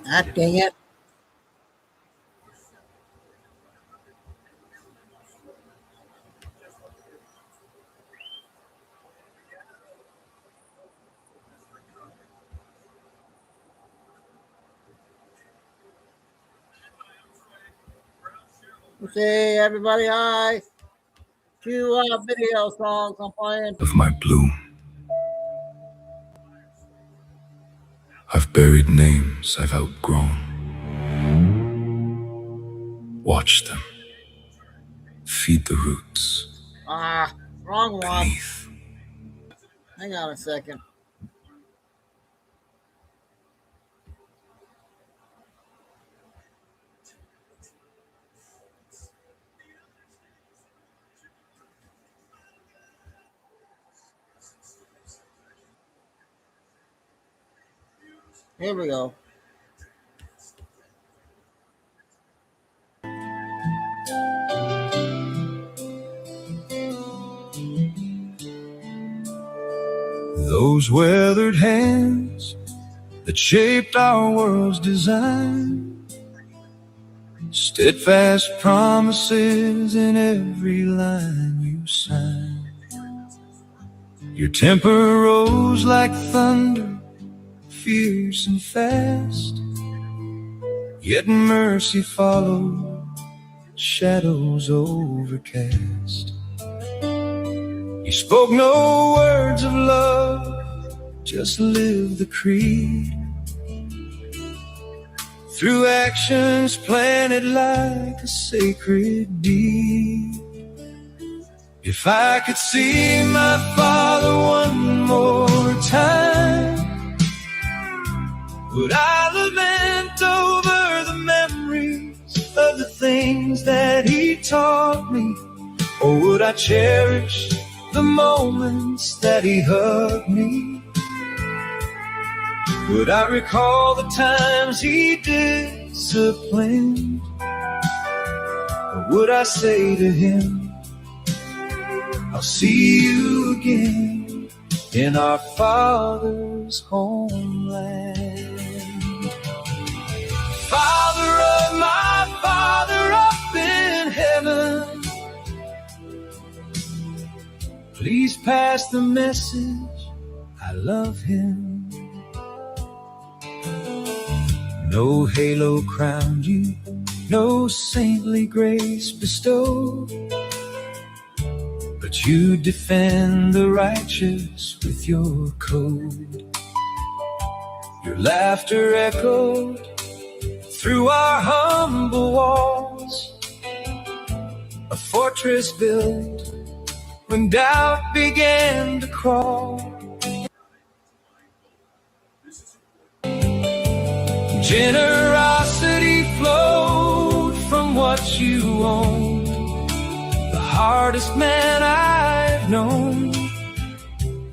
Ah, dang it. Say, everybody, hi. Two video songs I'm playing. Of my bloom, I've buried names I've outgrown. Watch them, feed the roots Ah, wrong one. beneath. Hang on a second. Here we go. Those weathered hands that shaped our world's design, steadfast promises in every line you sign. Your temper rose like thunder, fierce and fast, yet mercy followed, shadows overcast. You spoke no words of love, just lived the creed, through actions planted like a sacred deed. If I could see my father one more time, would I lament over the memories of the things that he taught me? Or would I cherish the moments that he hugged me? Would I recall the times he disciplined? Or would I say to him, I'll see you again in our Father's homeland? Father of my Father up in heaven, please pass the message, I love him. No halo crowned you, no saintly grace bestowed, but you defend the righteous with your code. Your laughter echoed through our humble walls, a fortress built when doubt began to crawl. Generosity flowed from what you owned, the hardest man I've known,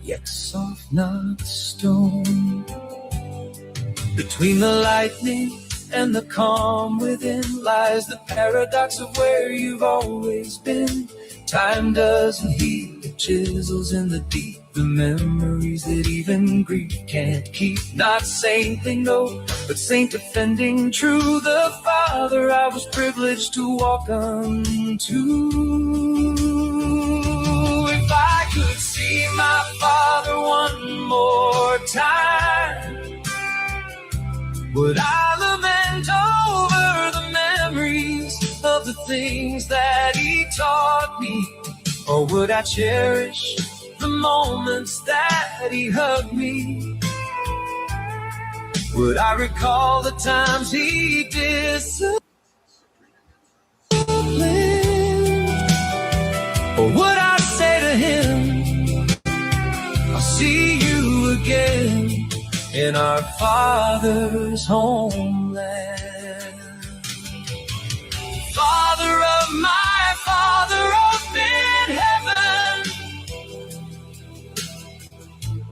yet soft not the stone. Between the lightning and the calm within lies the paradox of where you've always been. Time doesn't heal, it chisels in the deep the memories that even grief can't keep. Not saintly, no, but saint defending true, the Father I was privileged to walk unto. If I could see my Father one more time, would I lament over the memories of the things that he taught me? Or would I cherish the moments that he hugged me? Would I recall the times he disciplined? Or would I say to him, I'll see you again in our Father's homeland? Father of my Father up in heaven,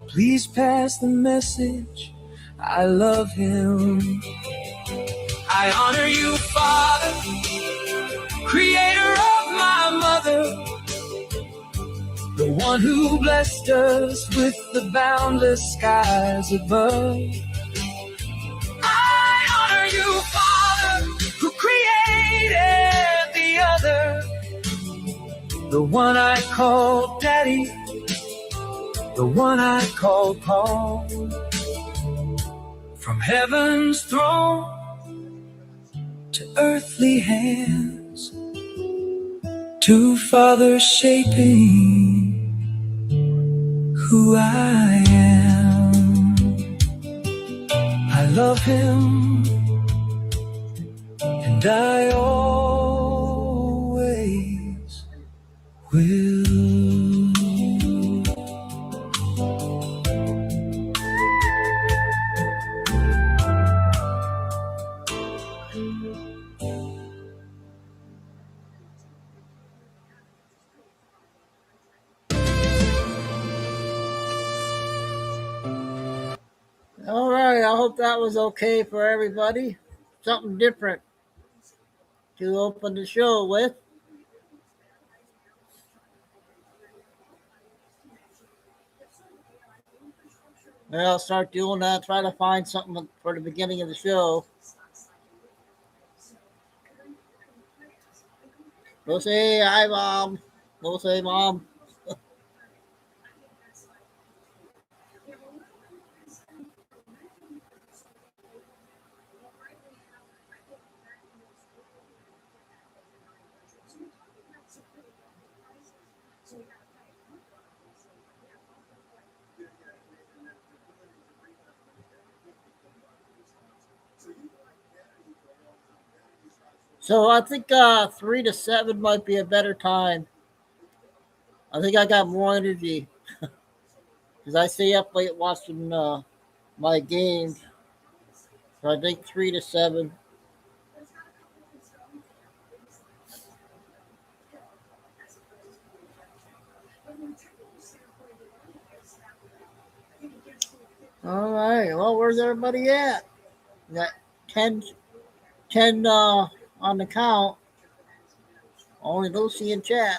please pass the message, I love him. I honor you, Father, creator of my mother, the one who blessed us with the boundless skies above. I honor Yeah, the other, the one I call Daddy, the one I call Paul. From heaven's throne to earthly hands, to Father shaping who I am. I love him, and I always will. All right, I hope that was okay for everybody. Something different to open the show with. Well, I'll start doing that. Try to find something for the beginning of the show. We'll say hi, Mom. We'll say, Mom. So I think 3 to 7 might be a better time. I think I got more energy because I stay up late watching my games. So I think 3 to 7. All right. Well, where's everybody at? Got 10 on the count. Only Lucy in chat.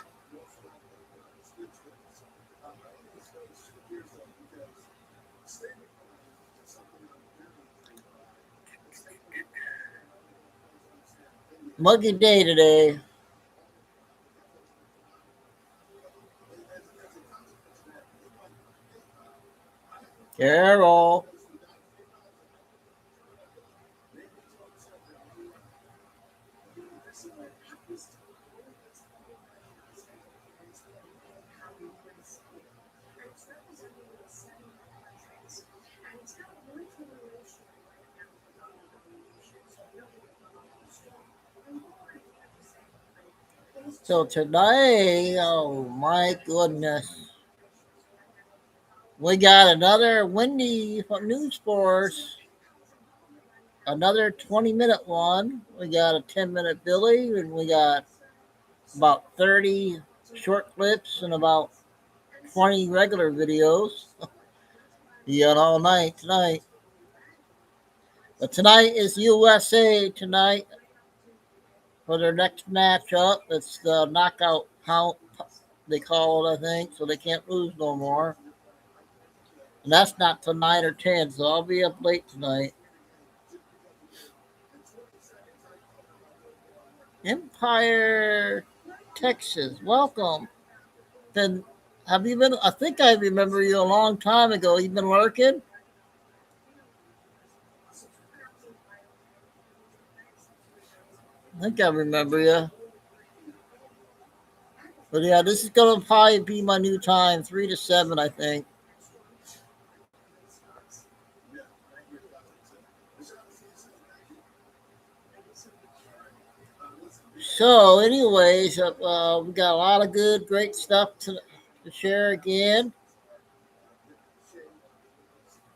Muggy day today. Carol. So today, oh my goodness, we got another windy news force, another 20-minute one. We got a 10-minute Billy, and we got about 30 short clips and about 20 regular videos. You got all night tonight. But tonight is USA tonight for their next matchup. It's the knockout count, they call it, I think, so they can't lose no more. And that's not till 9 or 10, so I'll be up late tonight. Empire, Texas, welcome. Then, have you been? I think I remember you a long time ago. You've been working? I think I remember you. But yeah, this is going to probably be my new time, 3 to 7, I think. So, anyways, we got a lot of good, great stuff to share again.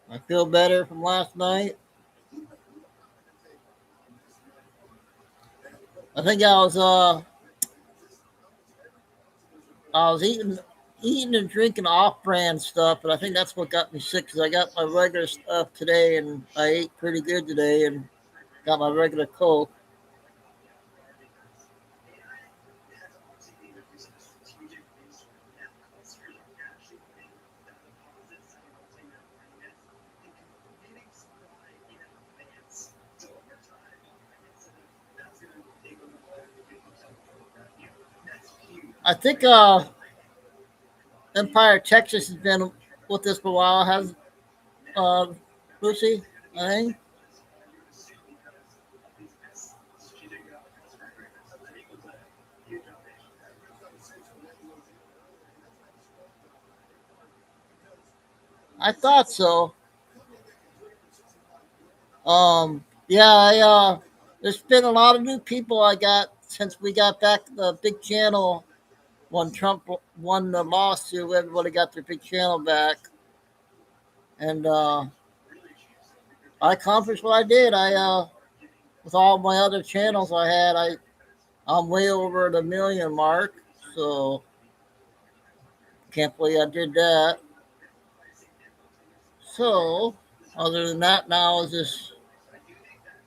I feel better from last night. I think I was eating and drinking off-brand stuff, but I think that's what got me sick. Cause I got my regular stuff today, and I ate pretty good today, and got my regular Coke. I think Empire, Texas has been with us for a while. Has Lucy? I think. I thought so. Yeah, there's been a lot of new people I got since we got back the big channel when Trump won the lawsuit. Everybody got their big channel back, and I accomplished what I did. I with all my other channels I had, I'm way over the million mark, so can't believe I did that. So, other than that, now is just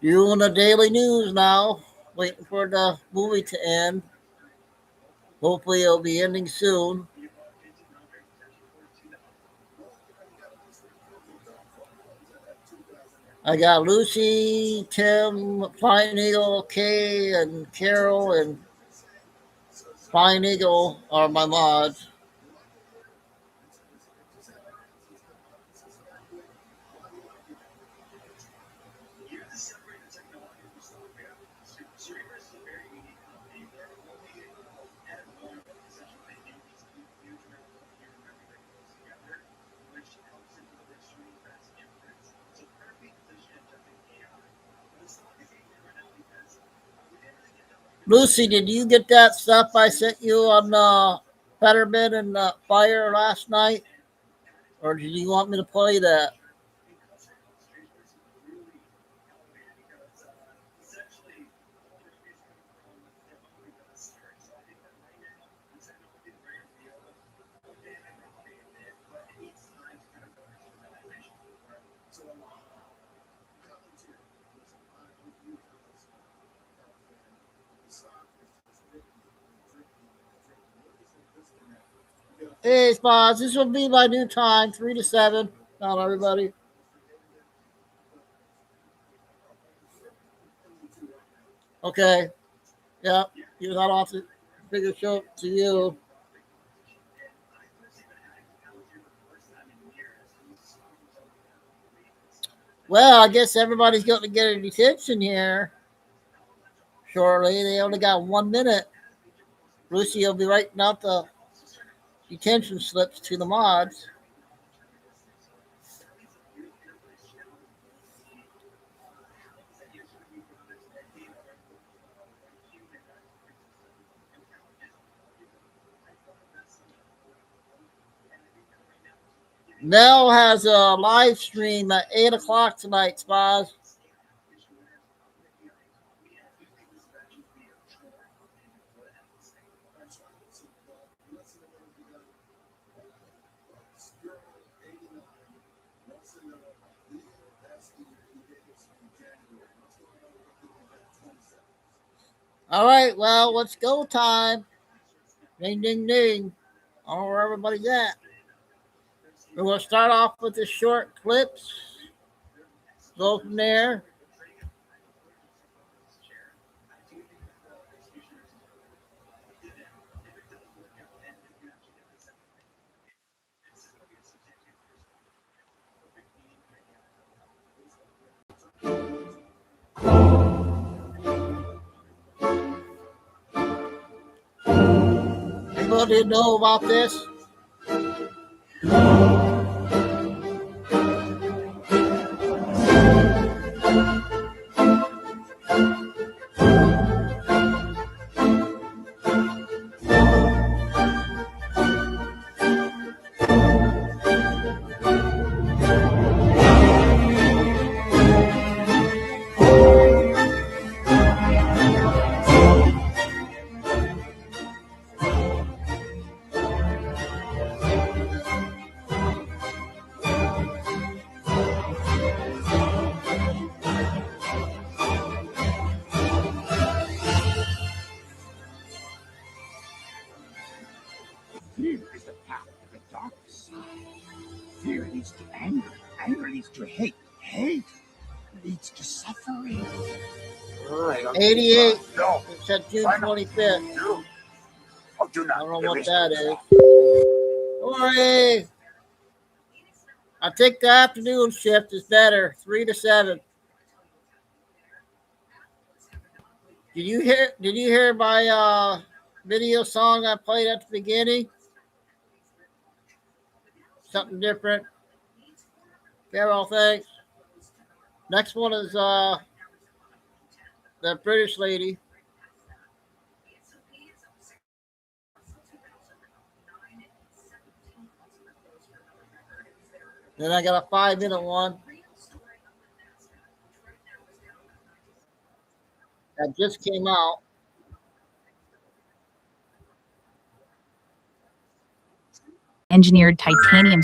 doing the daily news now, waiting for the movie to end. Hopefully, it'll be ending soon. I got Lucy, Tim, Flying Eagle, Kay, and Carol, and Flying Eagle are my mods. Lucy, did you get that stuff I sent you on Fetterman and Fire last night? Or did you want me to play that? Hey, Spots, this will be my new time, 3 to 7. Now, everybody. Okay. Yeah, you're not off the bigger show to you. Well, I guess everybody's going to get a detention here shortly. They only got 1 minute. Lucy will be writing out the detention slips to the mods. Mel has a live stream at 8 o'clock tonight, Spaz. All right, well, let's go time. Ding, ding, ding. I don't know where everybody's at. We're going to start off with the short clips. Go from there. Anybody know about this? Fear is the path of the dark side. Fear leads to anger. Anger leads to hate. Hate leads to suffering. All right, 88. No. It said June 25th. do I not. don't know There what is that no is. Hooray! I think the afternoon shift is better, 3 to 7. Did you hear my video song I played at the beginning? Something different. Carol, thanks. Next one is the British lady. Then I got a 5-minute one that just came out. Engineered titanium.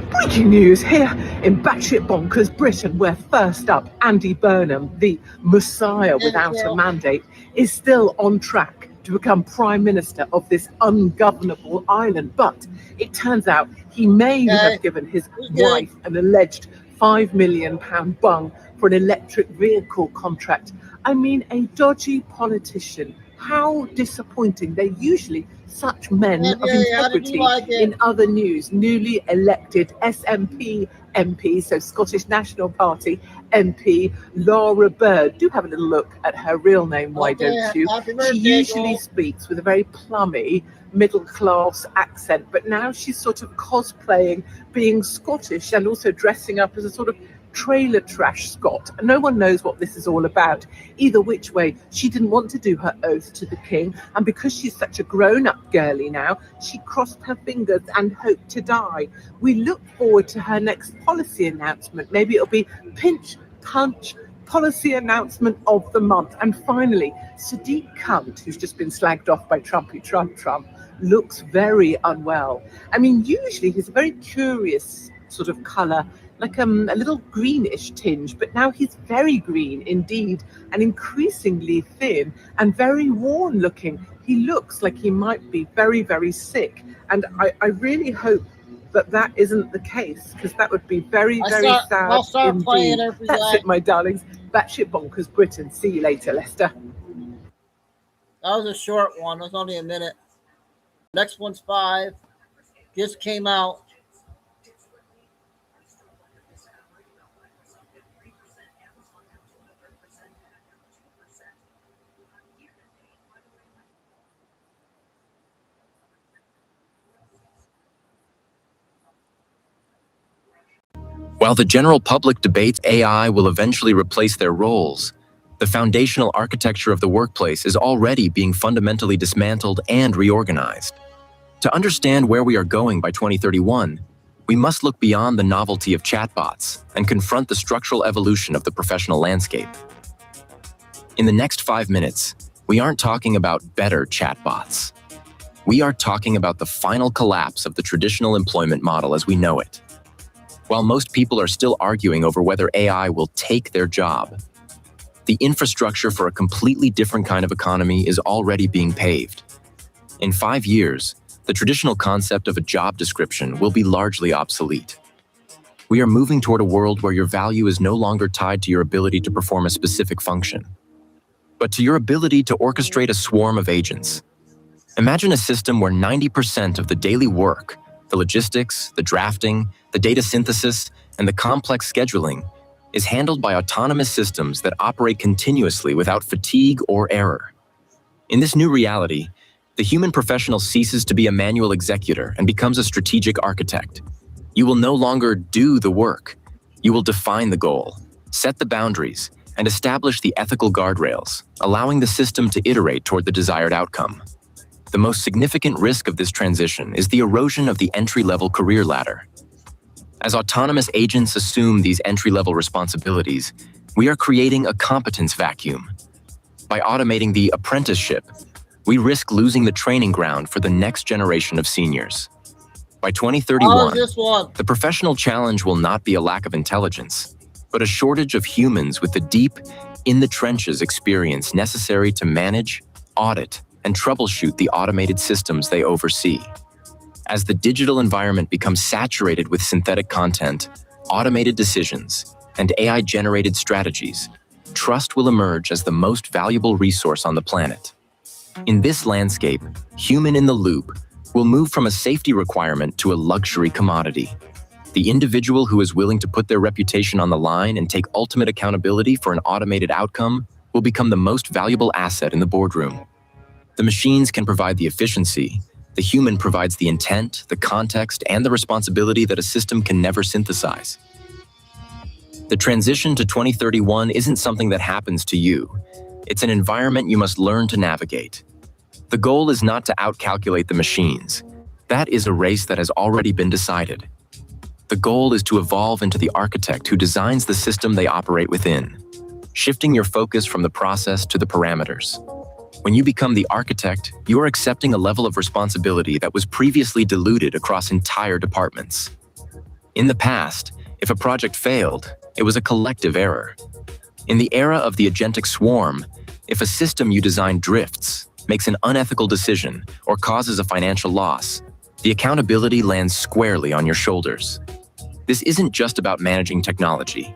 Breaking news here in batshit bonkers Britain, where first up, Andy Burnham, the messiah without a mandate, is still on track to become Prime Minister of this ungovernable island. But it turns out he may have given his wife an alleged £5 million bung for an electric vehicle contract. I mean, a dodgy politician. How disappointing. They're usually such men of integrity. In other news, newly elected SNP MP, so Scottish National Party MP, Laura Bird. Do have a little look at her real name, why don't you? She usually speaks with a very plummy middle-class accent, but now she's sort of cosplaying being Scottish and also dressing up as a sort of trailer trash Scot. No one knows what this is all about. Either which way, she didn't want to do her oath to the king, and because she's such a grown-up girly now, she crossed her fingers and hoped to die. We look forward to her next policy announcement. Maybe it'll be pinch, punch, policy announcement of the month. And finally, Sadiq Khan, who's just been slagged off by Trumpy Trump, looks very unwell. I mean, usually he's a very curious sort of colour, like a little greenish tinge, but now he's very green indeed, and increasingly thin and very worn looking. He looks like he might be very, very sick, and I really hope that isn't the case, because that would be very, very sad indeed. That's it, my darlings. Batshit bonkers Britain. See you later, Lester. That was a short one. It was only a minute. Next one's 5. Just came out. While the general public debates AI will eventually replace their roles, the foundational architecture of the workplace is already being fundamentally dismantled and reorganized. To understand where we are going by 2031, we must look beyond the novelty of chatbots and confront the structural evolution of the professional landscape. In the next 5 minutes, we aren't talking about better chatbots. We are talking about the final collapse of the traditional employment model as we know it. While most people are still arguing over whether AI will take their job, the infrastructure for a completely different kind of economy is already being paved. In 5 years, the traditional concept of a job description will be largely obsolete. We are moving toward a world where your value is no longer tied to your ability to perform a specific function, but to your ability to orchestrate a swarm of agents. Imagine a system where 90% of the daily work, the logistics, the drafting, the data synthesis, and the complex scheduling is handled by autonomous systems that operate continuously without fatigue or error. In this new reality, the human professional ceases to be a manual executor and becomes a strategic architect. You will no longer do the work. You will define the goal, set the boundaries, and establish the ethical guardrails, allowing the system to iterate toward the desired outcome. The most significant risk of this transition is the erosion of the entry-level career ladder. As autonomous agents assume these entry-level responsibilities, we are creating a competence vacuum. By automating the apprenticeship, we risk losing the training ground for the next generation of seniors. By 2031, the professional challenge will not be a lack of intelligence, but a shortage of humans with the deep, in-the-trenches experience necessary to manage, audit, and troubleshoot the automated systems they oversee. As the digital environment becomes saturated with synthetic content, automated decisions, and AI-generated strategies, trust will emerge as the most valuable resource on the planet. In this landscape, human in the loop will move from a safety requirement to a luxury commodity. The individual who is willing to put their reputation on the line and take ultimate accountability for an automated outcome will become the most valuable asset in the boardroom. The machines can provide the efficiency. The human provides the intent, the context, and the responsibility that a system can never synthesize. The transition to 2031 isn't something that happens to you. It's an environment you must learn to navigate. The goal is not to outcalculate the machines. That is a race that has already been decided. The goal is to evolve into the architect who designs the system they operate within, shifting your focus from the process to the parameters. When you become the architect, you are accepting a level of responsibility that was previously diluted across entire departments. In the past, if a project failed, it was a collective error. In the era of the agentic swarm, if a system you design drifts, makes an unethical decision, or causes a financial loss, the accountability lands squarely on your shoulders. This isn't just about managing technology.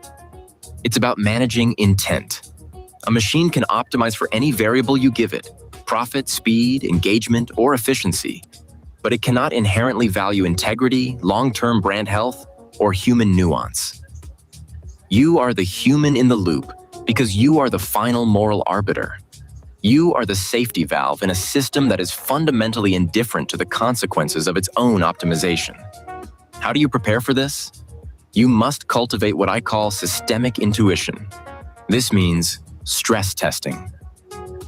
It's about managing intent. A machine can optimize for any variable you give it, profit, speed, engagement, or efficiency, but it cannot inherently value integrity, long-term brand health, or human nuance. You are the human in the loop because you are the final moral arbiter. You are the safety valve in a system that is fundamentally indifferent to the consequences of its own optimization. How do you prepare for this? You must cultivate what I call systemic intuition. This means stress testing.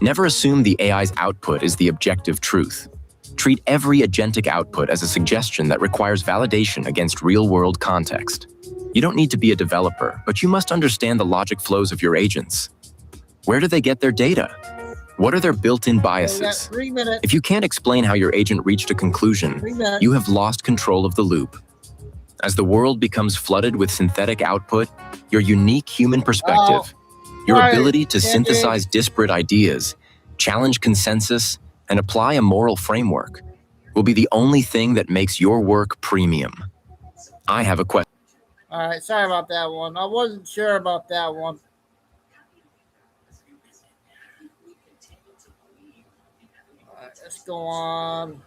Never assume the AI's output is the objective truth. Treat every agentic output as a suggestion that requires validation against real-world context. You don't need to be a developer, but you must understand the logic flows of your agents. Where do they get their data? What are their built-in biases? 3 minutes. If you can't explain how your agent reached a conclusion, 3 minutes. you have lost control of the loop. As the world becomes flooded with synthetic output, your unique human perspective, your Right, ability to Andy. synthesize disparate ideas, challenge consensus, and apply a moral framework will be the only thing that makes your work premium. I have a question. All right, sorry about that one. I wasn't sure about that one. All right, let's go on.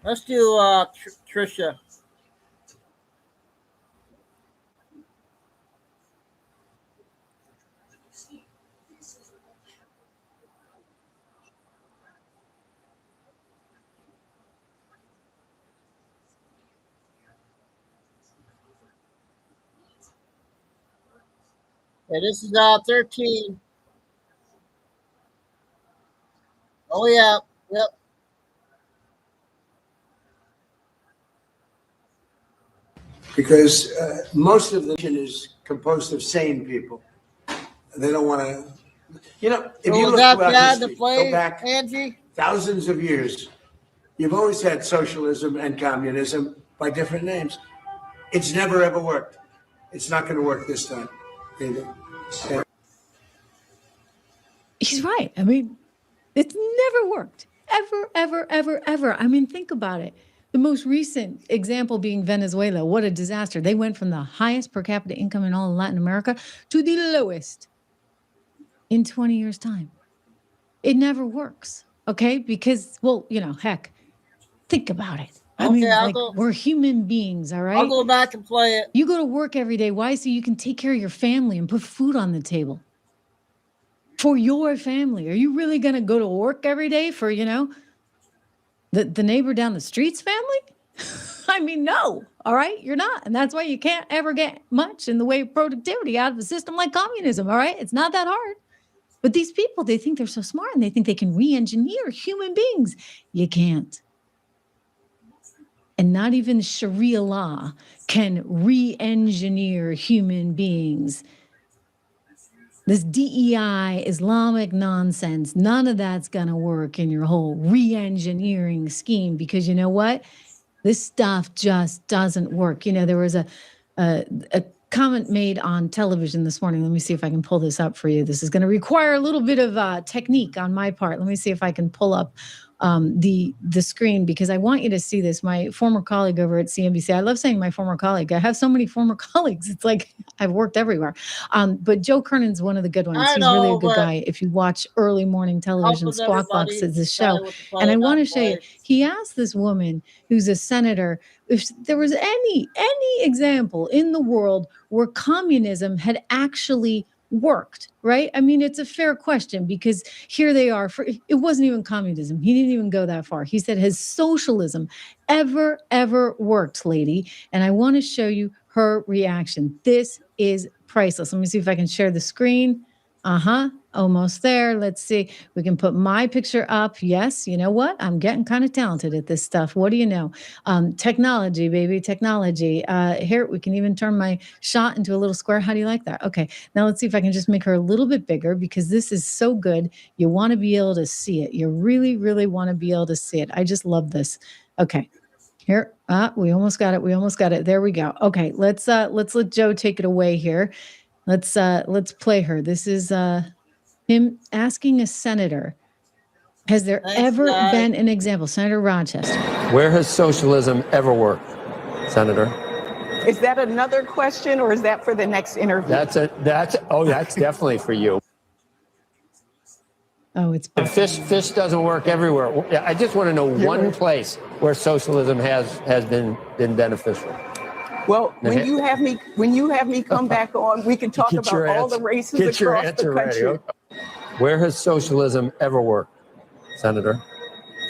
Let's do Trisha. Yeah, this is 13. Oh yeah, yep. Because most of the nation is composed of sane people. They don't want to, you know, if So you was look that throughout bad history, to play, go back Angie? thousands of years, you've always had socialism and communism by different names. It's never ever worked. It's not going to work this time either. Yeah. He's right. I mean, it's never worked. Ever, ever, ever, ever. I mean, think about it. The most recent example being Venezuela. What a disaster. They went from the highest per capita income in all of Latin America to the lowest in 20 years' time. It never works, okay? Because, well, you know, heck, think about it. I mean, like, we're human beings, all right? I'll go back and play it. You go to work every day. Why? So you can take care of your family and put food on the table. For your family. Are you really going to go to work every day for, you know, the neighbor down the street's family? I mean, no, all right? You're not. And that's why you can't ever get much in the way of productivity out of a system like communism, all right? It's not that hard. But these people, they think they're so smart and they think they can re-engineer human beings. You can't. And not even Sharia law can re-engineer human beings. This DEI, Islamic nonsense, none of that's going to work in your whole re-engineering scheme because you know what? This stuff just doesn't work. You know, there was a comment made on television this morning. Let me see if I can pull this up for you. This is going to require a little bit of technique on my part. Let me see if I can pull up the screen because I want you to see this. My former colleague over at CNBC, I love saying my former colleague. I have so many former colleagues. It's like I've worked everywhere. But Joe Kernan's one of the good ones. He's really a good guy. If you watch early morning television, Squawk Box is his show. And I want to show you, he asked this woman who's a senator if there was any example in the world where communism had actually worked, right? I mean, it's a fair question because here they are. It wasn't even communism. He didn't even go that far. He said, has socialism ever worked, lady? And I want to show you her reaction. This is priceless. Let me see if I can share the screen. Almost there. Let's see. We can put my picture up. Yes. You know what? I'm getting kind of talented at this stuff. What do you know? Technology, baby, technology. Here, we can even turn my shot into a little square. How do you like that? Okay. Now let's see if I can just make her a little bit bigger because this is so good. You want to be able to see it. You really, really want to be able to see it. I just love this. Okay. Here, we almost got it. We almost got it. There we go. Okay. Let's let Joe take it away here. Let's play her. This is him asking a senator, has there ever been an example? Senator Rochester. Where has socialism ever worked, Senator? Is that another question or is that for the next interview? That's definitely for you. Oh, it's fish doesn't work everywhere. I just want to know one place where socialism has been beneficial. Well, when you have me come back on, we can talk about all the races across the country. Ready, okay. Where has socialism ever worked, Senator?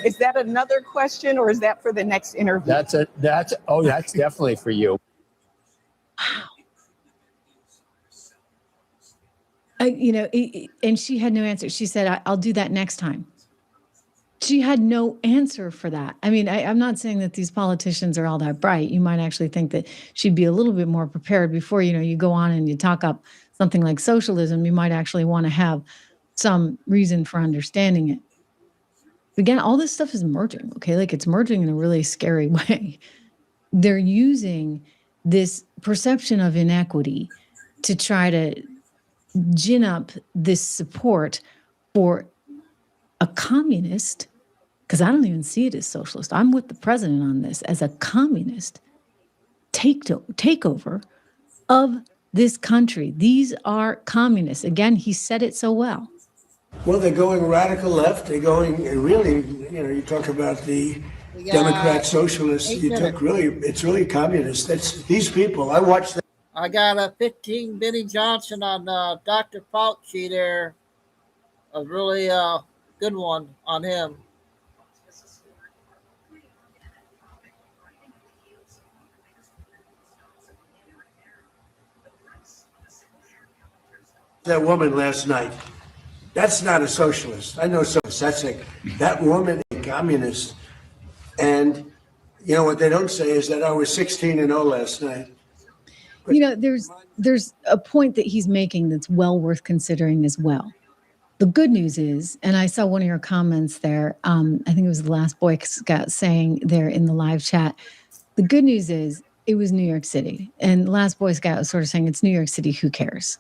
Is that another question or is that for the next interview? That's definitely for you. Wow. And she had no answer. She said, I'll do that next time. She had no answer for that. I mean, I'm not saying that these politicians are all that bright. You might actually think that she'd be a little bit more prepared before, you go on and you talk up something like socialism. You might actually want to have some reason for understanding it. Again, all this stuff is merging, okay? Like it's merging in a really scary way. They're using this perception of inequity to try to gin up this support for a communist, because I don't even see it as socialist. I'm with the president on this as a communist takeover of this country. These are communists. Again, he said it so well. Well, they're going radical left. They're going really, you talk about the Democrat socialists. It's really communist. That's these people. I watched them. I got a 15 Benny Johnson on Dr. Fauci there. A really good one on him. That woman last night. That's not a socialist. I know socialists. That woman is a communist. And what they don't say is that I was 16-0 last night. But, there's a point that he's making that's well worth considering as well. The good news is, and I saw one of your comments there, I think it was the last Boy Scout saying there in the live chat, the good news is it was New York City. And the last Boy Scout was sort of saying it's New York City, who cares?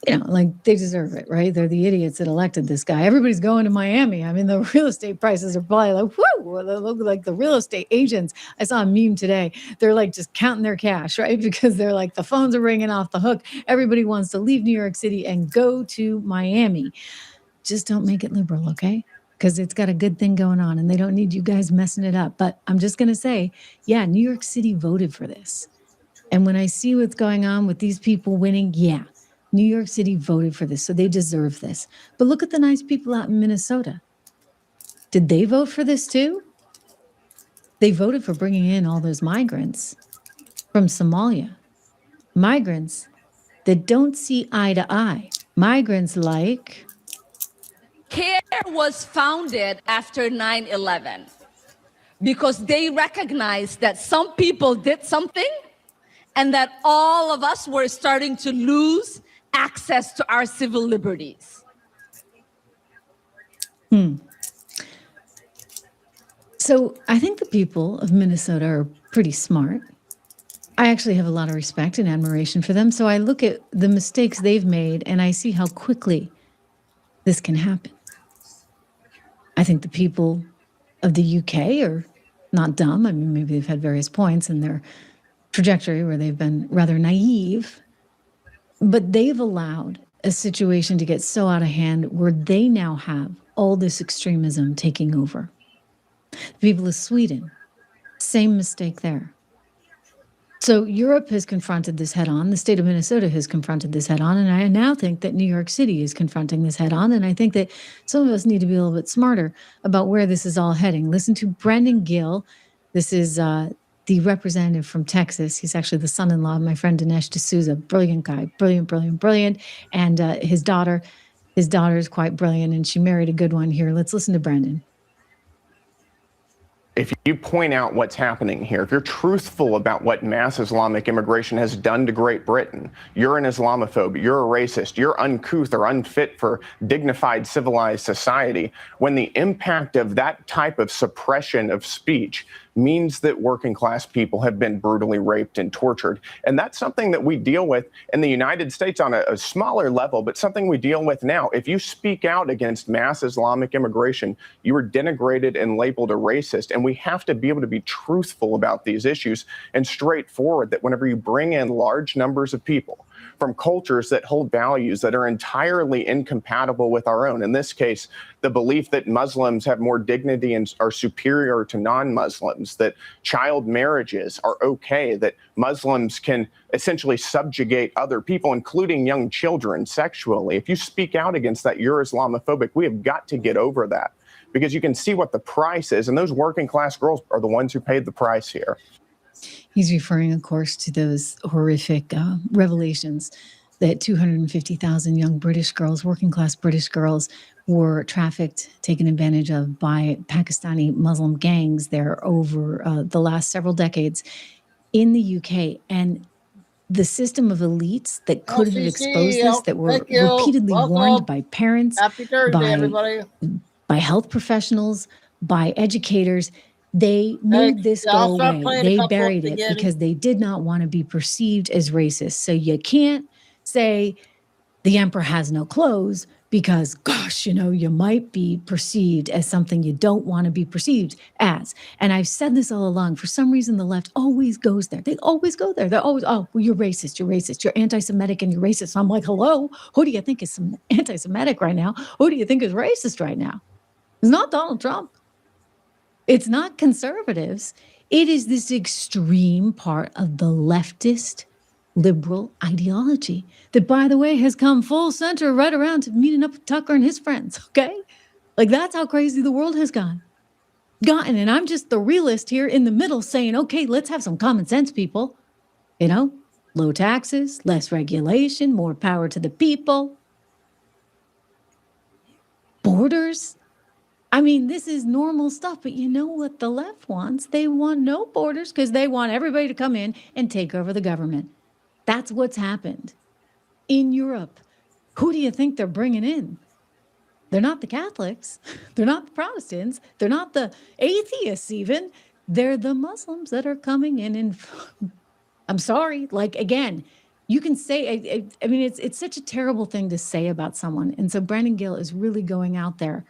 Like they deserve it, right? They're the idiots that elected this guy. Everybody's going to Miami. I mean, the real estate prices are probably like, whoo, they look like the real estate agents. I saw a meme today. They're like just counting their cash, right? Because they're like, the phones are ringing off the hook. Everybody wants to leave New York City and go to Miami. Just don't make it liberal, okay? Because it's got a good thing going on and they don't need you guys messing it up. But I'm just going to say, yeah, New York City voted for this. And when I see what's going on with these people winning, yeah. New York City voted for this, so they deserve this. But look at the nice people out in Minnesota. Did they vote for this too? They voted for bringing in all those migrants from Somalia. Migrants that don't see eye to eye. Migrants like... CARE was founded after 9/11 because they recognized that some people did something and that all of us were starting to lose access to our civil liberties. So I think the people of Minnesota are pretty smart. I actually have a lot of respect and admiration for them. So I look at the mistakes they've made and I see how quickly this can happen. I think the people of the UK are not dumb. I mean, maybe they've had various points in their trajectory where they've been rather naive, but they've allowed a situation to get so out of hand where they now have all this extremism taking over. The people of Sweden, same mistake there. So Europe has confronted this head on. The state of Minnesota has confronted this head on. And I now think that New York City is confronting this head on. And I think that some of us need to be a little bit smarter about where this is all heading. Listen to Brendan Gill. This is the representative from Texas. He's actually the son-in-law of my friend Dinesh D'Souza. Brilliant guy. Brilliant. And his daughter is quite brilliant. And she married a good one here. Let's listen to Brendan. If you point out what's happening here, if you're truthful about what mass Islamic immigration has done to Great Britain, you're an Islamophobe, you're a racist, you're uncouth or unfit for dignified, civilized society, when the impact of that type of suppression of speech means that working class people have been brutally raped and tortured. And that's something that we deal with in the United States on a smaller level, but something we deal with now. If you speak out against mass Islamic immigration, you are denigrated and labeled a racist. And we have to be able to be truthful about these issues and straightforward that whenever you bring in large numbers of people from cultures that hold values that are entirely incompatible with our own, in this case, the belief that Muslims have more dignity and are superior to non-Muslims, that child marriages are okay, that Muslims can essentially subjugate other people, including young children, sexually. If you speak out against that, you're Islamophobic. We have got to get over that, because you can see what the price is, and those working class girls are the ones who paid the price here. He's referring, of course, to those horrific revelations that 250,000 young British girls, working class British girls, were trafficked, taken advantage of by Pakistani Muslim gangs there over the last several decades in the UK. And the system of elites that could have exposed this, that were repeatedly warned by parents, by health professionals, by educators, they made this go away. They buried it because they did not want to be perceived as racist. So you can't say the emperor has no clothes because, gosh, you might be perceived as something you don't want to be perceived as. And I've said this all along. For some reason, the left always goes there. They always go there. They're always, oh, well, you're racist, you're anti-Semitic, and you're racist. I'm like, hello, who do you think is anti-Semitic right now? Who do you think is racist right now? It's not Donald Trump. It's not conservatives. It is this extreme part of the leftist liberal ideology that, by the way, has come full center right around to meeting up with Tucker and his friends, okay? Like, that's how crazy the world has gotten. And I'm just the realist here in the middle saying, okay, let's have some common sense, people. Low taxes, less regulation, more power to the people. Borders. I mean, this is normal stuff, but you know what the left wants? They want no borders because they want everybody to come in and take over the government. That's what's happened in Europe. Who do you think they're bringing in? They're not the Catholics. They're not the Protestants. They're not the atheists even. They're the Muslims that are coming in. And I'm sorry, again, you can say, I mean, it's such a terrible thing to say about someone. And so Brendan Gill is really going out there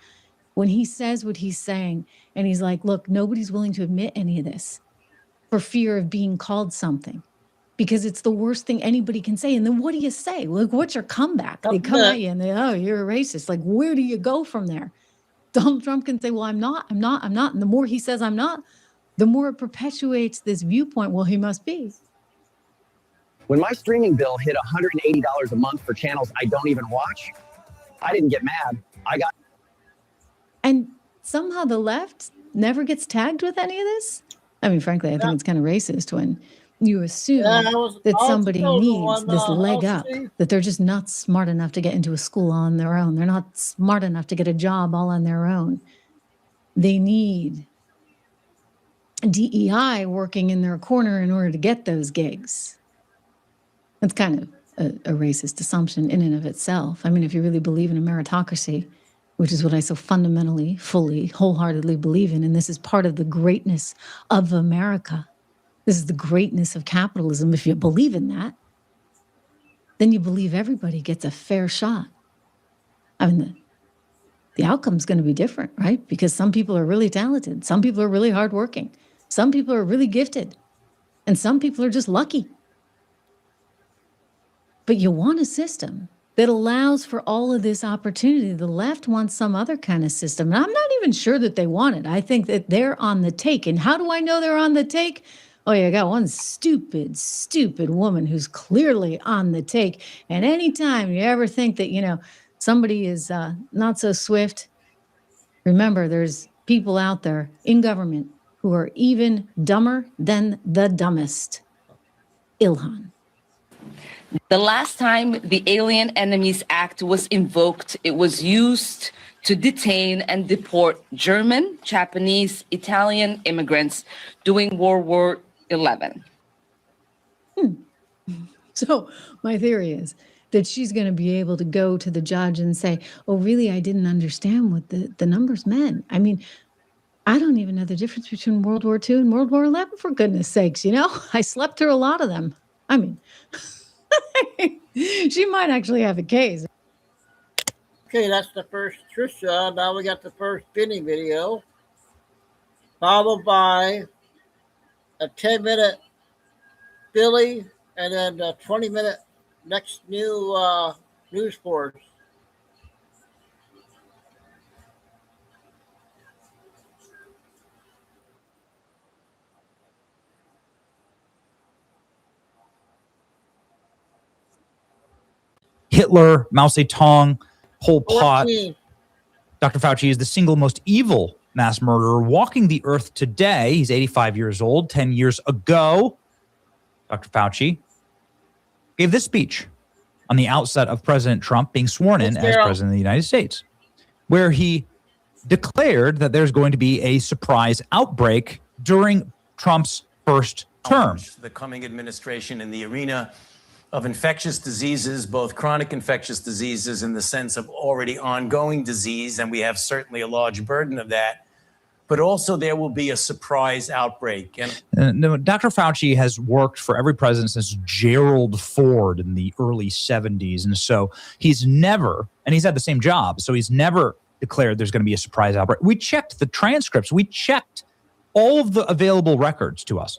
when he says what he's saying, and he's like, look, nobody's willing to admit any of this for fear of being called something, because it's the worst thing anybody can say. And then what do you say? What's your comeback? They come at you and you're a racist. Where do you go from there? Donald Trump can say, well, I'm not. And the more he says I'm not, the more it perpetuates this viewpoint. Well, he must be. When my streaming bill hit $180 a month for channels I don't even watch, I didn't get mad. And somehow the left never gets tagged with any of this. I mean, frankly, I think it's kind of racist when you assume that somebody needs this leg up, that they're just not smart enough to get into a school on their own. They're not smart enough to get a job all on their own. They need DEI working in their corner in order to get those gigs. It's kind of a racist assumption in and of itself. I mean, if you really believe in a meritocracy, which is what I so fundamentally, fully, wholeheartedly believe in. And this is part of the greatness of America. This is the greatness of capitalism. If you believe in that, then you believe everybody gets a fair shot. I mean, the outcome's going to be different, right? Because some people are really talented. Some people are really hardworking. Some people are really gifted. And some people are just lucky. But you want a system that allows for all of this opportunity. The left wants some other kind of system. And I'm not even sure that they want it. I think that they're on the take. And how do I know they're on the take? Oh, yeah, I got one stupid, stupid woman who's clearly on the take. And anytime you ever think that, somebody is not so swift, remember, there's people out there in government who are even dumber than the dumbest. Ilhan. The last time the Alien Enemies Act was invoked, it was used to detain and deport German, Japanese, Italian immigrants during World War XI. So my theory is that she's going to be able to go to the judge and say, oh, really, I didn't understand what the numbers meant. I mean, I don't even know the difference between World War II and World War XI, for goodness sakes. I slept through a lot of them. I mean, she might actually have a case. Okay, that's the first Trisha. Now we got the first Benny video, followed by a 10-minute Billy, and then a 20-minute next new news force. Hitler, Mao Zedong, Pol Pot. 14. Dr. Fauci is the single most evil mass murderer walking the earth today. He's 85 years old. 10 years ago, Dr. Fauci gave this speech on the outset of President Trump being sworn in as president of the United States, where he declared that there's going to be a surprise outbreak during Trump's first term. The coming administration in the arena of infectious diseases, both chronic infectious diseases in the sense of already ongoing disease, and we have certainly a large burden of that, but also there will be a surprise outbreak. No, Dr. Fauci has worked for every president since Gerald Ford in the early 70s. And so he's never, and he's had the same job, so he's never declared there's going to be a surprise outbreak. We checked the transcripts. We checked all of the available records to us.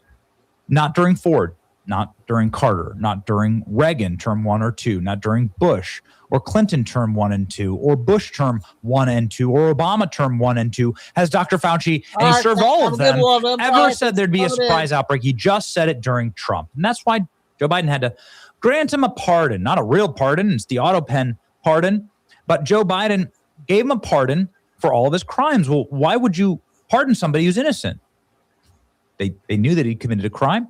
Not during Ford, not during Carter, not during Reagan term 1 or 2, not during Bush or Clinton term 1 and 2, or Bush term 1 and 2, or Obama term 1 and 2, has Dr. Fauci, and he served all of them, ever said there'd be a surprise outbreak. He just said it during Trump. And that's why Joe Biden had to grant him a pardon, not a real pardon. It's the auto pen pardon. But Joe Biden gave him a pardon for all of his crimes. Well, why would you pardon somebody who's innocent? They knew that he committed a crime.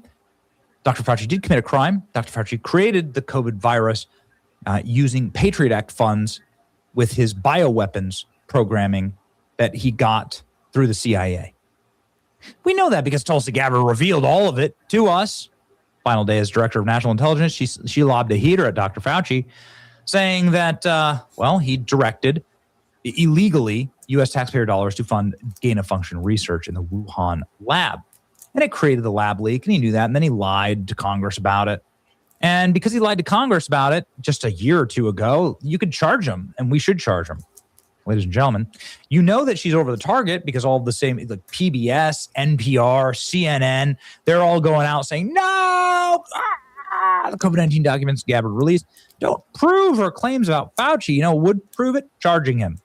Dr. Fauci did commit a crime. Dr. Fauci created the COVID virus using Patriot Act funds with his bioweapons programming that he got through the CIA. We know that because Tulsi Gabbard revealed all of it to us. Final day as director of national intelligence, she lobbed a heater at Dr. Fauci, saying that, he directed illegally U.S. taxpayer dollars to fund gain-of-function research in the Wuhan lab. And it created the lab leak, and he knew that, and then he lied to Congress about it. And because he lied to Congress about it just a year or two ago, you could charge him, and we should charge him. Ladies and gentlemen, you know that she's over the target because all of the same, like PBS, NPR, CNN, they're all going out saying, no, the COVID-19 documents Gabbard released don't prove her claims about Fauci. Would prove it, charging him,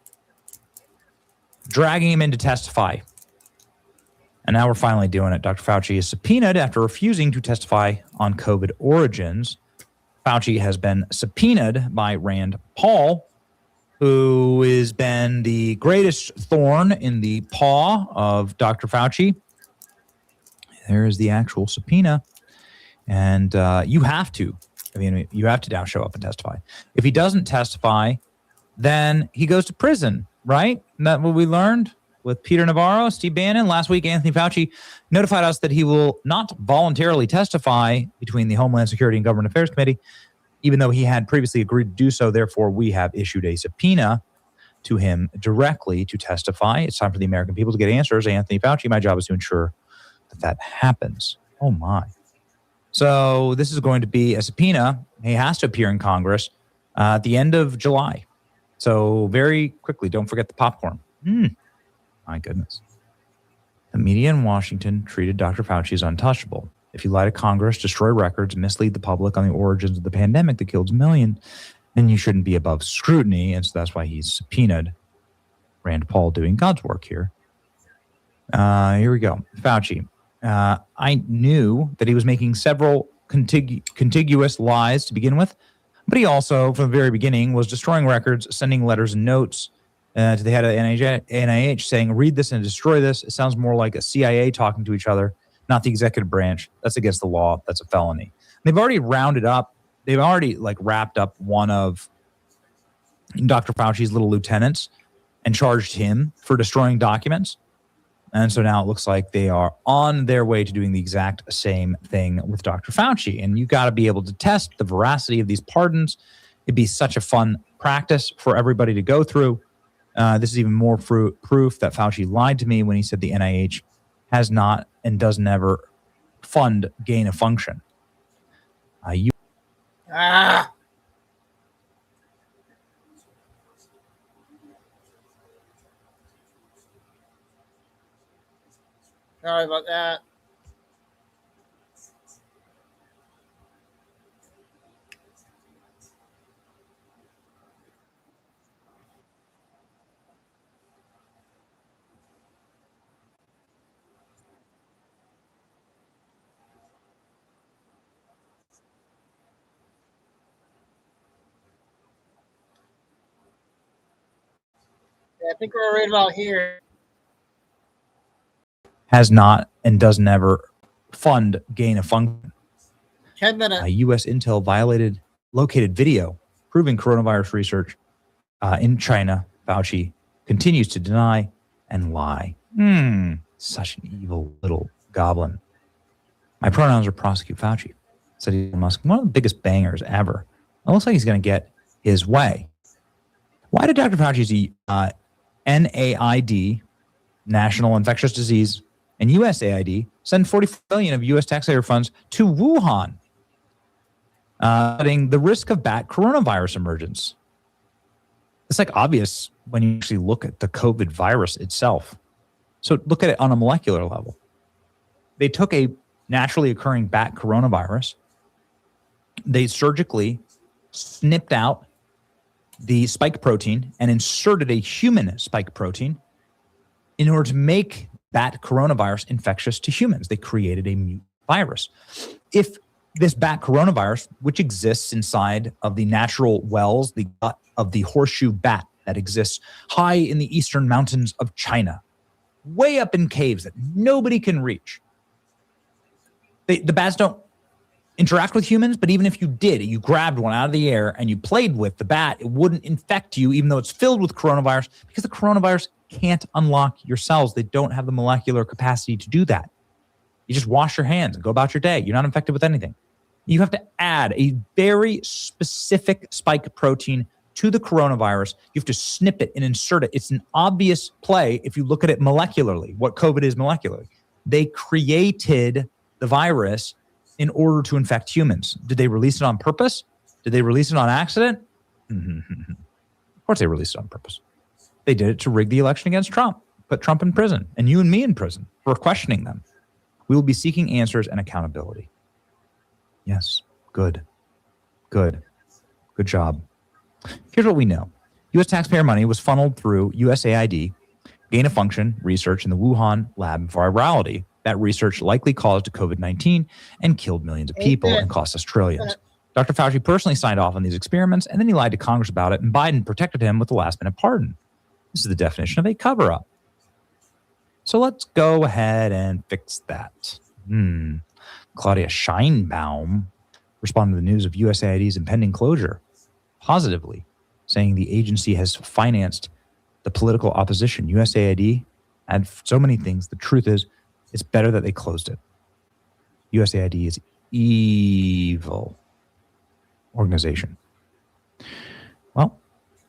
dragging him in to testify. And now we're finally doing it. Dr. Fauci is subpoenaed after refusing to testify on COVID origins. Fauci has been subpoenaed by Rand Paul, who has been the greatest thorn in the paw of Dr. Fauci. There is the actual subpoena. And you have to now show up and testify. If he doesn't testify, then he goes to prison, right? Isn't that what we learned with Peter Navarro, Steve Bannon? Last week, Anthony Fauci notified us that he will not voluntarily testify between the Homeland Security and Government Affairs Committee, even though he had previously agreed to do so. Therefore, we have issued a subpoena to him directly to testify. It's time for the American people to get answers. Anthony Fauci, my job is to ensure that happens. Oh, my. So this is going to be a subpoena. He has to appear in Congress at the end of July. So very quickly, don't forget the popcorn. My goodness. The media in Washington treated Dr. Fauci as untouchable. If you lie to Congress, destroy records, mislead the public on the origins of the pandemic that killed millions, then you shouldn't be above scrutiny. And so that's why he's subpoenaed Rand Paul doing God's work here. Here we go. Fauci. I knew that he was making several contiguous lies to begin with, but he also, from the very beginning, was destroying records, sending letters and notes to the head of NIH saying, read this and destroy this. It sounds more like a CIA talking to each other, not the executive branch. That's against the law. That's a felony. They've already rounded up. They've already wrapped up one of Dr. Fauci's little lieutenants and charged him for destroying documents. And so now it looks like they are on their way to doing the exact same thing with Dr. Fauci. And you got to be able to test the veracity of these pardons. It'd be such a fun practice for everybody to go through. This is even more proof that Fauci lied to me when he said the NIH has not and does never fund gain of function. Sorry about that. Yeah, I think we're right about here. Has not and does never fund gain of function. 10 minutes. U.S. intel located video proving coronavirus research in China. Fauci continues to deny and lie. Such an evil little goblin. My pronouns are prosecute Fauci, said Elon Musk. One of the biggest bangers ever. It looks like he's going to get his way. Why did Dr. Fauci's NAID, National Infectious Disease, and USAID send 40 billion of U.S. taxpayer funds to Wuhan, studying the risk of bat coronavirus emergence? It's obvious when you actually look at the COVID virus itself. So look at it on a molecular level. They took a naturally occurring bat coronavirus. They surgically snipped out the spike protein and inserted a human spike protein in order to make bat coronavirus infectious to humans. They created a mutant virus. If this bat coronavirus, which exists inside of the natural wells, the gut of the horseshoe bat that exists high in the eastern mountains of China, way up in caves that nobody can reach. The bats don't interact with humans, but even if you did, you grabbed one out of the air and you played with the bat, it wouldn't infect you, even though it's filled with coronavirus, because the coronavirus can't unlock your cells. They don't have the molecular capacity to do that. You just wash your hands and go about your day. You're not infected with anything. You have to add a very specific spike protein to the coronavirus. You have to snip it and insert it. It's an obvious play if you look at it molecularly, what COVID is molecularly. They created the virus in order to infect humans. Did they release it on purpose? Did they release it on accident? Of course they released it on purpose. They did it to rig the election against Trump, put Trump in prison, and you and me in prison for questioning them. We will be seeking answers and accountability. Yes, good job. Here's what we know. U.S. taxpayer money was funneled through USAID, gain of function research in the Wuhan lab of virality. That research likely caused COVID-19 and killed millions of people and cost us trillions. Dr. Fauci personally signed off on these experiments, and then he lied to Congress about it, and Biden protected him with a last-minute pardon. This is the definition of a cover-up. So let's go ahead and fix that. Claudia Scheinbaum responded to the news of USAID's impending closure positively, saying the agency has financed the political opposition. USAID had so many things. The truth is, it's better that they closed it. USAID is evil organization. Well,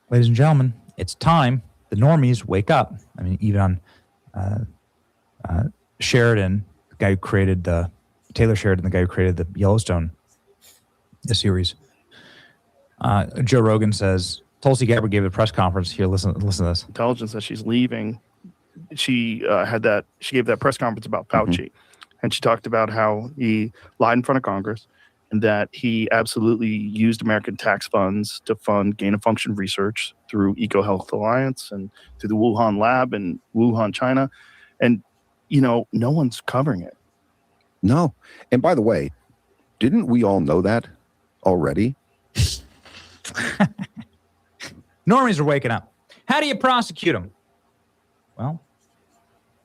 ladies and gentlemen, it's time. The normies wake up. I mean, even on Sheridan, the guy who created Taylor Sheridan, the guy who created the Yellowstone series, Joe Rogan says Tulsi Gabbard gave a press conference here. Listen to this. Intelligence that she's leaving. She gave that press conference about Fauci, and she talked about how he lied in front of Congress, and that he absolutely used American tax funds to fund gain-of-function research through EcoHealth Alliance and through the Wuhan lab in Wuhan, China. And, no one's covering it. No. And by the way, didn't we all know that already? Normies are waking up. How do you prosecute them? Well,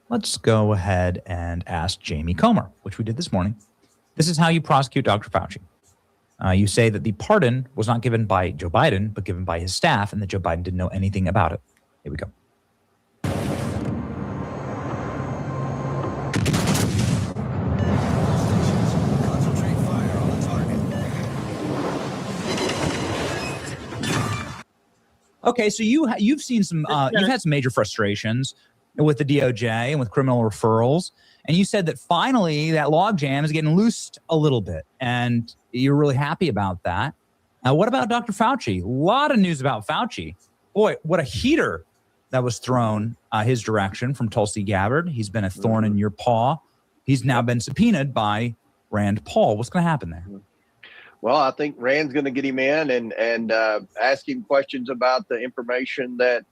let's go ahead and ask Jamie Comer, which we did this morning. This is how you prosecute Dr. Fauci. You say that the pardon was not given by Joe Biden, but given by his staff, and that Joe Biden didn't know anything about it. Here we go. Okay, so you've seen some you've had some major frustrations with the DOJ and with criminal referrals, and you said that finally that logjam is getting loosed a little bit, and you're really happy about that. What about Dr. Fauci? A lot of news about Fauci. Boy, what a heater that was thrown his direction from Tulsi Gabbard. He's been a thorn in your paw. He's now been subpoenaed by Rand Paul. What's going to happen there? Well, I think Rand's going to get him in and ask him questions about the information that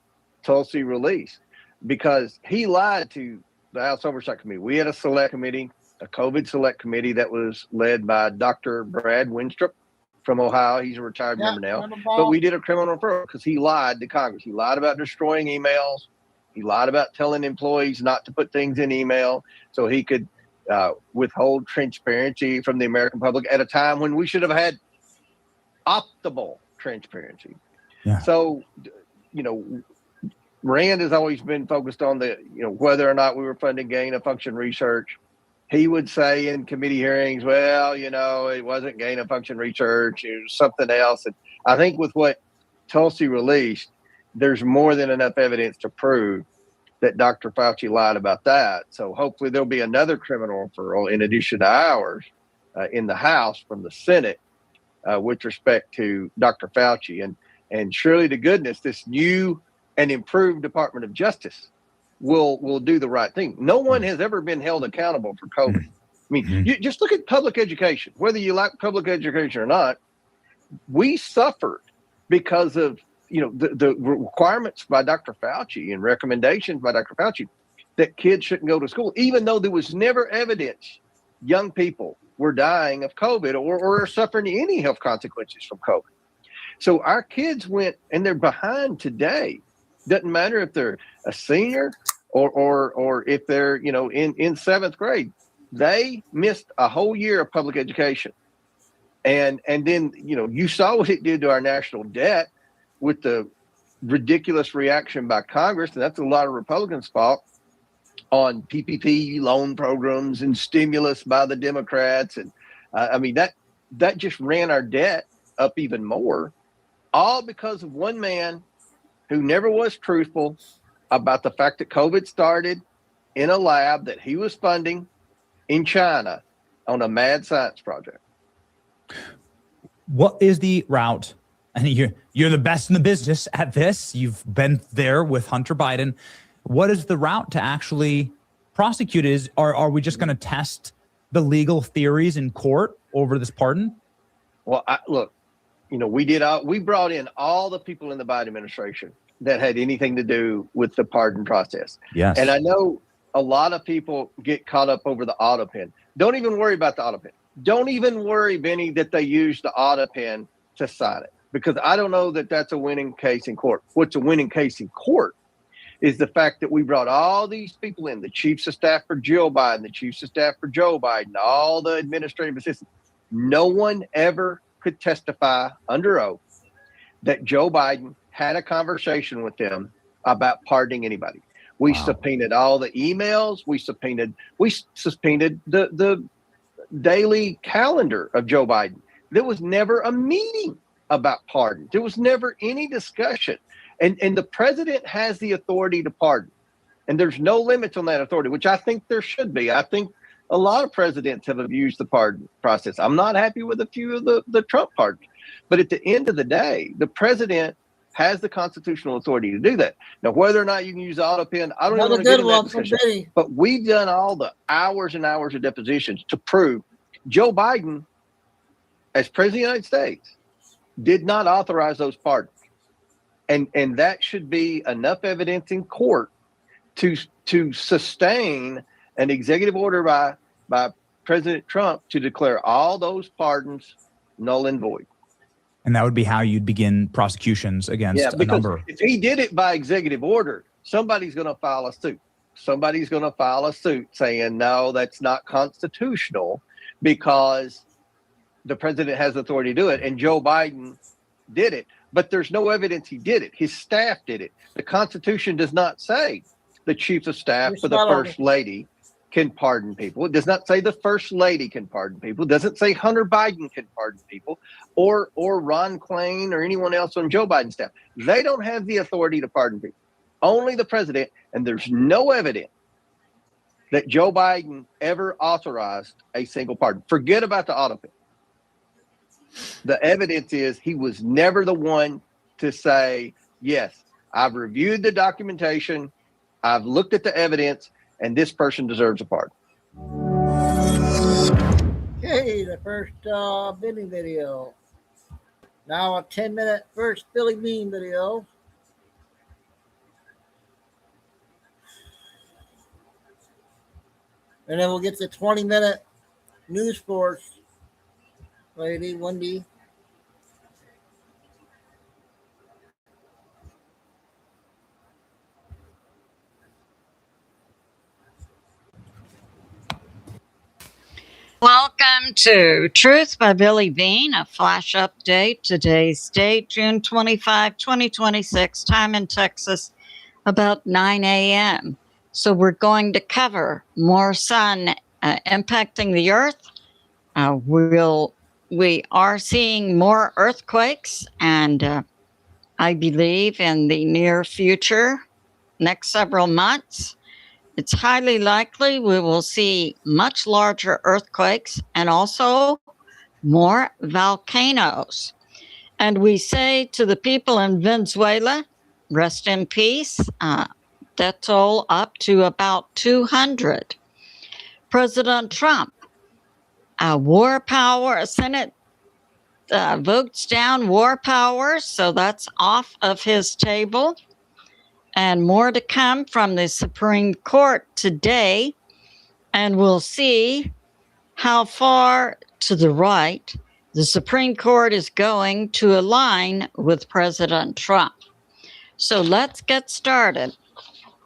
Tulsi released, because he lied to the House Oversight Committee. We had a select committee, a COVID select committee that was led by Dr. Brad Winstrup from Ohio. He's a retired member now. But we did a criminal referral because he lied to Congress. He lied about destroying emails. He lied about telling employees not to put things in email so he could withhold transparency from the American public at a time when we should have had optimal transparency. Yeah. So, Rand has always been focused on the, whether or not we were funding gain of function research. He would say in committee hearings, well, it wasn't gain of function research, it was something else. And I think with what Tulsi released, there's more than enough evidence to prove that Dr. Fauci lied about that. So hopefully there'll be another criminal referral in addition to ours in the House from the Senate with respect to Dr. Fauci. And surely to goodness, this new and improved Department of Justice will do the right thing. No one has ever been held accountable for COVID. I mean, you just look at public education. Whether you like public education or not, we suffered because of the requirements by Dr. Fauci and recommendations by Dr. Fauci that kids shouldn't go to school, even though there was never evidence young people were dying of COVID or suffering any health consequences from COVID. So our kids went, and they're behind today. Doesn't matter if they're a senior or if they're, in seventh grade, they missed a whole year of public education. And then, you saw what it did to our national debt with the ridiculous reaction by Congress, and that's a lot of Republicans' fault, on PPP loan programs and stimulus by the Democrats. And that just ran our debt up even more, all because of one man who never was truthful about the fact that COVID started in a lab that he was funding in China on a mad science project. What is the route? And you're the best in the business at this. You've been there with Hunter Biden. What is the route to actually prosecute? Are we just going to test the legal theories in court over this pardon? Well, look, we brought in all the people in the Biden administration that had anything to do with the pardon process. Yes. And I know a lot of people get caught up over the auto pen. Don't even worry about the auto pen. Don't even worry, Benny, that they used the auto pen to sign it, because I don't know that that's a winning case in court. What's a winning case in court is the fact that we brought all these people in, the chiefs of staff for Jill Biden, the chiefs of staff for Joe Biden, all the administrative assistants. No one ever could testify under oath that Joe Biden had a conversation with them about pardoning anybody. We subpoenaed all the emails. We subpoenaed the daily calendar of Joe Biden. There was never a meeting about pardon. There was never any discussion. And the president has the authority to pardon. And there's no limits on that authority, which I think there should be. I think a lot of presidents have abused the pardon process. I'm not happy with a few of the Trump pardons. But at the end of the day, the president has the constitutional authority to do that. Now, whether or not you can use the auto pen, I don't even Another want to get good into that one from discussion. Benny. But we've done all the hours and hours of depositions to prove Joe Biden, as president of the United States, did not authorize those pardons. And that should be enough evidence in court to sustain an executive order by President Trump to declare all those pardons null and void. And that would be how you'd begin prosecutions against a number. If he did it by executive order, somebody's going to file a suit. Somebody's going to file a suit saying, no, that's not constitutional because the president has authority to do it. And Joe Biden did it. But there's no evidence he did it. His staff did it. The Constitution does not say the chief of staff for the first lady can pardon people. It does not say the first lady can pardon people. It doesn't say Hunter Biden can pardon people or Ron Klain or anyone else on Joe Biden's staff. They don't have the authority to pardon people. Only the president. And there's no evidence that Joe Biden ever authorized a single pardon. Forget about the auto pen. The evidence is he was never the one to say, yes, I've reviewed the documentation, I've looked at the evidence, and this person deserves a pardon. Okay, the first Benny video. Now a 10-minute first Billy Bean video. And then we'll get the 20-minute News Force lady, Wendy. Welcome to Truth by Billy Bean, a flash update. Today's date, June 25, 2026, time in Texas, about 9 a.m. So we're going to cover more sun impacting the earth. We are seeing more earthquakes, and I believe in the near future, next several months, it's highly likely we will see much larger earthquakes and also more volcanoes. And we say to the people in Venezuela, rest in peace, death toll up to about 200. President Trump, war power, Senate votes down war powers, so that's off of his table. And more to come from the Supreme Court today, and we'll see how far to the right the Supreme Court is going to align with President Trump. So let's get started.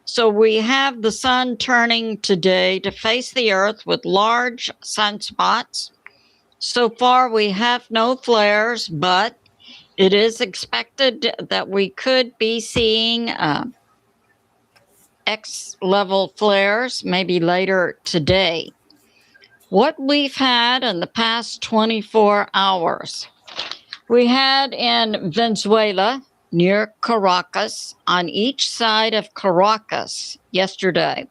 So we have the sun turning today to face the earth with large sunspots. So far, we have no flares, but it is expected that we could be seeing X-level flares maybe later today. What we've had in the past 24 hours, we had in Venezuela near Caracas, on each side of Caracas yesterday,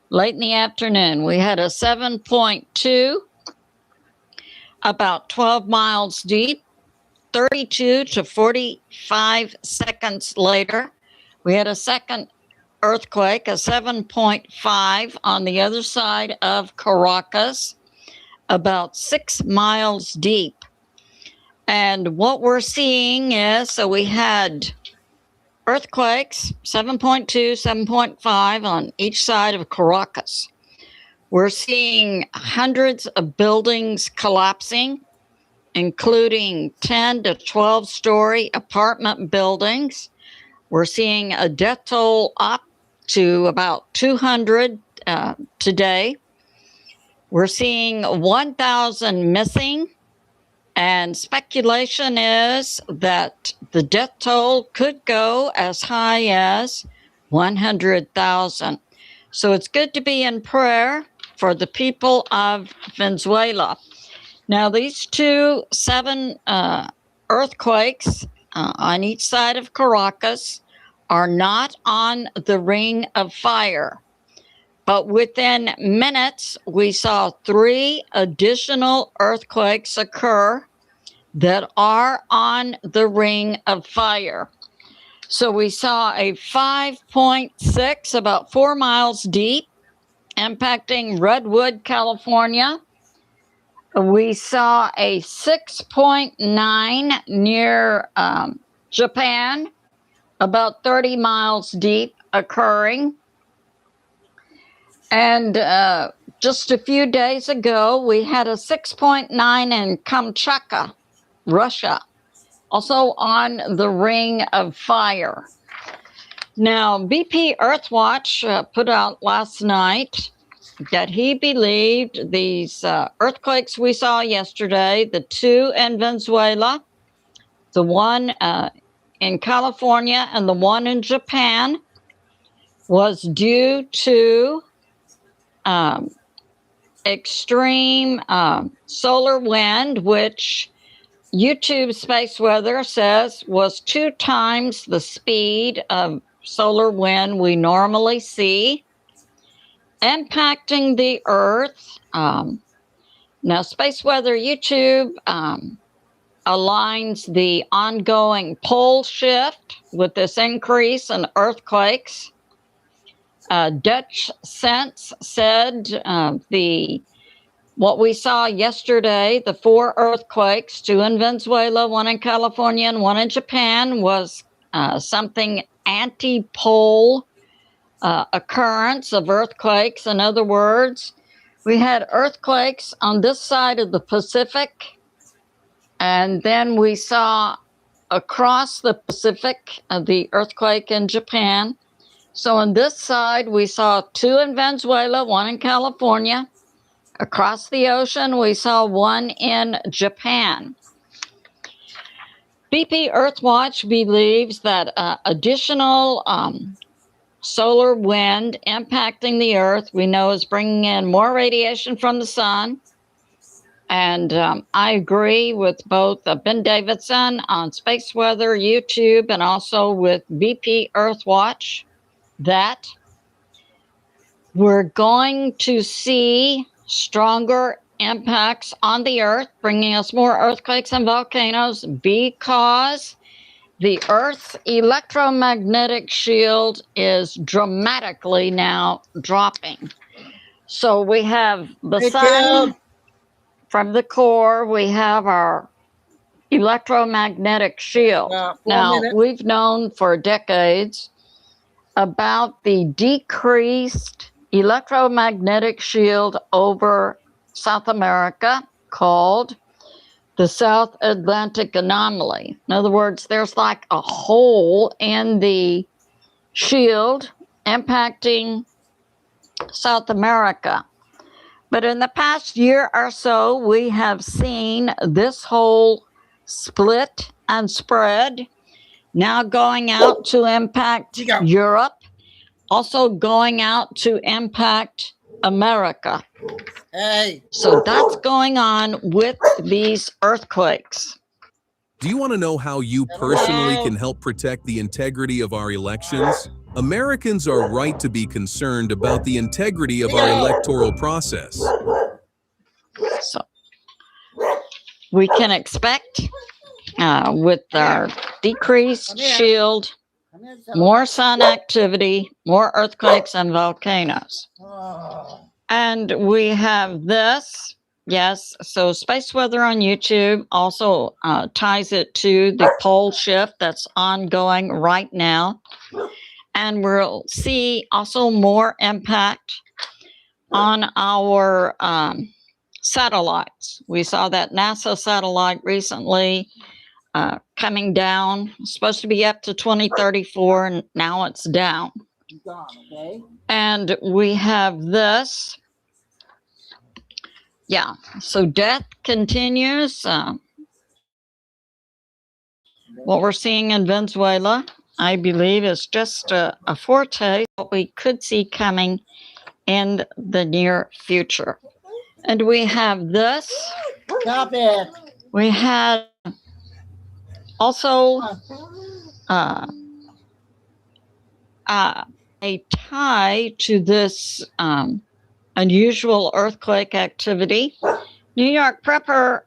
late in the afternoon, we had a 7.2, about 12 miles deep. 32 to 45 seconds later, we had a second earthquake, a 7.5 on the other side of Caracas, about 6 miles deep. And what we're seeing is, so we had earthquakes, 7.2, 7.5 on each side of Caracas. We're seeing hundreds of buildings collapsing, including 10 to 12-story apartment buildings. We're seeing a death toll up to about 200 today. We're seeing 1,000 missing, and speculation is that the death toll could go as high as 100,000. So it's good to be in prayer for the people of Venezuela. Now, these 7 earthquakes on each side of Caracas are not on the Ring of Fire. But within minutes, we saw 3 additional earthquakes occur that are on the Ring of Fire. So we saw a 5.6, about 4 miles deep, impacting Redwood, California. We saw a 6.9 near Japan, about 30 miles deep, occurring. And just a few days ago, we had a 6.9 in Kamchatka, Russia, also on the Ring of Fire. Now, BP Earthwatch put out last night that he believed these earthquakes we saw yesterday, the two in Venezuela, the one in California and the one in Japan, was due to extreme solar wind, which YouTube Space Weather says was 2 times the speed of solar wind we normally see, impacting the Earth. Now, Space Weather YouTube aligns the ongoing pole shift with this increase in earthquakes. Dutch Sense said what we saw yesterday, the 4 earthquakes, 2 in Venezuela, 1 in California, and 1 in Japan, was something anti-pole occurrence of earthquakes. In other words, we had earthquakes on this side of the Pacific, and then we saw across the Pacific the earthquake in Japan. So on this side, we saw 2 in Venezuela, 1 in California. Across the ocean, we saw 1 in Japan. BP Earthwatch believes that additional solar wind impacting the Earth, we know, is bringing in more radiation from the sun. And I agree with both Ben Davidson on Space Weather YouTube and also with BP Earthwatch that we're going to see stronger impacts on the Earth, bringing us more earthquakes and volcanoes, because the Earth's electromagnetic shield is dramatically now dropping. So we have the sun from the core, we have our electromagnetic shield. Now, we've known for decades about the decreased electromagnetic shield over South America called the South Atlantic Anomaly. In other words, there's like a hole in the shield impacting South America. But in the past year or so, we have seen this hole split and spread, now going out to impact Europe, also going out to impact America. Hey. So that's going on with these earthquakes. Do you want to know how you personally can help protect the integrity of our elections? Americans are right to be concerned about the integrity of our electoral process. So we can expect, with our decreased shield, more sun activity, more earthquakes and volcanoes. And we have this, yes, so Space Weather on YouTube also ties it to the pole shift that's ongoing right now. And we'll see also more impact on our satellites. We saw that NASA satellite recently coming down, supposed to be up to 2034, and now it's down. And we have this. Yeah, so death continues. What we're seeing in Venezuela, I believe, is just a foretaste of what we could see coming in the near future. And we have this. Stop it. We had also a tie to this unusual earthquake activity. New York Prepper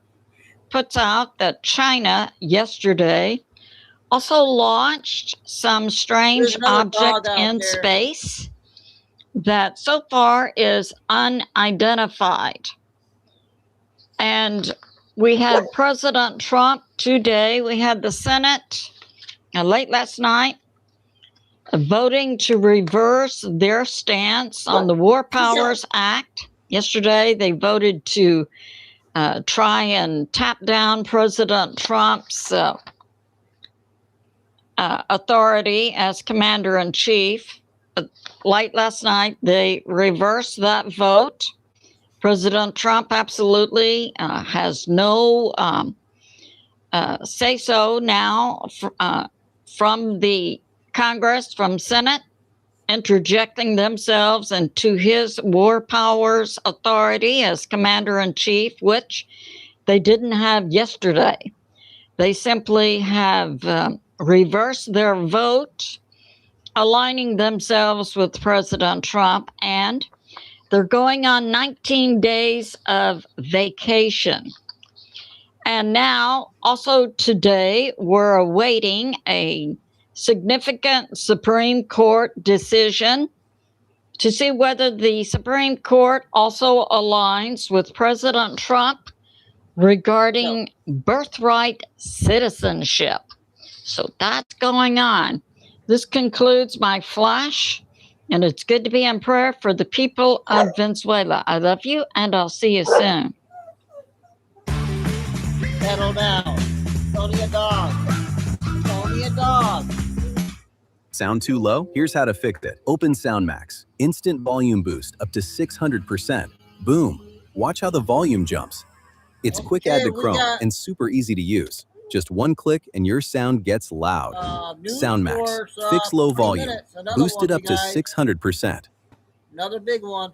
puts out that China yesterday also launched some strange another dog object out in there. space that so far is unidentified. And we had President Trump today. We had the Senate late last night voting to reverse their stance on the War Powers Act. Yesterday, they voted to try and tap down President Trump's authority as commander-in-chief. Late last night, they reversed that vote. President Trump absolutely has no say-so now from the Congress, from Senate, interjecting themselves into his war powers authority as commander-in-chief, which they didn't have yesterday. They simply have reversed their vote, aligning themselves with President Trump, and they're going on 19 days of vacation. And now, also today, we're awaiting a significant Supreme Court decision to see whether the Supreme Court also aligns with President Trump regarding birthright citizenship. So that's going on. This concludes my flash, and it's good to be in prayer for the people of Venezuela. I love you, and I'll see you soon. Settle down. It's only a dog. It's only a dog. Sound too low? Here's how to fix it. Open SoundMax. Instant volume boost up to 600%. Boom. Watch how the volume jumps. It's quick add to Chrome and super easy to use. Just one click and your sound gets loud. SoundMax. Fix low volume. Boost it up to 600%. Another big one.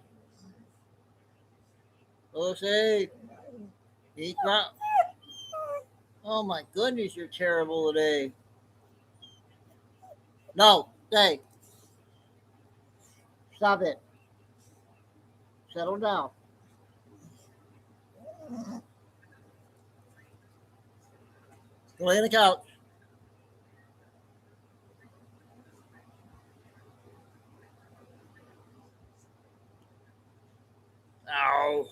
Jose. Oh my goodness, you're terrible today. No, hey. Stop it. Settle down. Go lay on the couch. Ow.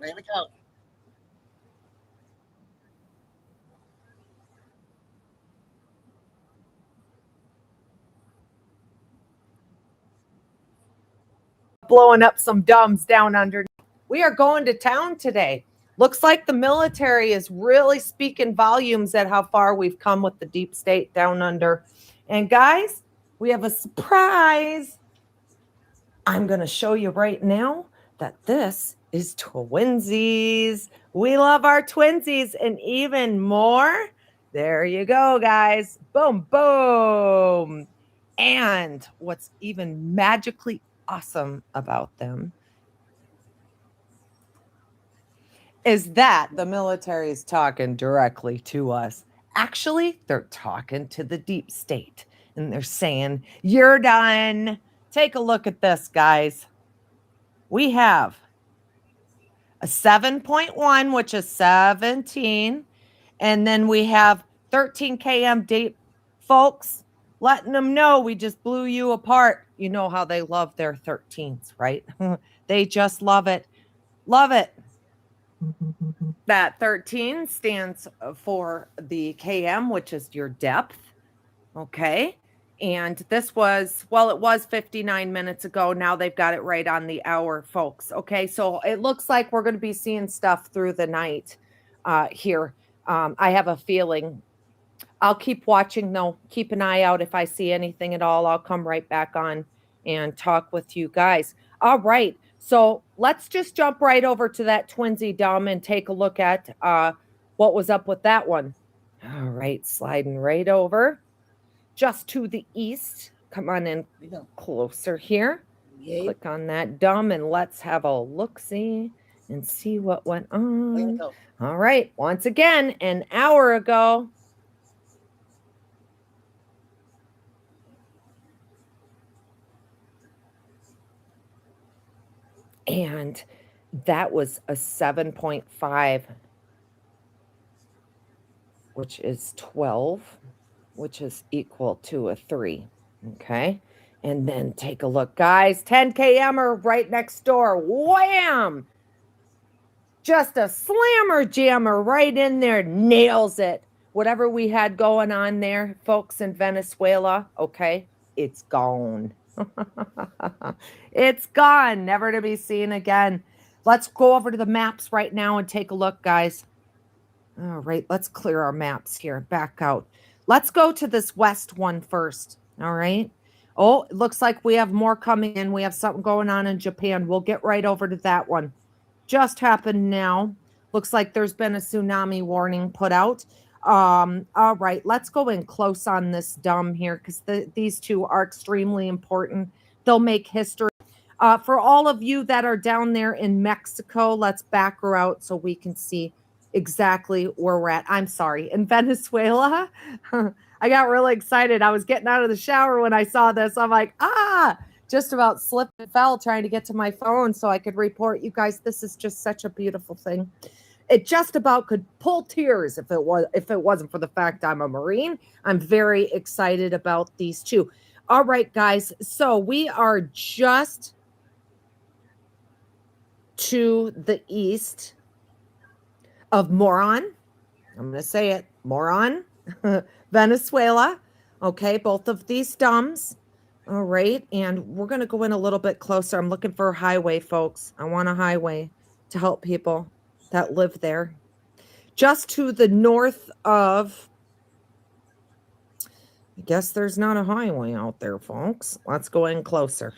Lay on the couch. Blowing up some dumbs down under. We are going to town today. Looks like the military is really speaking volumes at how far we've come with the deep state down under. And guys, we have a surprise. I'm going to show you right now that this is twinsies. We love our twinsies, and even more. There you go, guys. Boom, boom. And what's even magically awesome about them is that the military is talking directly to us. Actually, they're talking to the deep state, and they're saying, you're done. Take a look at this, guys. We have a 7.1, which is 17, and then we have 13 km deep. Folks, letting them know we just blew you apart. You know how they love their 13s, right? They just love it. Love it. That 13 stands for the km, which is your depth. Okay. And this was, well, it was 59 minutes ago. Now they've got it right on the hour, folks. Okay. So it looks like we're going to be seeing stuff through the night here. I have a feeling. I'll keep watching, though. Keep an eye out. If I see anything at all, I'll come right back on and talk with you guys. All right. So let's just jump right over to that twinsy dumb and take a look at what was up with that one. All right. Sliding right over. Just to the east. Come on in closer here. Yay. Click on that dumb and let's have a look-see. and see what went on. All right, once again, an hour ago. And that was a 7.5, which is 12, which is equal to a 3. Okay. And then take a look, guys. 10 km right next door. Wham! Just a slammer jammer right in there. Nails it. Whatever we had going on there, folks in Venezuela, okay, it's gone. It's gone, never to be seen again. Let's go over to the maps right now and take a look, guys. All right, let's clear our maps here. Back out. Let's go to this west one first. All right. Oh, it looks like we have more coming in. We have something going on in Japan. We'll get right over to that one. Just happened now. Looks like there's been a tsunami warning put out. All right, let's go in close on this dumb here because these two are extremely important. They'll make history. For all of you that are down there in Mexico, let's back her out so we can see exactly where we're at. I'm sorry, in Venezuela. I got really excited. I was getting out of the shower when I saw this. I'm like, just about slipped and fell trying to get to my phone so I could report you guys. This is just such a beautiful thing. It just about could pull tears if it wasn't for the fact I'm a Marine. I'm very excited about these two. All right, guys. So we are just to the east of Moron. I'm going to say it, Moron, Venezuela. Okay, both of these dumbs. All right, and we're going to go in a little bit closer. I'm looking for a highway, folks. I want a highway to help people that live there. Just to the north of, I guess there's not a highway out there, folks. Let's go in closer.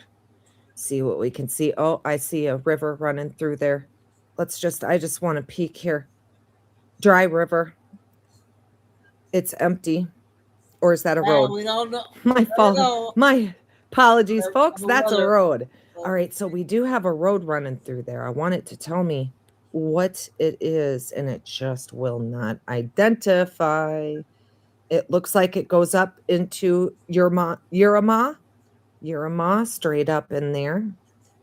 See what we can see. Oh, I see a river running through there. I just want to peek here. Dry river. It's empty. Or is that a road? We don't know. My fault. My apologies, folks. That's a road. All right, so we do have a road running through there. I want it to tell me what it is, and it just will not identify. It looks like it goes up into Urama, straight up in there,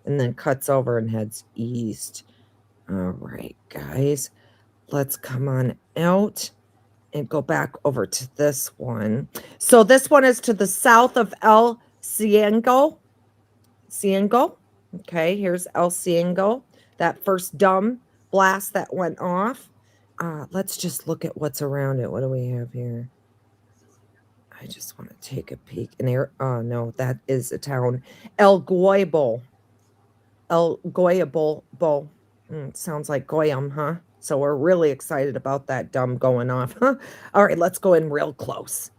and then cuts over and heads east. All right, guys, let's come on out and go back over to this one. So this one is to the south of El Ciengo. Okay, here's El Ciengo, that first dumb blast that went off. Let's just look at what's around it. What do we have here? I just want to take a peek. Oh, no, that is a town. El Goyabo. Sounds like Goyam, huh? So we're really excited about that dumb going off. Huh? All right, let's go in real close.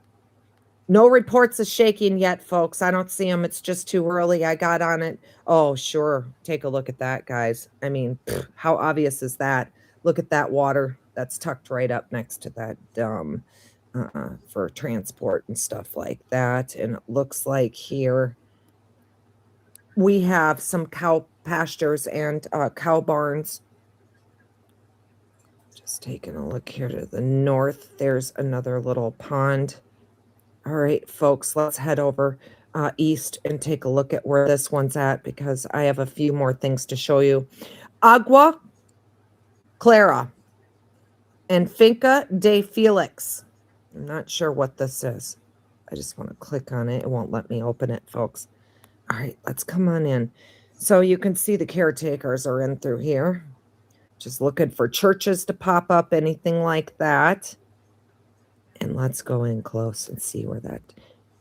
No reports of shaking yet, folks. I don't see them. It's just too early. I got on it. Oh, sure. Take a look at that, guys. I mean, how obvious is that? Look at that water. That's tucked right up next to that dumb for transport and stuff like that. And it looks like here we have some cow pastures and cow barns. Just taking a look here to the north. There's another little pond. All right, folks, let's head over east and take a look at where this one's at because I have a few more things to show you. Agua Clara and Finca de Felix. I'm not sure what this is. I just want to click on it. It won't let me open it, folks. All right, let's come on in. So you can see the caretakers are in through here. Just looking for churches to pop up, anything like that. And let's go in close and see where that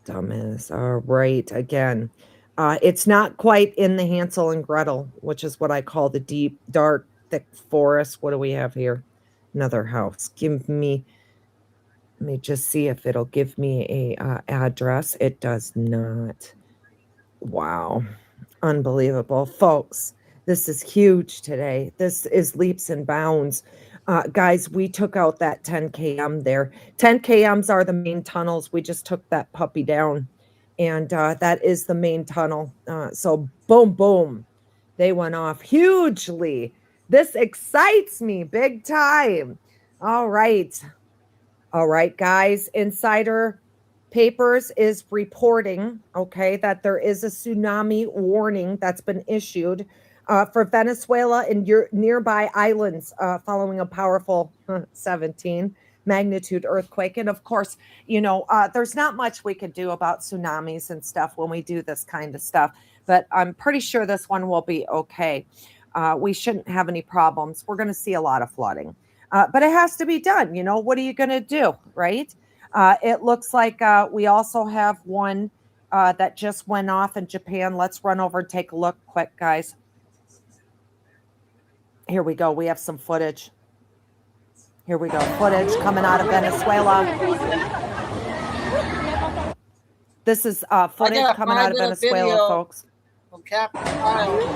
dumb is. All right, again, it's not quite in the Hansel and Gretel, which is what I call the deep, dark, thick forest. What do we have here? Another house. Let me just see if it'll give me a address. It does not. Wow. Unbelievable. Folks, this is huge today. This is leaps and bounds. Guys, we took out that 10 km there. 10 kms are the main tunnels. We just took that puppy down, and that is the main tunnel. So boom, boom. They went off hugely This excites me big time. All right. All right, guys. Insider Papers is reporting, okay, that there is a tsunami warning that's been issued for Venezuela and nearby islands following a powerful 17 magnitude earthquake. And of course, there's not much we could do about tsunamis and stuff when we do this kind of stuff, but I'm pretty sure this one will be okay. We shouldn't have any problems. We're going to see a lot of flooding, but it has to be done. What are you going to do, right? It looks like we also have one that just went off in Japan. Let's run over and take a look quick, guys. Here we go. We have some footage. Here we go. Footage coming out of Venezuela. This is footage coming out of Venezuela, folks. From Captain Island.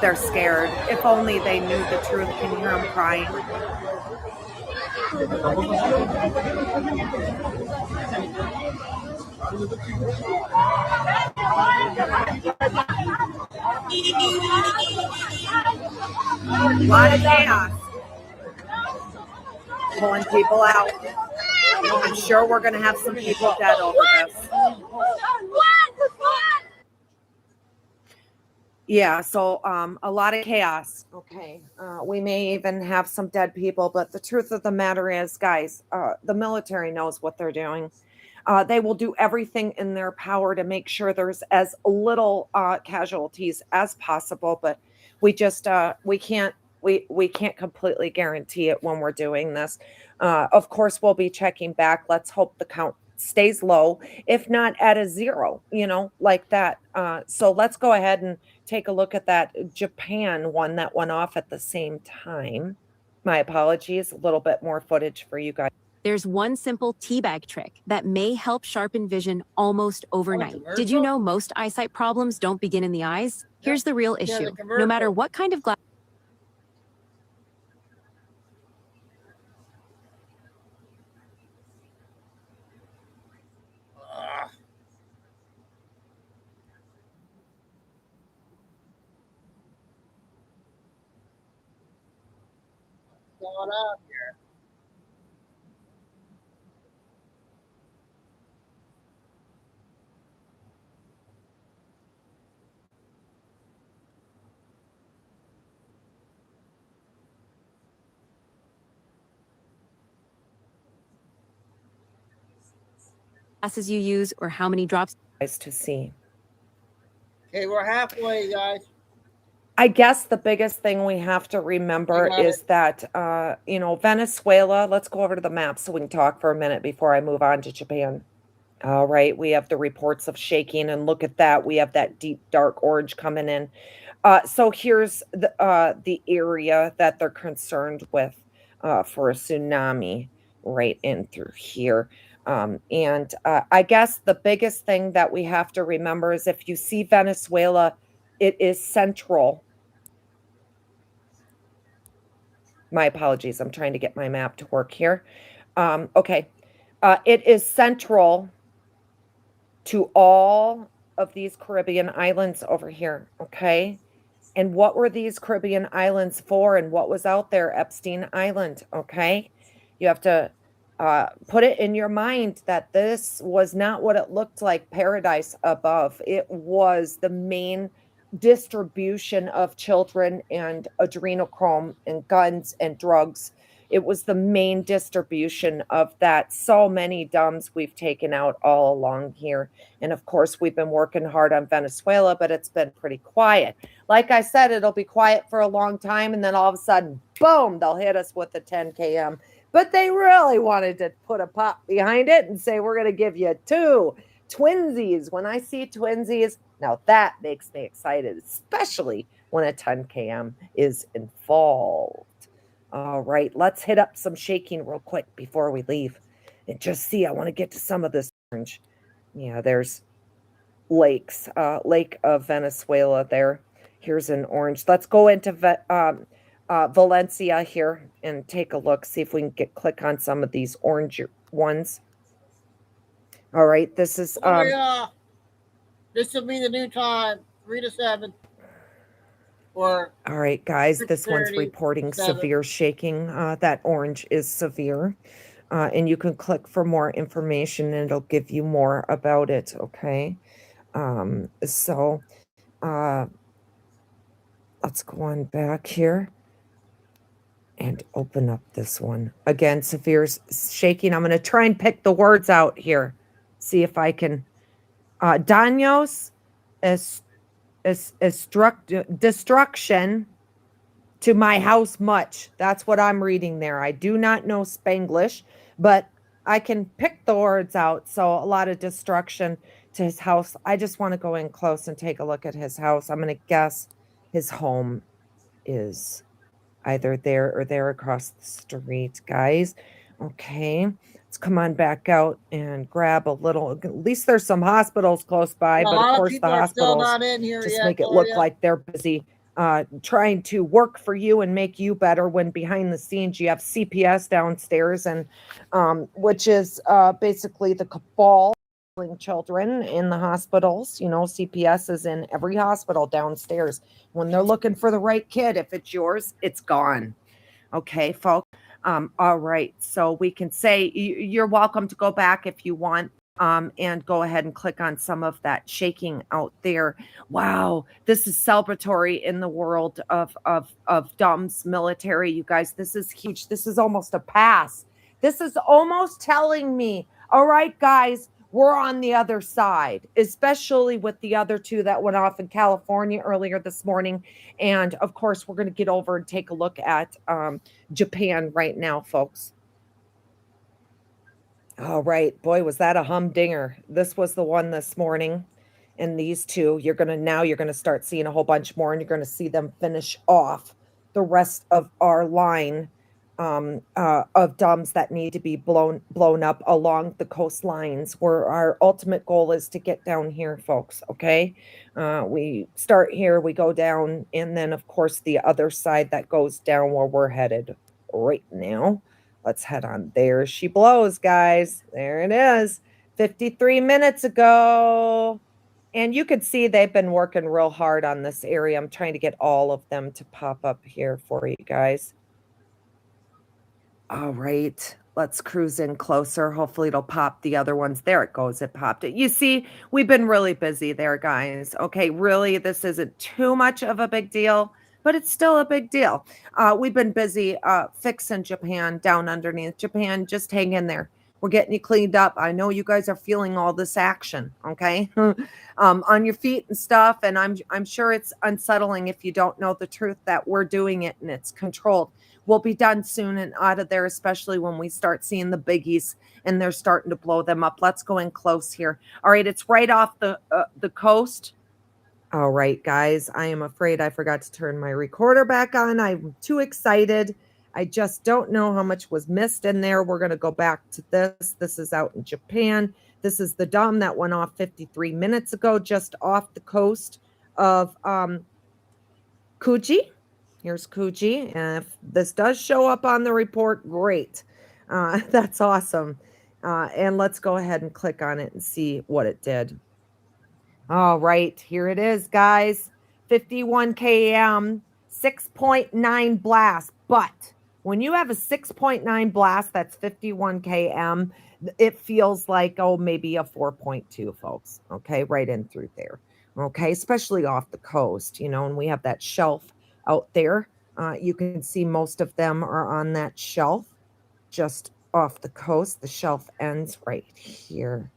They're scared. If only they knew the truth. Can you hear them crying? A lot of chaos. Pulling people out. I'm sure we're going to have some people dead over this. Yeah, so a lot of chaos. Okay, we may even have some dead people, but the truth of the matter is, guys, the military knows what they're doing. They will do everything in their power to make sure there's as little casualties as possible, but we just we can't completely guarantee it when we're doing this. Of course, we'll be checking back. Let's hope the count stays low, if not at a zero, like that. So let's go ahead and take a look at that Japan one that went off at the same time. My apologies, a little bit more footage for you guys. There's one simple teabag trick that may help sharpen vision almost overnight. Did you know most eyesight problems don't begin in the eyes? Here's the real issue. No matter what kind of glass. What's going on here? Glasses you use or how many drops to see. Okay, we're halfway, guys. I guess the biggest thing we have to remember is that, Venezuela, let's go over to the map so we can talk for a minute before I move on to Japan. All right, we have the reports of shaking, and look at that. We have that deep, dark orange coming in. So here's the area that they're concerned with for a tsunami right in through here. And I guess the biggest thing that we have to remember is if you see Venezuela, it is central. My apologies. I'm trying to get my map to work here. Okay. It is central to all of these Caribbean islands over here. Okay. And what were these Caribbean islands for? And what was out there? Epstein Island. Okay. You have to put it in your mind that this was not what it looked like, paradise above. It was the main distribution of children and adrenochrome and guns and drugs. It was the main distribution of that. So many dumbs we've taken out all along here. And of course, we've been working hard on Venezuela, but it's been pretty quiet. Like I said, it'll be quiet for a long time. And then all of a sudden, boom, they'll hit us with the 10 km. But they really wanted to put a pop behind it and say, we're going to give you 2 twinsies. When I see twinsies, now that makes me excited, especially when a 10 km is involved. All right, let's hit up some shaking real quick before we leave. And just see, I want to get to some of this orange. Yeah, there's lakes, Lake of Venezuela there. Here's an orange. Let's go into Valencia here and take a look, see if we can click on some of these orange ones. All right, this is this will be the new time, 3 to 7. Or all right, guys, this one's 6:30, reporting 7. severe shaking. That orange is severe. And you can click for more information and it'll give you more about it, okay? So let's go on back here and open up this one. Again, severe shaking. I'm going to try and pick the words out here. See if I can. Daños es destruction to my house much. That's what I'm reading there. I do not know Spanglish, but I can pick the words out. So a lot of destruction to his house. I just want to go in close and take a look at his house. I'm going to guess his home is either there or there across the street, guys. Okay, let's come on back out and grab a little. At least there's some hospitals close by, but of course the hospitals just make it look like they're busy trying to work for you and make you better, when behind the scenes you have CPS downstairs, and which is basically the cabal children in the hospitals. You know, CPS is in every hospital downstairs. When they're looking for the right kid, if it's yours, it's gone. Okay, folks. All right, so we can say you're welcome to go back if you want, and go ahead and click on some of that shaking out there. Wow, this is celebratory in the world of DUMB's military, you guys. This is huge. This is almost a pass. This is almost telling me, all right, guys, we're on the other side, especially with the other two that went off in California earlier this morning. And of course, we're going to get over and take a look at Japan right now, folks. All right, boy, was that a humdinger. This was the one this morning. And these two, you're going to start seeing a whole bunch more, and you're going to see them finish off the rest of our line of DUMBs that need to be blown up along the coastlines, where our ultimate goal is to get down here, folks. Okay, we start here, we go down, and then of course the other side that goes down where we're headed right now. Let's head on. There she blows, guys. There it is. 53 minutes ago. And you could see they've been working real hard on this area. I'm trying to get all of them to pop up here for you guys. All right, let's cruise in closer. Hopefully it'll pop the other ones. There it goes. It popped it. You see, we've been really busy there, guys. Okay, really, this isn't too much of a big deal, but it's still a big deal. We've been busy fixing Japan, down underneath Japan. Just hang in there. We're getting you cleaned up. I know you guys are feeling all this action, okay, on your feet and stuff. And I'm sure it's unsettling if you don't know the truth that we're doing it and it's controlled. We'll be done soon and out of there, especially when we start seeing the biggies and they're starting to blow them up. Let's go in close here. All right, it's right off the coast. All right, guys, I am afraid I forgot to turn my recorder back on. I'm too excited. I just don't know how much was missed in there. We're going to go back to this. This is out in Japan. This is the DUMB that went off 53 minutes ago, just off the coast of Kuji. Here's Kuji. And if this does show up on the report, great. That's awesome. And let's go ahead and click on it and see what it did. All right, here it is, guys. 51 km, 6.9 blast. But when you have a 6.9 blast, that's 51 km, it feels like, oh, maybe a 4.2, folks. Okay, right in through there. Okay, especially off the coast, you know, and we have that shelf out there. You can see most of them are on that shelf just off the coast. The shelf ends right here.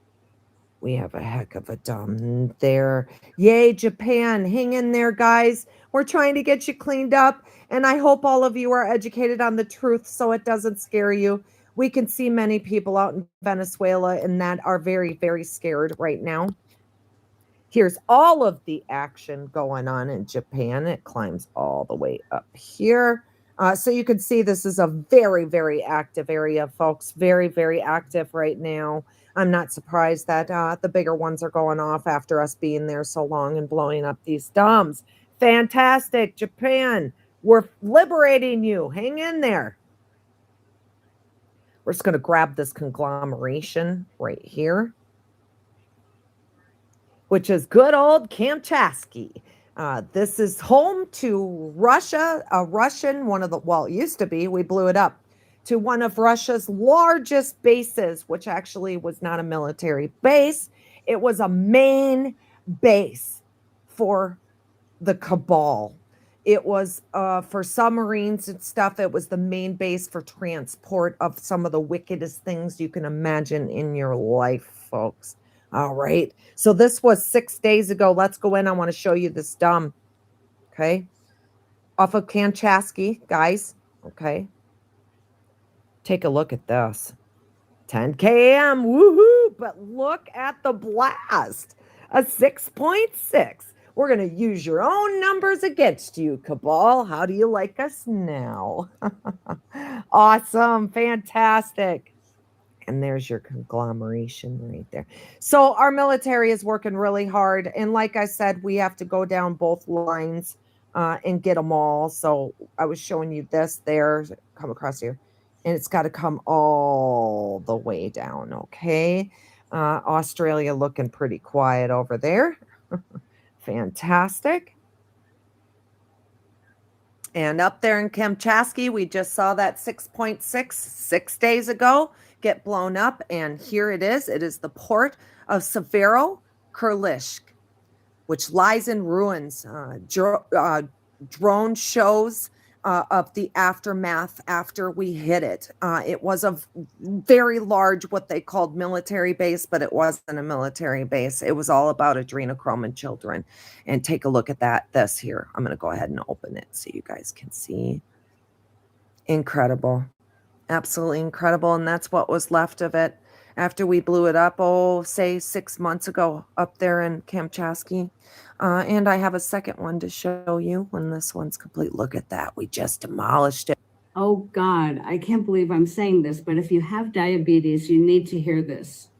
We have a heck of a DUMB there. Yay, Japan. Hang in there, guys. We're trying to get you cleaned up, and I hope all of you are educated on the truth so it doesn't scare you. We can see many people out in Venezuela and that are very, very scared right now. Here's all of the action going on in Japan. It climbs all the way up here. So you can see this is a very, very active area, folks. Very, very active right now. I'm not surprised that the bigger ones are going off after us being there so long and blowing up these DUMBs. Fantastic, Japan. We're liberating you. Hang in there. We're just going to grab this conglomeration right here. which is good old Kamchatsky. This is home to Russia, a Russian, it used to be, we blew it up, to one of Russia's largest bases, which actually was not a military base. It was a main base for the cabal. It was for submarines and stuff. It was the main base for transport of some of the wickedest things you can imagine in your life, folks. All right. So this was 6 days ago. Let's go in. I want to show you this dumb. Okay. Off of Kamchatsky, guys. Okay. Take a look at this. 10 km. Woohoo. But look at the blast. A 6.6. We're going to use your own numbers against you, Cabal. How do you like us now? Awesome. Fantastic. And there's your conglomeration right there. So our military is working really hard. And like I said, we have to go down both lines and get them all. So I was showing you this there, come across here. And it's got to come all the way down, okay? Australia looking pretty quiet over there. Fantastic. And up there in Kamchatsky, we just saw that 6.6 6 days ago get blown up. And here it is. It is the port of Severo-Kurilsk, which lies in ruins. Drone shows of the aftermath after we hit it. It was a very large, what they called military base, but it wasn't a military base. It was all about adrenochrome and children. And take a look at this here. I'm going to go ahead and open it so you guys can see. Incredible. Absolutely incredible. And that's what was left of it after we blew it up, say 6 months ago up there in Kamchatsky. And I have a second one to show you when this one's complete. Look at that. We just demolished it. Oh, God, I can't believe I'm saying this, but if you have diabetes, you need to hear this.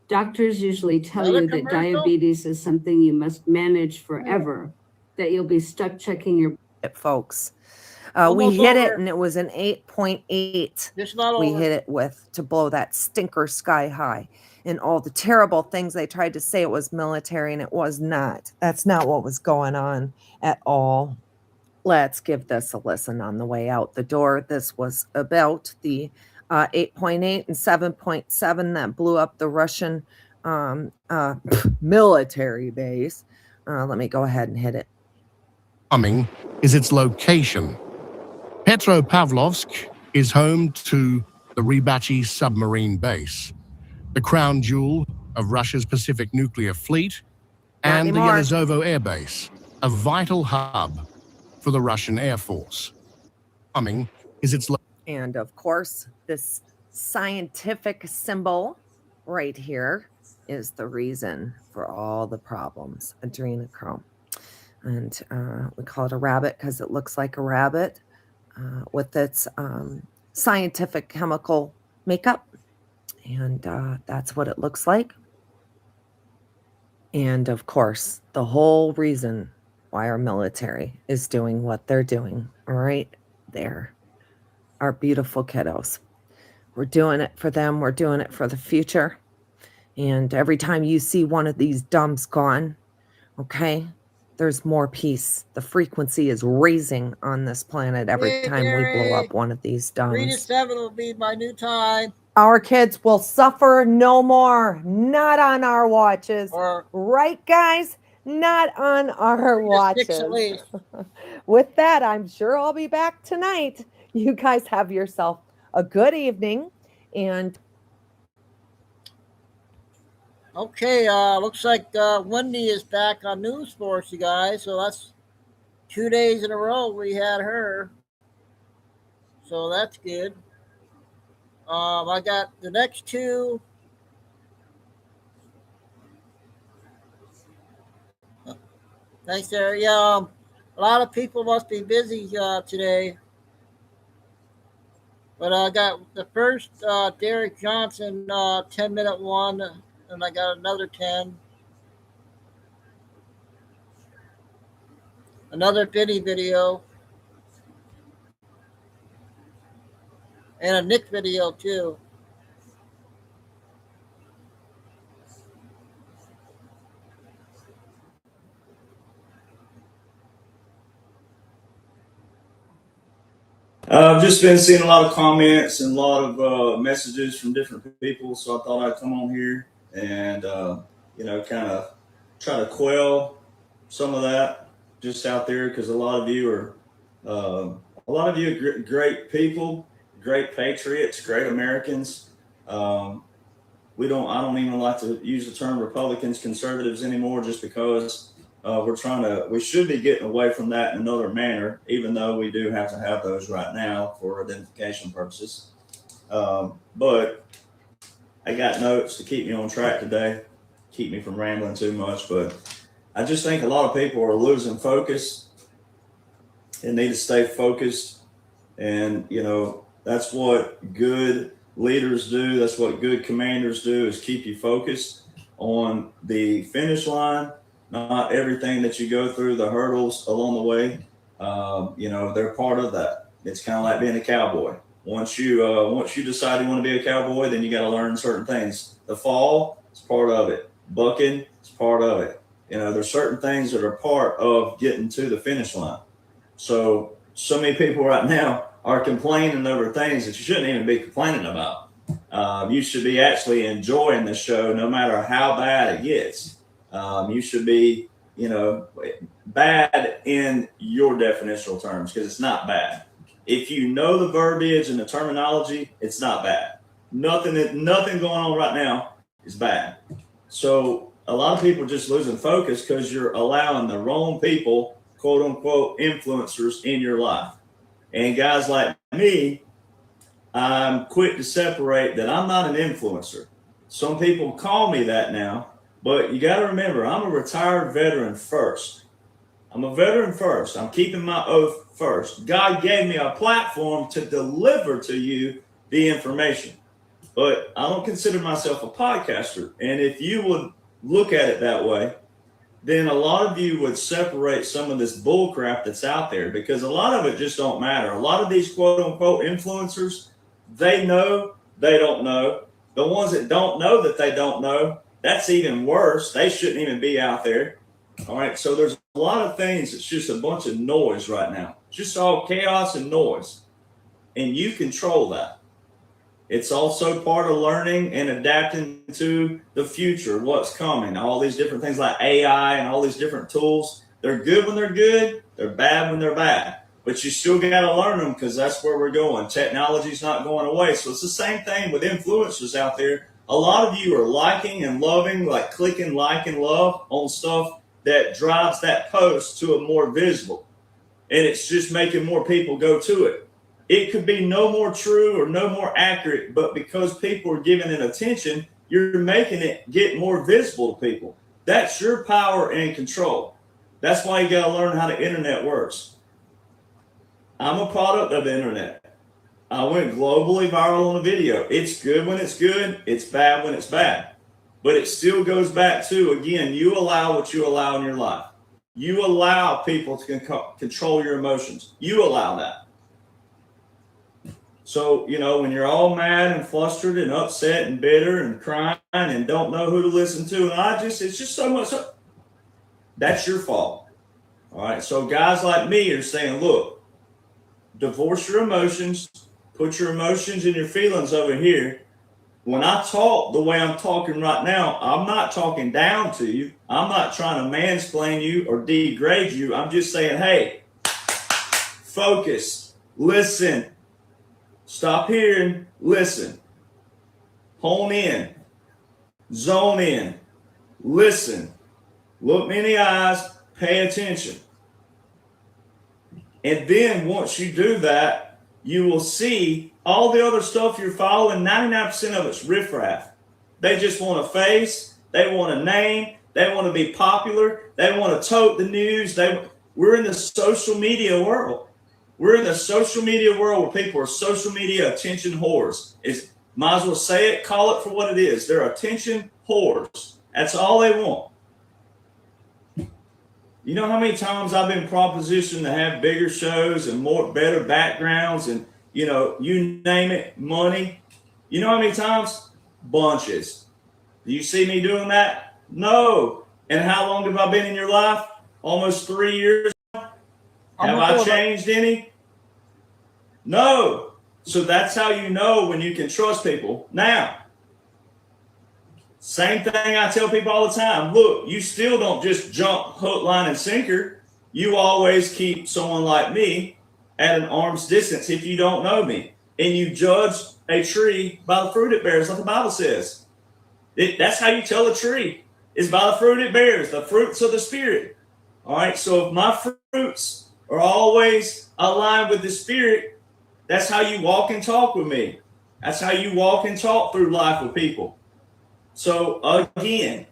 Doctors usually tell you that diabetes is something you must manage forever, that you'll be stuck checking your... Folks. We hit it, and it was an 8.8. We hit it with to blow that stinker sky high. And all the terrible things they tried to say it was military, and it was not. That's not what was going on at all. Let's give this a listen on the way out the door. This was about the 8.8 and 7.7 that blew up the Russian military base. Let me go ahead and hit it. Coming is its location. Petropavlovsk is home to the Rybachi submarine base, the crown jewel of Russia's Pacific nuclear fleet, and the Yelizovo Air Base, a vital hub for the Russian Air Force. Coming is its... And of course, this scientific symbol right here is the reason for all the problems, adrenochrome. And we call it a rabbit because it looks like a rabbit with its scientific chemical makeup. And that's what it looks like. And of course, the whole reason why our military is doing what they're doing right there. Our beautiful kiddos. We're doing it for them. We're doing it for the future. And every time you see one of these dumps gone, okay, there's more peace. The frequency is raising on this planet every time we blow up one of these dumps. 3 to 7 will be my new time. Our kids will suffer no more. Not on our watches. Right, guys? Not on our watches. With that, I'm sure I'll be back tonight. You guys have yourself a good evening. And okay, looks like Wendy is back on News Force, you guys. So that's 2 days in a row we had her. So that's good. I got the next two. Thanks, there. Yeah, a lot of people must be busy today. But I got the first Derek Johnson 10-minute one, and I got another 10. Another Benny video. And a Nick video, too. I've just been seeing a lot of comments and a lot of messages from different people, so I thought I'd come on here and kind of try to quell some of that just out there, because a lot of you are great people, great patriots, great Americans. I don't even like to use the term Republicans, conservatives anymore, just because we should be getting away from that in another manner, even though we do have to have those right now for identification purposes. But I got notes to keep me on track today, keep me from rambling too much. But I just think a lot of people are losing focus and need to stay focused. And, that's what good leaders do. That's what good commanders do, is keep you focused on the finish line. Not everything that you go through, the hurdles along the way, they're part of that. It's kind of like being a cowboy. Once you decide you want to be a cowboy, then you got to learn certain things. The fall is part of it. Bucking is part of it. There's certain things that are part of getting to the finish line. So many people right now are complaining over things that you shouldn't even be complaining about. You should be actually enjoying the show, no matter how bad it gets. You should be, bad in your definitional terms, because it's not bad. If you know the verbiage and the terminology, it's not bad. Nothing going on right now is bad. So a lot of people are just losing focus because you're allowing the wrong people, quote unquote, influencers in your life. And guys like me, I'm quick to separate that I'm not an influencer. Some people call me that now. But you got to remember, I'm a retired veteran first. I'm a veteran first. I'm keeping my oath first. God gave me a platform to deliver to you the information. But I don't consider myself a podcaster. And if you would look at it that way, then a lot of you would separate some of this bull crap that's out there, because a lot of it just don't matter. A lot of these quote unquote influencers, they know they don't know. The ones that don't know that they don't know, that's even worse. They shouldn't even be out there. All right. So there's a lot of things. It's just a bunch of noise right now. It's just all chaos and noise. And you control that. It's also part of learning and adapting to the future, what's coming. All these different things like AI and all these different tools. They're good when they're good. They're bad when they're bad. But you still got to learn them, because that's where we're going. Technology's not going away. So it's the same thing with influencers out there. A lot of you are liking and loving, like clicking like and love on stuff that drives that post to a more visible. And it's just making more people go to it. It could be no more true or no more accurate, but because people are giving it attention, you're making it get more visible to people. That's your power and control. That's why you got to learn how the internet works. I'm a product of the internet. I went globally viral on a video. It's good when it's good. It's bad when it's bad. But it still goes back to, again, you allow what you allow in your life. You allow people to control your emotions. You allow that. So, when you're all mad and flustered and upset and bitter and crying and don't know who to listen to, and it's just so much. That's your fault. All right. So guys like me are saying, look, divorce your emotions. Put your emotions and your feelings over here. When I talk the way I'm talking right now, I'm not talking down to you. I'm not trying to mansplain you or degrade you. I'm just saying, hey, focus, listen, stop hearing, listen, hone in, zone in, listen, look me in the eyes, pay attention. And then once you do that, you will see all the other stuff you're following. 99% of it's riffraff. They just want a face. They want a name. They want to be popular. They want to tote the news. We're in the social media world. We're in the social media world where people are social media attention whores. Might as well say it, call it for what it is. They're attention whores. That's all they want. You know how many times I've been propositioned to have bigger shows and better backgrounds and, you name it, money. You know how many times? Bunches. Do you see me doing that? No. And how long have I been in your life? Almost 3 years. Have I changed any? No. So that's how you know when you can trust people. Now, same thing I tell people all the time. Look, you still don't just jump hook, line, and sinker. You always keep someone like me at an arm's distance if you don't know me. And you judge a tree by the fruit it bears, like the Bible says. That's how you tell a tree. It's by the fruit it bears, the fruits of the Spirit. All right, so if my fruits are always aligned with the Spirit, that's how you walk and talk with me. That's how you walk and talk through life with people. So again,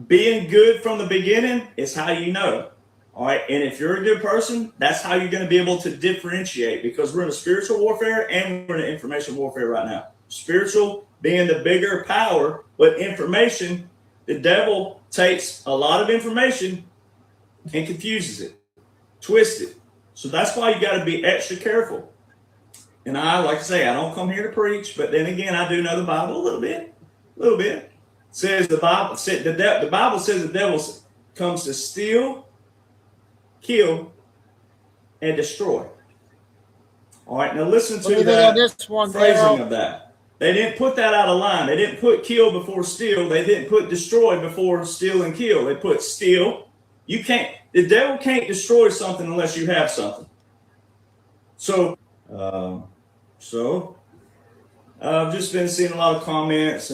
being good from the beginning is how you know. All right. And if you're a good person, that's how you're going to be able to differentiate, because we're in a spiritual warfare and we're in an information warfare right now. Spiritual being the bigger power, but information, the devil takes a lot of information and confuses it, twists it. So that's why you got to be extra careful. And I, like I say, I don't come here to preach, but then again, I do know the Bible a little bit. Says the Bible says the Bible says the devil comes to steal, kill, and destroy. All right, now listen to that phrasing of that. They didn't put that out of line. They didn't put kill before steal. They didn't put destroy before steal and kill. They put steal. You can't. The devil can't destroy something unless you have something. So I've just been seeing a lot of comments.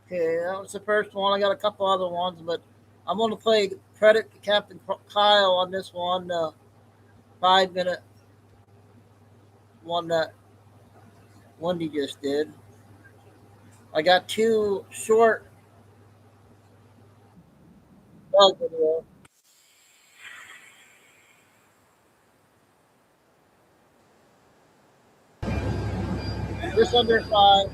Okay, that was the first one. I got a couple other ones, but I'm going to play credit to Captain Kyle on this one. 5-minute one that Wendy just did. I got two short videos. Just under 5.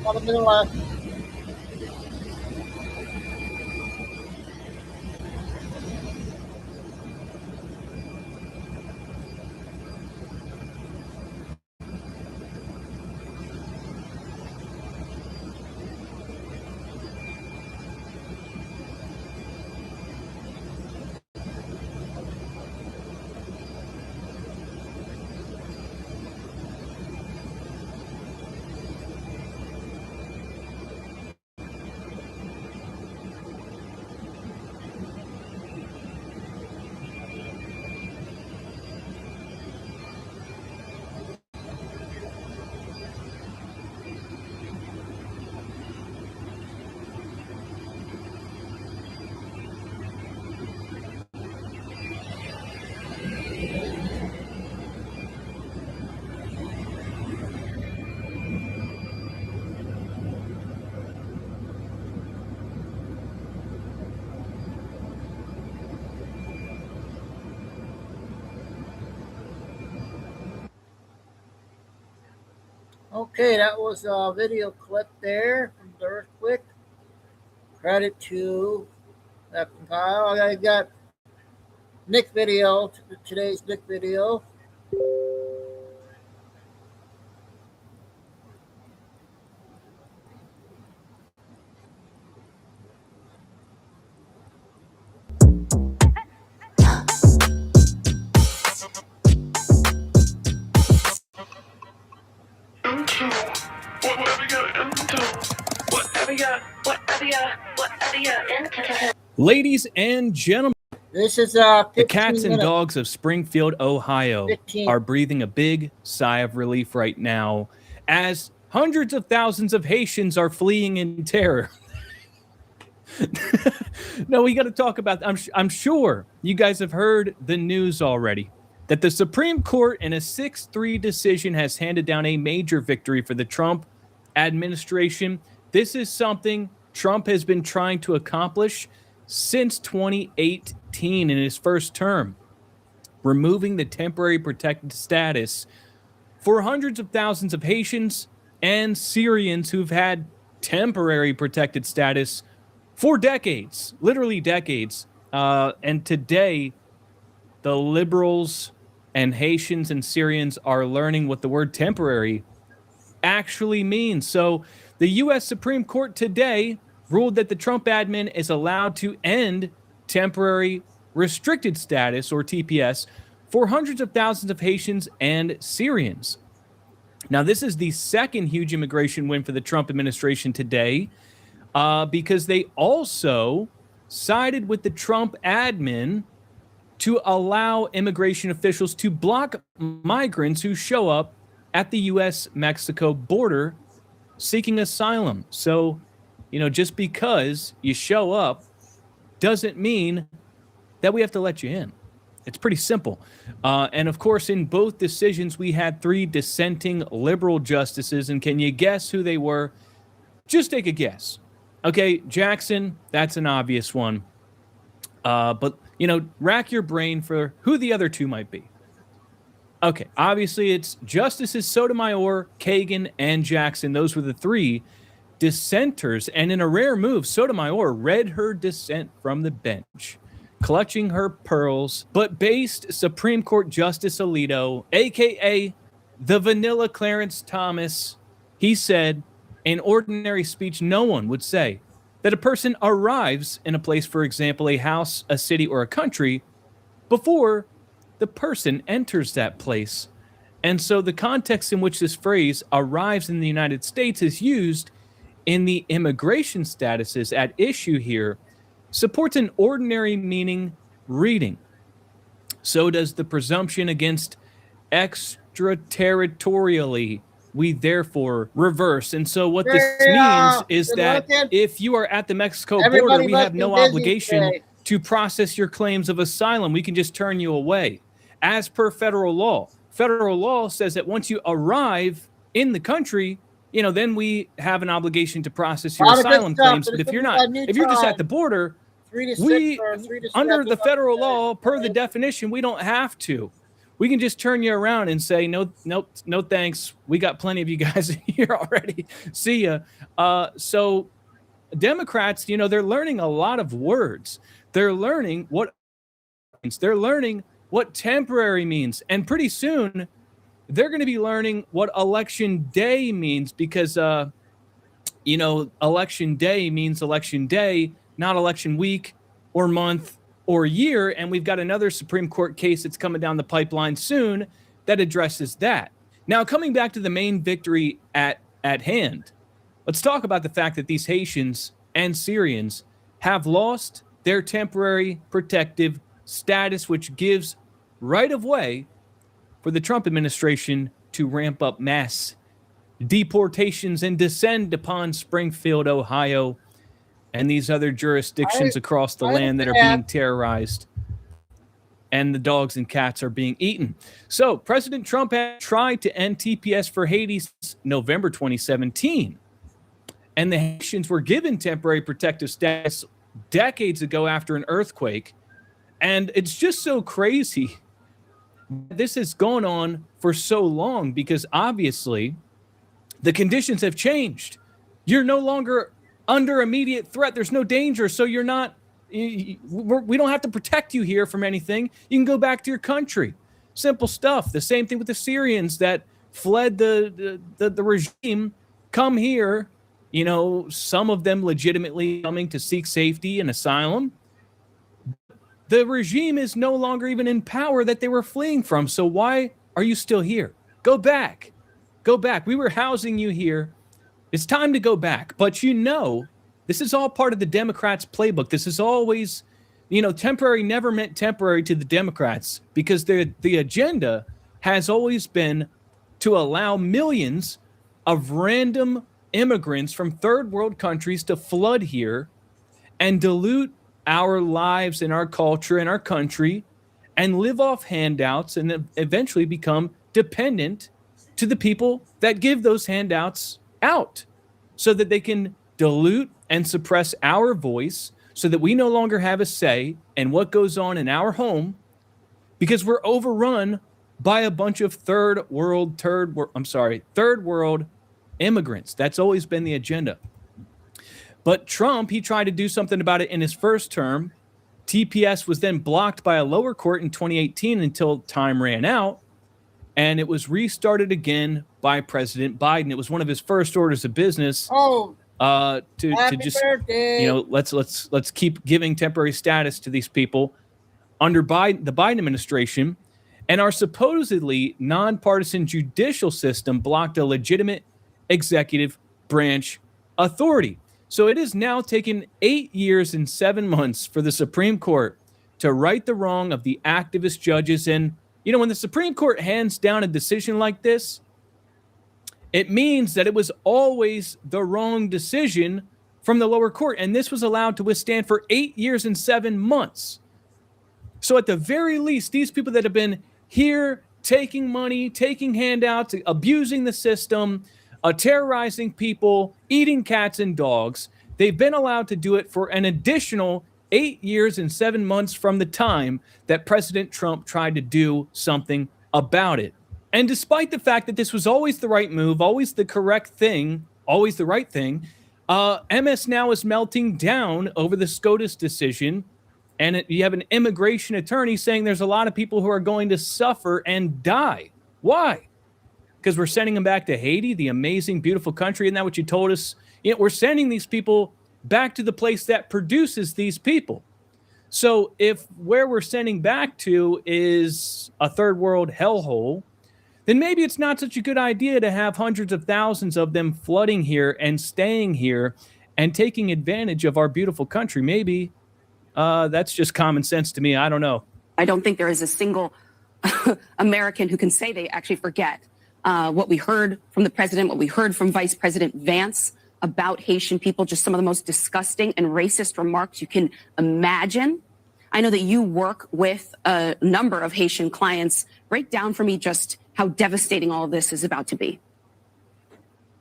About a minute left. Okay, that was a video clip there from the earthquake. Credit to that compile. I got Nick video, today's Nick video. Ladies and gentlemen, this is the cats and dogs of Springfield, Ohio 15. are breathing a big sigh of relief right now as hundreds of thousands of Haitians are fleeing in terror. No, we got to talk about, I'm sure you guys have heard the news already, that the Supreme Court in a 6-3 decision has handed down a major victory for the Trump administration. This is something Trump has been trying to accomplish since 2018 in his first term, removing the temporary protected status for hundreds of thousands of Haitians and Syrians who've had temporary protected status for decades, literally decades. And today, the liberals and Haitians and Syrians are learning what the word temporary actually means. So the U.S. Supreme Court today ruled that the Trump admin is allowed to end temporary restricted status, or TPS, for hundreds of thousands of Haitians and Syrians. Now, this is the second huge immigration win for the Trump administration today, because they also sided with the Trump admin to allow immigration officials to block migrants who show up at the U.S.-Mexico border seeking asylum. So, you know, just because you show up doesn't mean that we have to let you in. It's pretty simple. And of course, in both decisions, we had 3 dissenting liberal justices. And can you guess who they were? Just take a guess. Okay, Jackson, that's an obvious one. But, you know, rack your brain for who the other 2 might be. Okay, obviously it's Justices Sotomayor, Kagan, and Jackson. Those were the 3 dissenters. And in a rare move, Sotomayor read her dissent from the bench, clutching her pearls. But based Supreme Court Justice Alito, a.k.a. the Vanilla Clarence Thomas, he said, in ordinary speech, no one would say that a person arrives in a place, for example, a house, a city, or a country, before the person enters that place. And so the context in which this phrase arrives in the United States is used in the immigration statuses at issue here supports an ordinary meaning reading. So does the presumption against extraterritorially. We therefore reverse. And so what this means is that if you are at the Mexico border, we have no obligation to process your claims of asylum. We can just turn you away. As per federal law says that once you arrive in the country, then we have an obligation to process your asylum claims. But if you're just at the border, under the federal law, per the definition, we don't have to. We can just turn you around and say, no thanks. We got plenty of you guys here already. See ya. So Democrats, they're learning a lot of words. They're learning what temporary means. And pretty soon, they're going to be learning what election day means because, election day means election day, not election week or month or year. And we've got another Supreme Court case that's coming down the pipeline soon that addresses that. Now, coming back to the main victory at hand, let's talk about the fact that these Haitians and Syrians have lost their temporary protective status, which gives right of way for the Trump administration to ramp up mass deportations and descend upon Springfield, Ohio, and these other jurisdictions across the land that are being terrorized, and the dogs and cats are being eaten. So President Trump had tried to end TPS for Haiti since November 2017, and the Haitians were given temporary protective status decades ago after an earthquake. And it's just so crazy this has gone on for so long because obviously the conditions have changed. You're no longer under immediate threat. There's no danger. So we don't have to protect you here from anything. You can go back to your country. Simple stuff. The same thing with the Syrians that fled the regime, come here, some of them legitimately coming to seek safety and asylum. The regime is no longer even in power that they were fleeing from. So why are you still here? Go back. Go back. We were housing you here. It's time to go back. But this is all part of the Democrats' playbook. This is always, temporary never meant temporary to the Democrats because the agenda has always been to allow millions of random immigrants from third world countries to flood here and dilute our lives and our culture and our country and live off handouts and eventually become dependent to the people that give those handouts out so that they can dilute and suppress our voice so that we no longer have a say in what goes on in our home because we're overrun by a bunch of third world immigrants. That's always been the agenda. But Trump, he tried to do something about it in his first term. TPS was then blocked by a lower court in 2018 until time ran out. And it was restarted again by President Biden. It was one of his first orders of business to just, let's keep giving temporary status to these people under the Biden administration. And our supposedly nonpartisan judicial system blocked a legitimate executive branch authority. So it has now taken 8 years and 7 months for the Supreme Court to right the wrong of the activist judges. And, when the Supreme Court hands down a decision like this, it means that it was always the wrong decision from the lower court. And this was allowed to withstand for 8 years and 7 months. So at the very least, these people that have been here taking money, taking handouts, abusing the system, terrorizing people, eating cats and dogs, they've been allowed to do it for an additional 8 years and 7 months from the time that President Trump tried to do something about it. And despite the fact that this was always the right move, always the correct thing, always the right thing, MS now is melting down over the SCOTUS decision. And you have an immigration attorney saying there's a lot of people who are going to suffer and die. Why? Because we're sending them back to Haiti, the amazing, beautiful country. Isn't that what you told us? We're sending these people back to the place that produces these people. So if where we're sending back to is a third world hellhole, then maybe it's not such a good idea to have hundreds of thousands of them flooding here and staying here and taking advantage of our beautiful country. Maybe that's just common sense to me. I don't know. I don't think there is a single American who can say they actually forget what we heard from the president, what we heard from Vice President Vance about Haitian people, just some of the most disgusting and racist remarks you can imagine. I know that you work with a number of Haitian clients. Break down for me just how devastating all of this is about to be.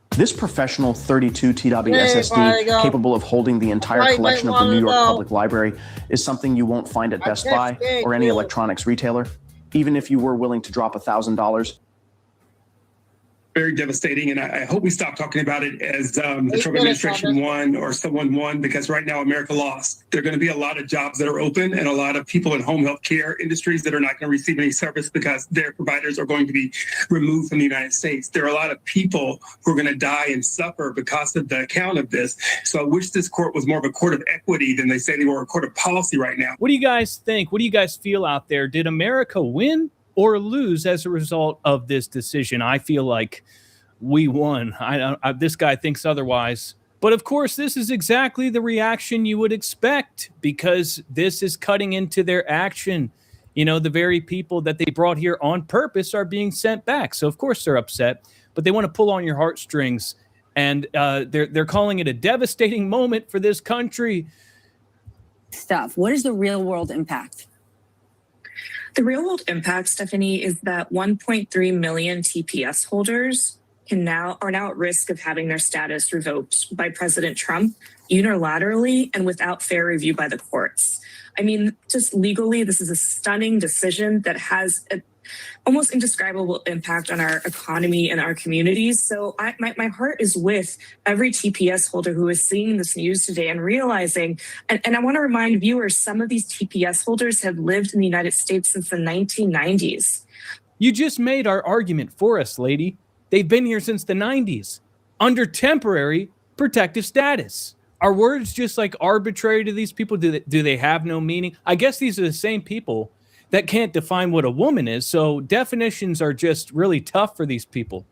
This professional 32 TW SSD capable of holding the entire collection of the New York Public Library is something you won't find at Best Buy or any electronics retailer, even if you were willing to drop $1,000. Very devastating, and I hope we stop talking about it as the Trump administration won or someone won, because right now America lost. There are going to be a lot of jobs that are open and a lot of people in home health care industries that are not going to receive any service because their providers are going to be removed from the United States. There are a lot of people who are going to die and suffer because of the account of this. So I wish this court was more of a court of equity than they say they were a court of policy right now. What do you guys think? What do you guys feel out there? Did America win or lose as a result of this decision? I feel like we won. This guy thinks otherwise. But of course, this is exactly the reaction you would expect, because this is cutting into their action. You know, the very people that they brought here on purpose are being sent back. So of course they're upset, but they want to pull on your heartstrings. And they're calling it a devastating moment for this country. What is the real world impact? The real world impact, Stephanie, is that 1.3 million TPS holders are now at risk of having their status revoked by President Trump unilaterally and without fair review by the courts. I mean, just legally, this is a stunning decision that has an almost indescribable impact on our economy and our communities. So my heart is with every TPS holder who is seeing this news today and realizing, and I want to remind viewers, some of these TPS holders have lived in the United States since the 1990s. You just made our argument for us, lady. They've been here since the 90s under temporary protective status. Are words just like arbitrary to these people? Do they have no meaning? I guess these are the same people that can't define what a woman is. So definitions are just really tough for these people.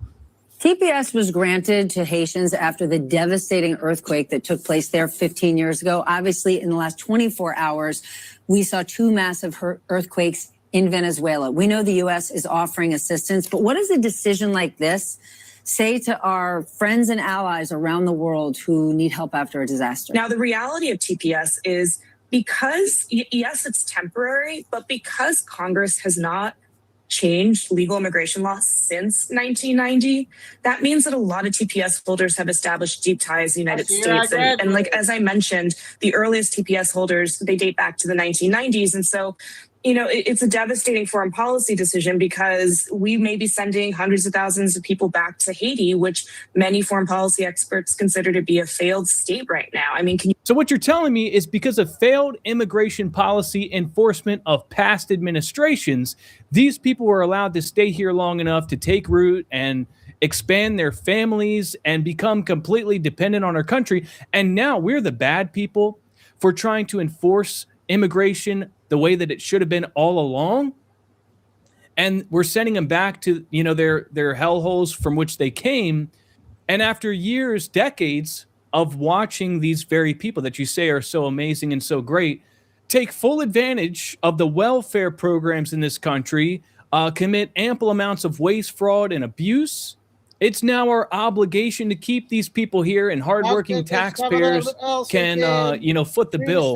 TPS was granted to Haitians after the devastating earthquake that took place there 15 years ago. Obviously, in the last 24 hours, we saw two massive earthquakes in Venezuela. We know the U.S. is offering assistance, but what does a decision like this say to our friends and allies around the world who need help after a disaster? Now, the reality of TPS is, because, yes, it's temporary, but because Congress has not changed legal immigration law since 1990, that means that a lot of TPS holders have established deep ties in the United States. And like, as I mentioned, the earliest TPS holders, they date back to the 1990s. And so, you know, it's a devastating foreign policy decision, because we may be sending hundreds of thousands of people back to Haiti, which many foreign policy experts consider to be a failed state right now. I mean, So what you're telling me is because of failed immigration policy enforcement of past administrations, these people were allowed to stay here long enough to take root and expand their families and become completely dependent on our country. And now we're the bad people for trying to enforce immigration the way that it should have been all along, and we're sending them back to, you know, their hellholes from which they came. And after years, decades of watching these very people that you say are so amazing and so great take full advantage of the welfare programs in this country, commit ample amounts of waste, fraud, and abuse, it's now our obligation to keep these people here, and hardworking taxpayers can, foot the bill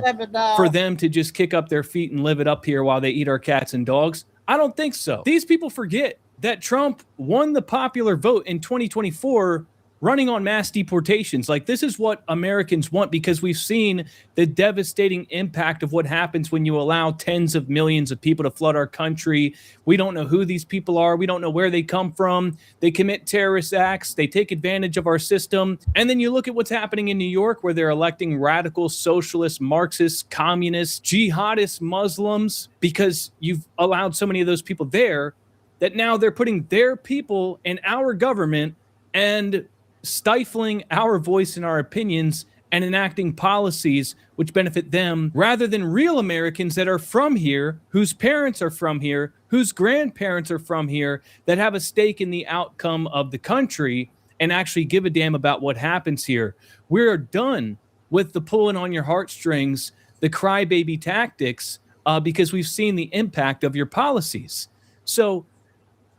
for them to just kick up their feet and live it up here while they eat our cats and dogs. I don't think so. These people forget that Trump won the popular vote in 2024 running on mass deportations. Like, this is what Americans want, because we've seen the devastating impact of what happens when you allow tens of millions of people to flood our country. We don't know who these people are. We don't know where they come from. They commit terrorist acts. They take advantage of our system. And then you look at what's happening in New York, where they're electing radical socialists, Marxists, communists, jihadist Muslims, because you've allowed so many of those people there that now they're putting their people in our government and stifling our voice and our opinions and enacting policies which benefit them, rather than real Americans that are from here, whose parents are from here, whose grandparents are from here, that have a stake in the outcome of the country and actually give a damn about what happens here. We're done with the pulling on your heartstrings, the crybaby tactics, because we've seen the impact of your policies. So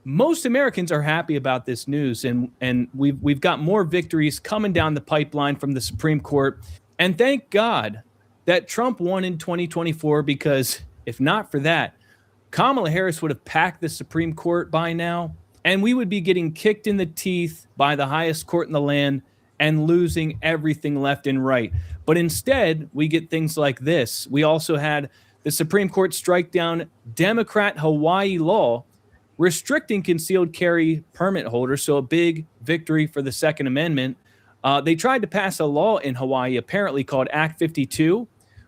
most Americans are happy about this news, and we've got more victories coming down the pipeline from the Supreme Court. And thank God that Trump won in 2024 because if not for that, Kamala Harris would have packed the Supreme Court by now, and we would be getting kicked in the teeth by the highest court in the land and losing everything left and right. But instead, we get things like this. We also had the Supreme Court strike down Democrat Hawaii law restricting concealed carry permit holders, so a big victory for the Second Amendment. They tried to pass a law in Hawaii, apparently called Act 52,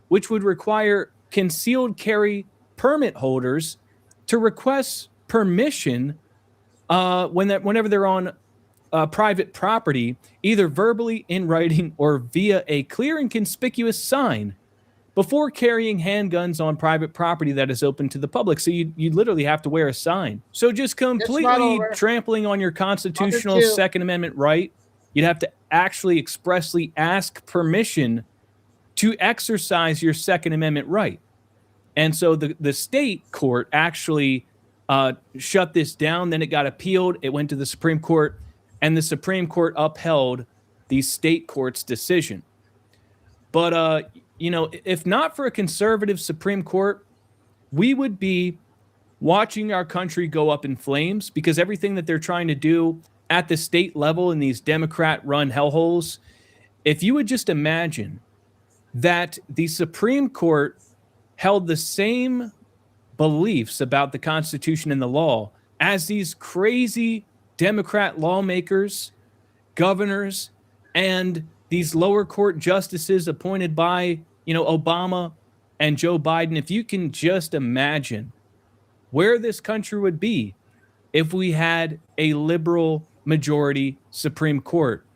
which would require concealed carry permit holders to request permission whenever they're on private property, either verbally, in writing, or via a clear and conspicuous sign before carrying handguns on private property that is open to the public. So you literally have to wear a sign. So just completely trampling on your constitutional Second Amendment right. You'd have to actually expressly ask permission to exercise your Second Amendment right. And so the state court actually shut this down. Then it got appealed. It went to the Supreme Court, and the Supreme Court upheld the state court's decision. But, if not for a conservative Supreme Court, we would be watching our country go up in flames, because everything that they're trying to do at the state level in these Democrat-run hellholes, if you would just imagine that the Supreme Court held the same beliefs about the Constitution and the law as these crazy Democrat lawmakers, governors, and these lower court justices appointed by, Obama and Joe Biden. If you can just imagine where this country would be if we had a liberal majority Supreme Court,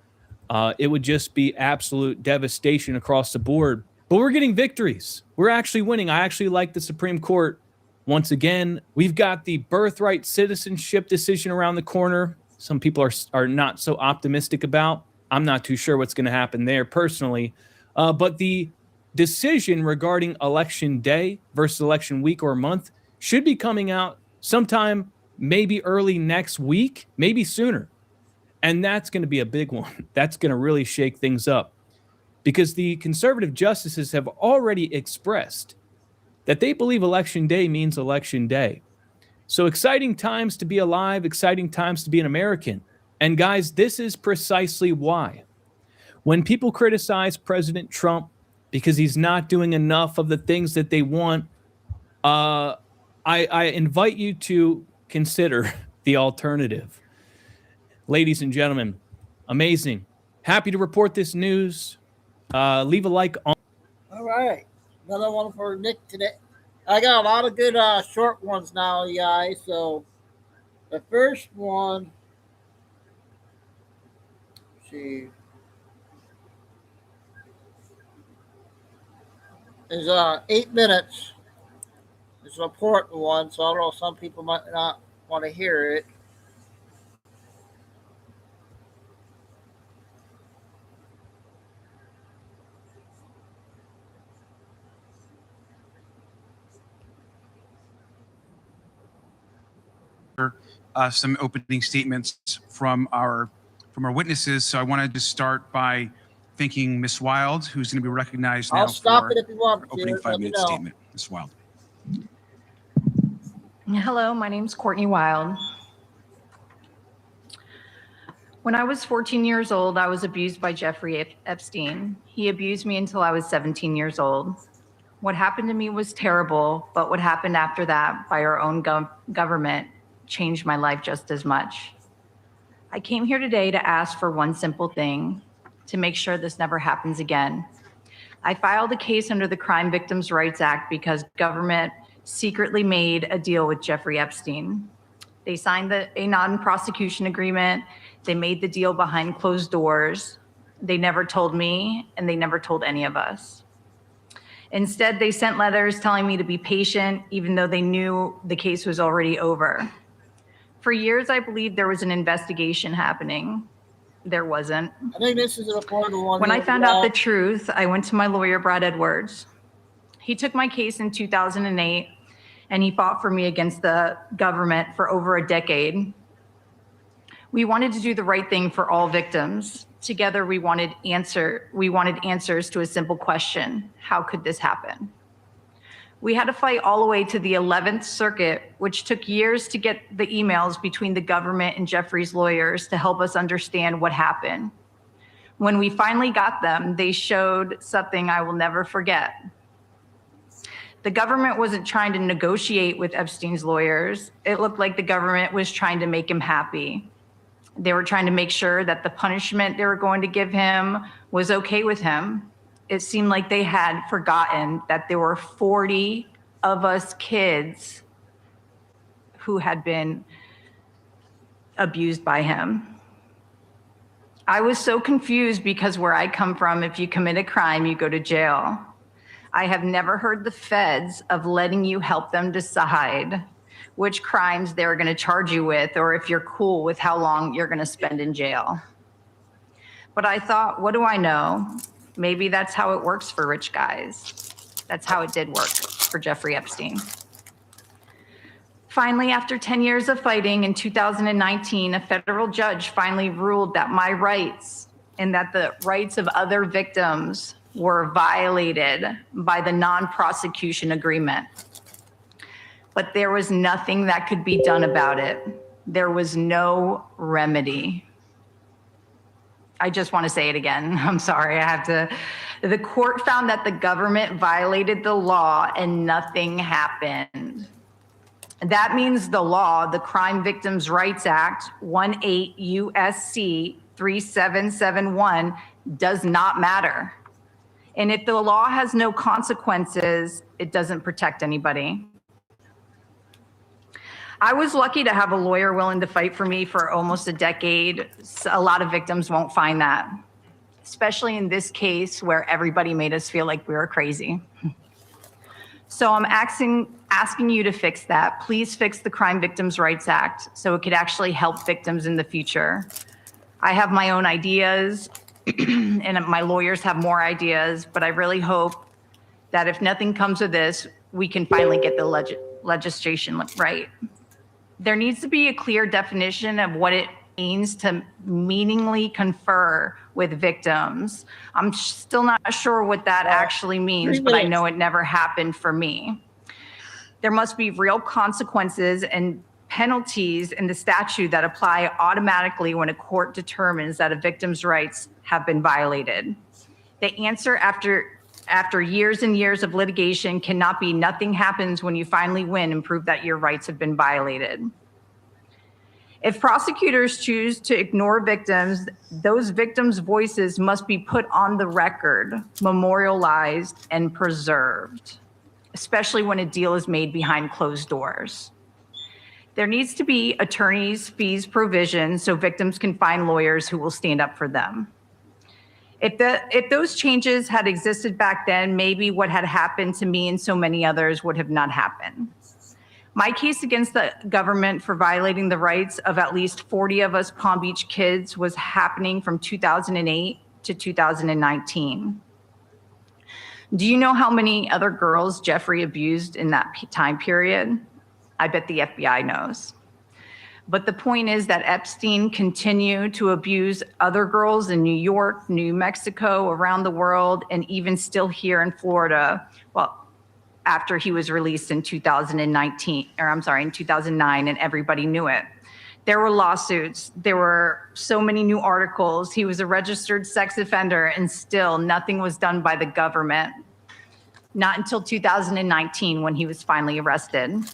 it would just be absolute devastation across the board. But we're getting victories. We're actually winning. I actually like the Supreme Court. Once again, we've got the birthright citizenship decision around the corner. Some people are not so optimistic about. I'm not too sure what's going to happen there personally. But the decision regarding election day versus election week or month should be coming out sometime maybe early next week, maybe sooner. And that's going to be a big one. That's going to really shake things up, because the conservative justices have already expressed that they believe election day means election day. So exciting times to be alive, exciting times to be an American. And guys, this is precisely why. When people criticize President Trump because he's not doing enough of the things that they want, I invite you to consider the alternative. Ladies and gentlemen, amazing. Happy to report this news. Leave a like on. All right. Another one for Nick today. I got a lot of good short ones now, you guys. So the first one, let's see, is 8 minutes. It's an important one, so I don't know, some people might not want to hear it. Some opening statements from our witnesses. So I wanted to start by thanking Ms. Wild, who's going to be recognized now. I'll stop it if you want her opening 5-minute statement. Ms. Wild. Hello, my name's Courtney Wild. When I was 14 years old, I was abused by Jeffrey Epstein. He abused me until I was 17 years old. What happened to me was terrible, but what happened after that by our own government changed my life just as much. I came here today to ask for one simple thing, to make sure this never happens again. I filed a case under the Crime Victims' Rights Act because government secretly made a deal with Jeffrey Epstein. They signed a non-prosecution agreement. They made the deal behind closed doors. They never told me, and they never told any of us. Instead, they sent letters telling me to be patient, even though they knew the case was already over. For years, I believed there was an investigation happening. There wasn't. I think this is an important one. When I found out the truth, I went to my lawyer, Brad Edwards. He took my case in 2008, and he fought for me against the government for over a decade. We wanted to do the right thing for all victims, Together, we wanted answers to a simple question: how could this happen? We had to fight all the way to the 11th Circuit, which took years to get the emails between the government and Jeffrey's lawyers to help us understand what happened. When we finally got them, they showed something I will never forget. The government wasn't trying to negotiate with Epstein's lawyers. It looked like the government was trying to make him happy. They were trying to make sure that the punishment they were going to give him was okay with him. It seemed like they had forgotten that there were 40 of us kids who had been abused by him. I was so confused because where I come from, if you commit a crime, you go to jail. I have never heard the feds of letting you help them decide which crimes they're going to charge you with, or if you're cool with how long you're going to spend in jail. But I thought, what do I know? Maybe that's how it works for rich guys. That's how it did work for Jeffrey Epstein. Finally, after 10 years of fighting, in 2019, a federal judge finally ruled that my rights and that the rights of other victims were violated by the non-prosecution agreement. But there was nothing that could be done about it. There was no remedy. I just want to say it again. I'm sorry, I have to. The court found that the government violated the law and nothing happened. That means the law, the Crime Victims' Rights Act, 18 U.S.C. 3771, does not matter. And if the law has no consequences, it doesn't protect anybody. I was lucky to have a lawyer willing to fight for me for almost a decade. A lot of victims won't find that, especially in this case where everybody made us feel like we were crazy. So I'm asking you to fix that. Please fix the Crime Victims' Rights Act so it could actually help victims in the future. I have my own ideas and my lawyers have more ideas, but I really hope that if nothing comes of this, we can finally get the legislation right. There needs to be a clear definition of what it means to meaningfully confer with victims. I'm still not sure what that actually means, but I know it never happened for me. There must be real consequences and penalties in the statute that apply automatically when a court determines that a victim's rights have been violated. The answer after years and years of litigation cannot be nothing happens when you finally win and prove that your rights have been violated. If prosecutors choose to ignore victims, those victims' voices must be put on the record, memorialized, and preserved, especially when a deal is made behind closed doors. There needs to be attorneys' fees provision so victims can find lawyers who will stand up for them. If those changes had existed back then, maybe what had happened to me and so many others would have not happened. My case against the government for violating the rights of at least 40 of us Palm Beach kids was happening from 2008 to 2019. Do you know how many other girls Jeffrey abused in that time period? I bet the FBI knows. But the point is that Epstein continued to abuse other girls in New York, New Mexico, around the world, and even still here in Florida, well, after he was released in 2009, and everybody knew it. There were lawsuits. There were so many new articles. He was a registered sex offender, and still nothing was done by the government. Not until 2019 when he was finally arrested.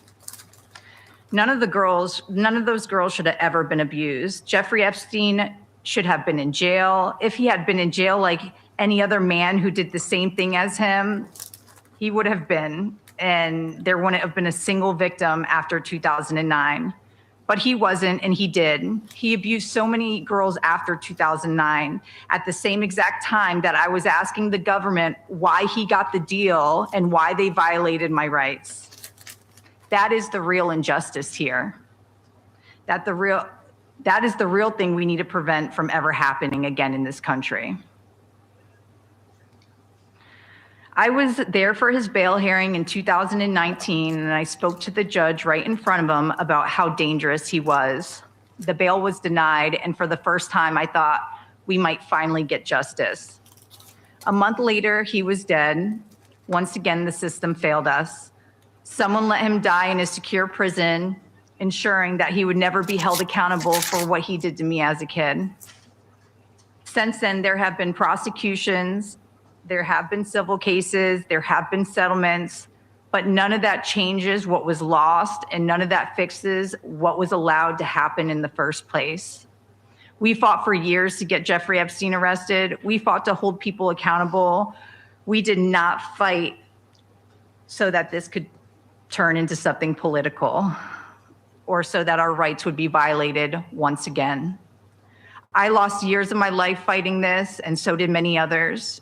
None of those girls should have ever been abused. Jeffrey Epstein should have been in jail. If he had been in jail like any other man who did the same thing as him, he would have been, and there wouldn't have been a single victim after 2009. But he wasn't, and he did. He abused so many girls after 2009 at the same exact time that I was asking the government why he got the deal and why they violated my rights. That is the real injustice here. That is the real thing we need to prevent from ever happening again in this country. I was there for his bail hearing in 2019, and I spoke to the judge right in front of him about how dangerous he was. The bail was denied, and for the first time I thought, we might finally get justice. A month later, he was dead. Once again, the system failed us. Someone let him die in a secure prison, ensuring that he would never be held accountable for what he did to me as a kid. Since then, there have been prosecutions, there have been civil cases, there have been settlements, but none of that changes what was lost, and none of that fixes what was allowed to happen in the first place. We fought for years to get Jeffrey Epstein arrested. We fought to hold people accountable. We did not fight so that this could turn into something political or so that our rights would be violated once again. I lost years of my life fighting this, and so did many others.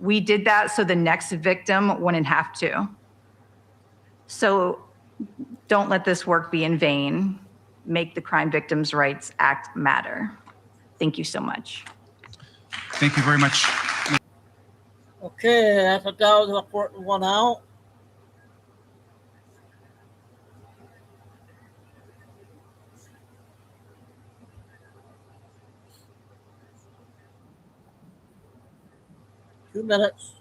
We did that so the next victim wouldn't have to. So don't let this work be in vain. Make the Crime Victims' Rights Act matter. Thank you so much. Thank you very much. Okay, I thought that was an important one out. Two minutes.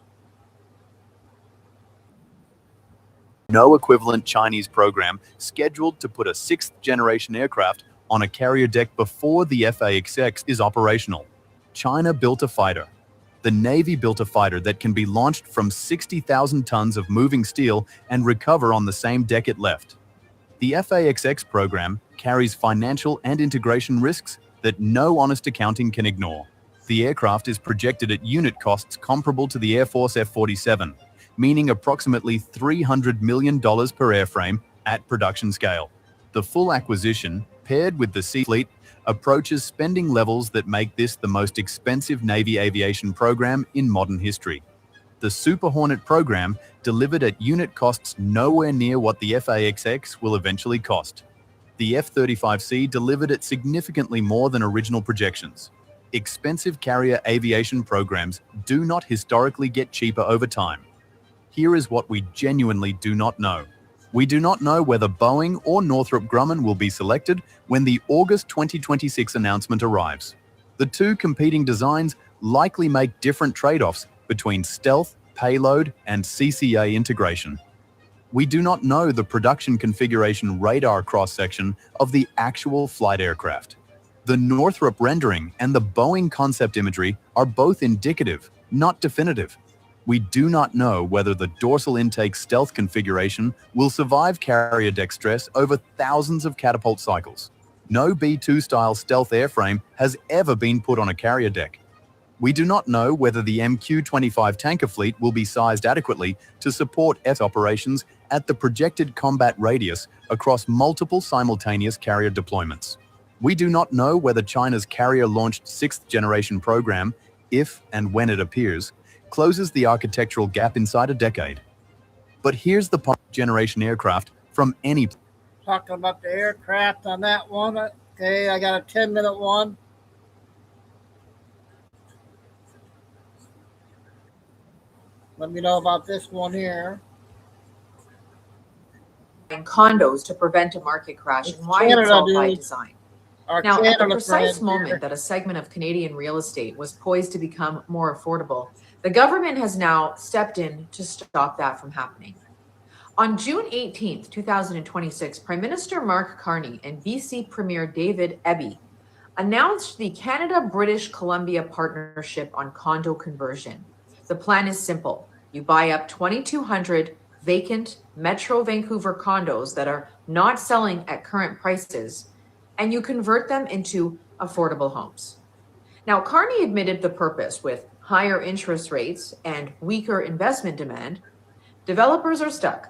No equivalent Chinese program scheduled to put a sixth-generation aircraft on a carrier deck before the F/A-XX is operational. China built a fighter. The Navy built a fighter that can be launched from 60,000 tons of moving steel and recover on the same deck it left. The F/A-XX program carries financial and integration risks that no honest accounting can ignore. The aircraft is projected at unit costs comparable to the Air Force F-47, meaning approximately $300 million per airframe at production scale. The full acquisition, paired with the Sea Fleet, approaches spending levels that make this the most expensive Navy aviation program in modern history. The Super Hornet program delivered at unit costs nowhere near what the F/A-XX will eventually cost. The F-35C delivered at significantly more than original projections. Expensive carrier aviation programs do not historically get cheaper over time. Here is what we genuinely do not know. We do not know whether Boeing or Northrop Grumman will be selected when the August 2026 announcement arrives. The two competing designs likely make different trade-offs between stealth, payload, and CCA integration. We do not know the production configuration radar cross-section of the actual flight aircraft. The Northrop rendering and the Boeing concept imagery are both indicative, not definitive. We do not know whether the dorsal intake stealth configuration will survive carrier deck stress over thousands of catapult cycles. No B-2 style stealth airframe has ever been put on a carrier deck. We do not know whether the MQ-25 tanker fleet will be sized adequately to support F operations at the projected combat radius across multiple simultaneous carrier deployments. We do not know whether China's carrier-launched sixth-generation program, if and when it appears, closes the architectural gap inside a decade. But here's the generation aircraft from any... Talking about the aircraft on that one. Okay, I got a 10-minute one. Let me know about this one here. And condos to prevent a market crash and why it's all by design. Now, at the precise moment that a segment of Canadian real estate was poised to become more affordable, the government has now stepped in to stop that from happening. On June 18th, 2026, Prime Minister Mark Carney and BC Premier David Eby announced the Canada-British Columbia Partnership on Condo Conversion. The plan is simple. You buy up 2,200 vacant Metro Vancouver condos that are not selling at current prices, and you convert them into affordable homes. Now, Carney admitted the purpose with higher interest rates and weaker investment demand. Developers are stuck.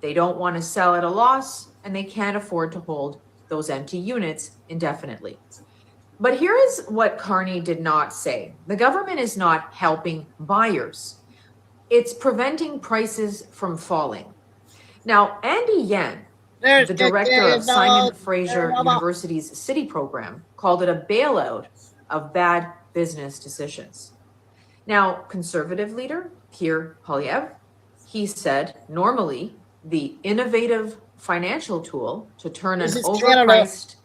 They don't want to sell at a loss, and they can't afford to hold those empty units indefinitely. But here is what Carney did not say. The government is not helping buyers. It's preventing prices from falling. Now, Andy Yan, the director of Simon Fraser University's City program, called it a bailout of bad business decisions. Now, conservative leader Pierre Poilievre, he said normally the innovative financial tool to turn an overpriced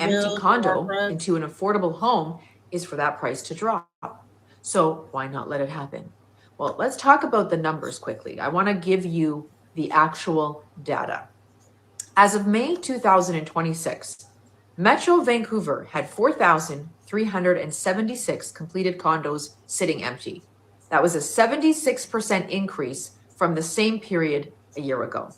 empty condo into an affordable home is for that price to drop. So why not let it happen? Well, let's talk about the numbers quickly. I want to give you the actual data. As of May 2026, Metro Vancouver had 4,376 completed condos sitting empty. That was a 76% increase from the same period a year ago.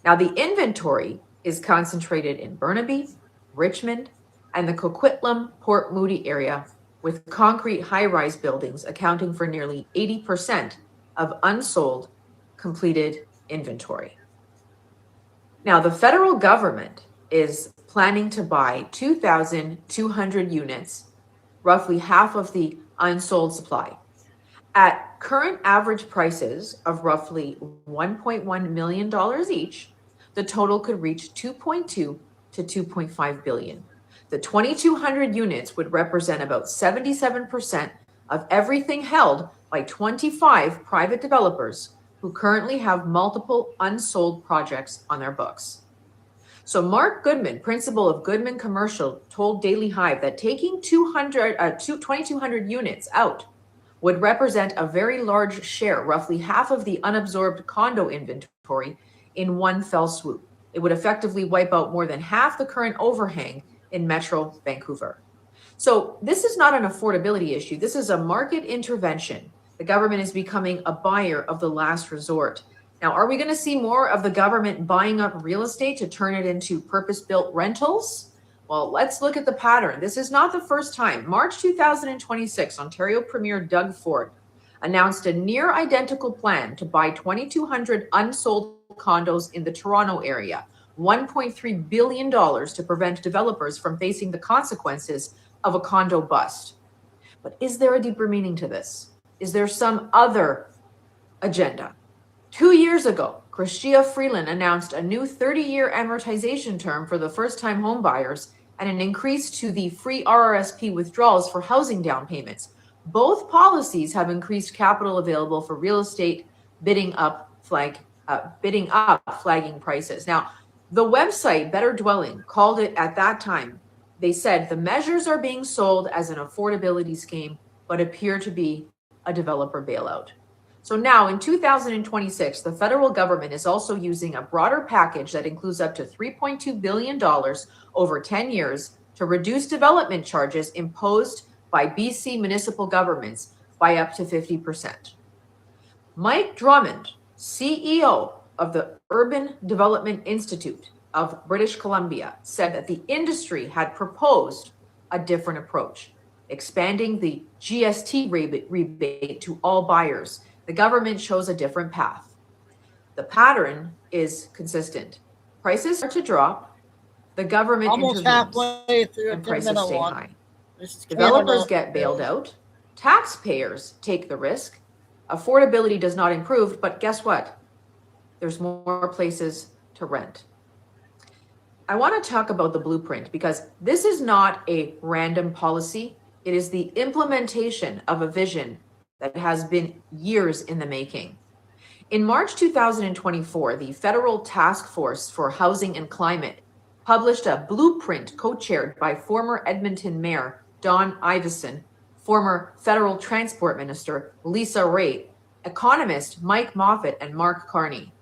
Now, the inventory is concentrated in Burnaby, Richmond, and the Coquitlam Port Moody area, with concrete high-rise buildings accounting for nearly 80% of unsold completed inventory. Now, the federal government is planning to buy 2,200 units, roughly half of the unsold supply. At current average prices of roughly $1.1 million each, the total could reach 2.2 to 2.5 billion. The 2,200 units would represent about 77% of everything held by 25 private developers who currently have multiple unsold projects on their books. So Mark Goodman, principal of Goodman Commercial, told Daily Hive that taking 2,200 units out would represent a very large share, roughly half of the unabsorbed condo inventory in one fell swoop. It would effectively wipe out more than half the current overhang in Metro Vancouver. So this is not an affordability issue. This is a market intervention. The government is becoming a buyer of the last resort. Now, are we going to see more of the government buying up real estate to turn it into purpose-built rentals? Well, let's look at the pattern. This is not the first time. March 2026, Ontario Premier Doug Ford announced a near identical plan to buy 2,200 unsold condos in the Toronto area, $1.3 billion to prevent developers from facing the consequences of a condo bust. But is there a deeper meaning to this? Is there some other agenda? 2 years ago, Chrystia Freeland announced a new 30-year amortization term for the first-time home buyers and an increase to the free RRSP withdrawals for housing down payments. Both policies have increased capital available for real estate bidding up flagging prices. Now, the website Better Dwelling called it at that time. They said the measures are being sold as an affordability scheme, but appear to be a developer bailout. So now in 2026, the federal government is also using a broader package that includes up to $3.2 billion over 10 years to reduce development charges imposed by BC municipal governments by up to 50%. Mike Drummond, CEO of the Urban Development Institute of British Columbia, said that the industry had proposed a different approach, expanding the GST rebate to all buyers. The government chose a different path. The pattern is consistent. Prices are to drop, the government almost intervenes, halfway through and prices stay high. This Developers get bailed out, taxpayers take the risk, affordability does not improve, but guess what? There's more places to rent. I want to talk about the blueprint because this is not a random policy. It is the implementation of a vision that has been years in the making. In March 2024, the Federal Task Force for Housing and Climate published a blueprint co-chaired by former Edmonton Mayor Don Iveson, former Federal Transport Minister Lisa Raitt, economist Mike Moffat, and Mark Carney.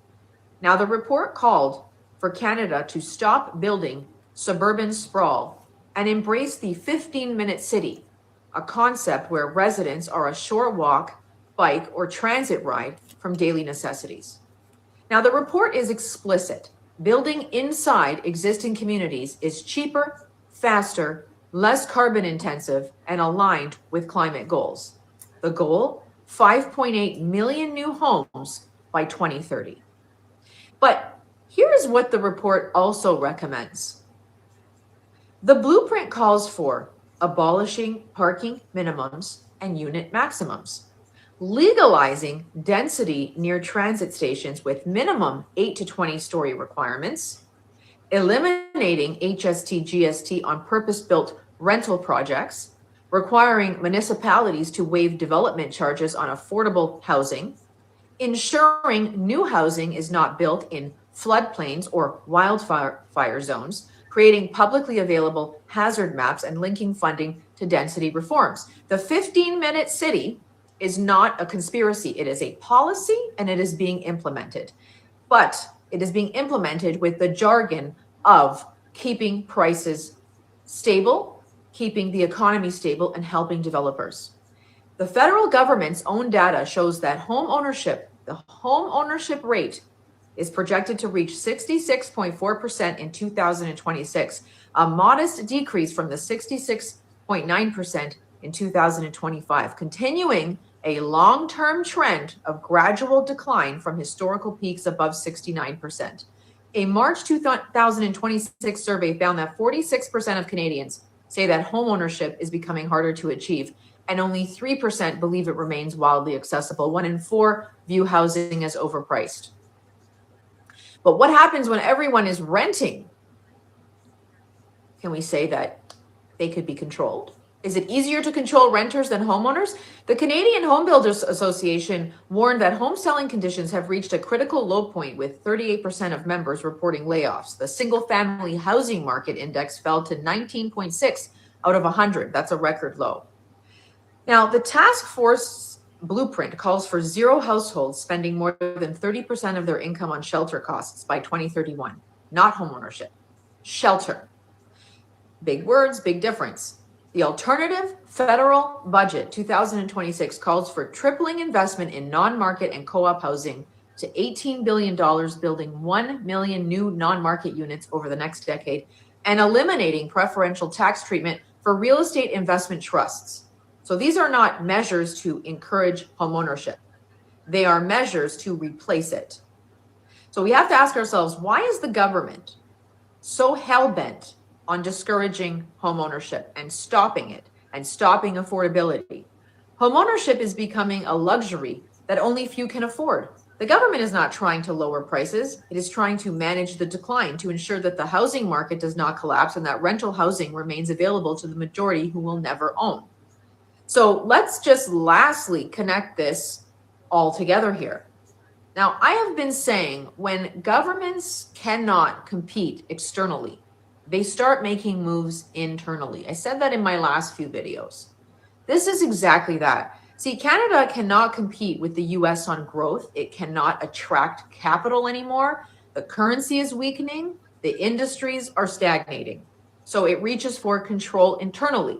Now, the report called for Canada to stop building suburban sprawl and embrace the 15-minute city, a concept where residents are a short walk, bike, or transit ride from daily necessities. Now, the report is explicit. Building inside existing communities is cheaper, faster, less carbon intensive, and aligned with climate goals. The goal, 5.8 million new homes by 2030. But here is what the report also recommends. The blueprint calls for abolishing parking minimums and unit maximums, legalizing density near transit stations with minimum 8 to 20 story requirements, eliminating HST GST on purpose-built rental projects, requiring municipalities to waive development charges on affordable housing, ensuring new housing is not built in floodplains or wildfire zones, creating publicly available hazard maps and linking funding to density reforms. The 15-minute city is not a conspiracy. It is a policy and it is being implemented. But it is being implemented with the jargon of keeping prices stable, keeping the economy stable, and helping developers. The federal government's own data shows that the home ownership rate is projected to reach 66.4% in 2026, a modest decrease from the 66.9% in 2025, continuing a long-term trend of gradual decline from historical peaks above 69%. A March 2026 survey found that 46% of Canadians say that homeownership is becoming harder to achieve, and only 3% believe it remains wildly accessible. 1 in 4 view housing as overpriced. But what happens when everyone is renting? Can we say that they could be controlled? Is it easier to control renters than homeowners? The Canadian Home Builders Association warned that home selling conditions have reached a critical low point, with 38% of members reporting layoffs. The single-family housing market index fell to 19.6 out of 100. That's a record low. Now, the task force blueprint calls for 0 households spending more than 30% of their income on shelter costs by 2031, not homeownership. Shelter. Big words, big difference. The alternative federal budget 2026 calls for tripling investment in non-market and co-op housing to $18 billion, building 1 million new non-market units over the next decade, and eliminating preferential tax treatment for real estate investment trusts. So these are not measures to encourage homeownership. They are measures to replace it. So we have to ask ourselves, why is the government so hell-bent on discouraging homeownership and stopping it and stopping affordability? Homeownership is becoming a luxury that only few can afford. The government is not trying to lower prices. It is trying to manage the decline to ensure that the housing market does not collapse and that rental housing remains available to the majority who will never own. So let's just lastly connect this all together here. Now, I have been saying when governments cannot compete externally, they start making moves internally. I said that in my last few videos. This is exactly that. See, Canada cannot compete with the US on growth. It cannot attract capital anymore. The currency is weakening. The industries are stagnating. So it reaches for control internally,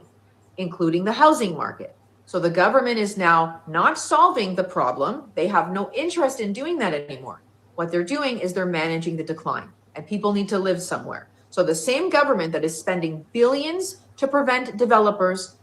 including the housing market. So the government is now not solving the problem. They have no interest in doing that anymore. What they're doing is they're managing the decline, and people need to live somewhere. So the same government that is spending billions to prevent developers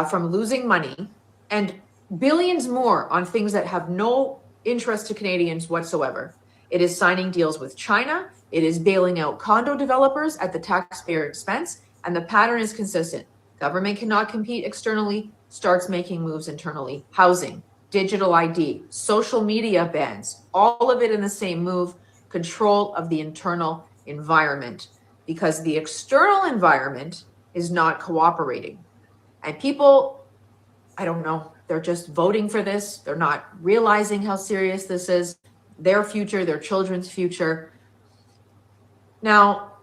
from losing money and billions more on things that have no interest to Canadians whatsoever. It is signing deals with China. It is bailing out condo developers at the taxpayer expense. And the pattern is consistent. Government cannot compete externally, starts making moves internally. Housing, digital ID, social media bans, all of it in the same move, control of the internal environment, because the external environment is not cooperating. And people, I don't know, they're just voting for this. They're not realizing how serious this is, their future, their children's future. Now,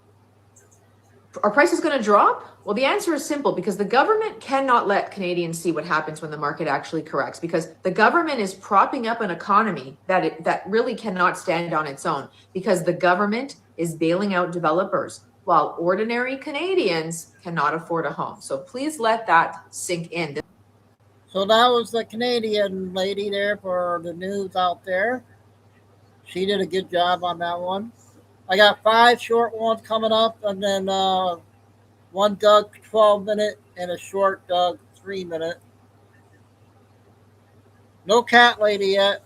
are prices going to drop? Well, the answer is simple, because the government cannot let Canadians see what happens when the market actually corrects, because the government is propping up an economy that really cannot stand on its own, because the government is bailing out developers while ordinary Canadians cannot afford a home. So please let that sink in. So that was the Canadian lady there for the news out there. She did a good job on that one. I got 5 short ones coming up, and then one Doug 12-minute and a short Doug 3-minute. No cat lady yet.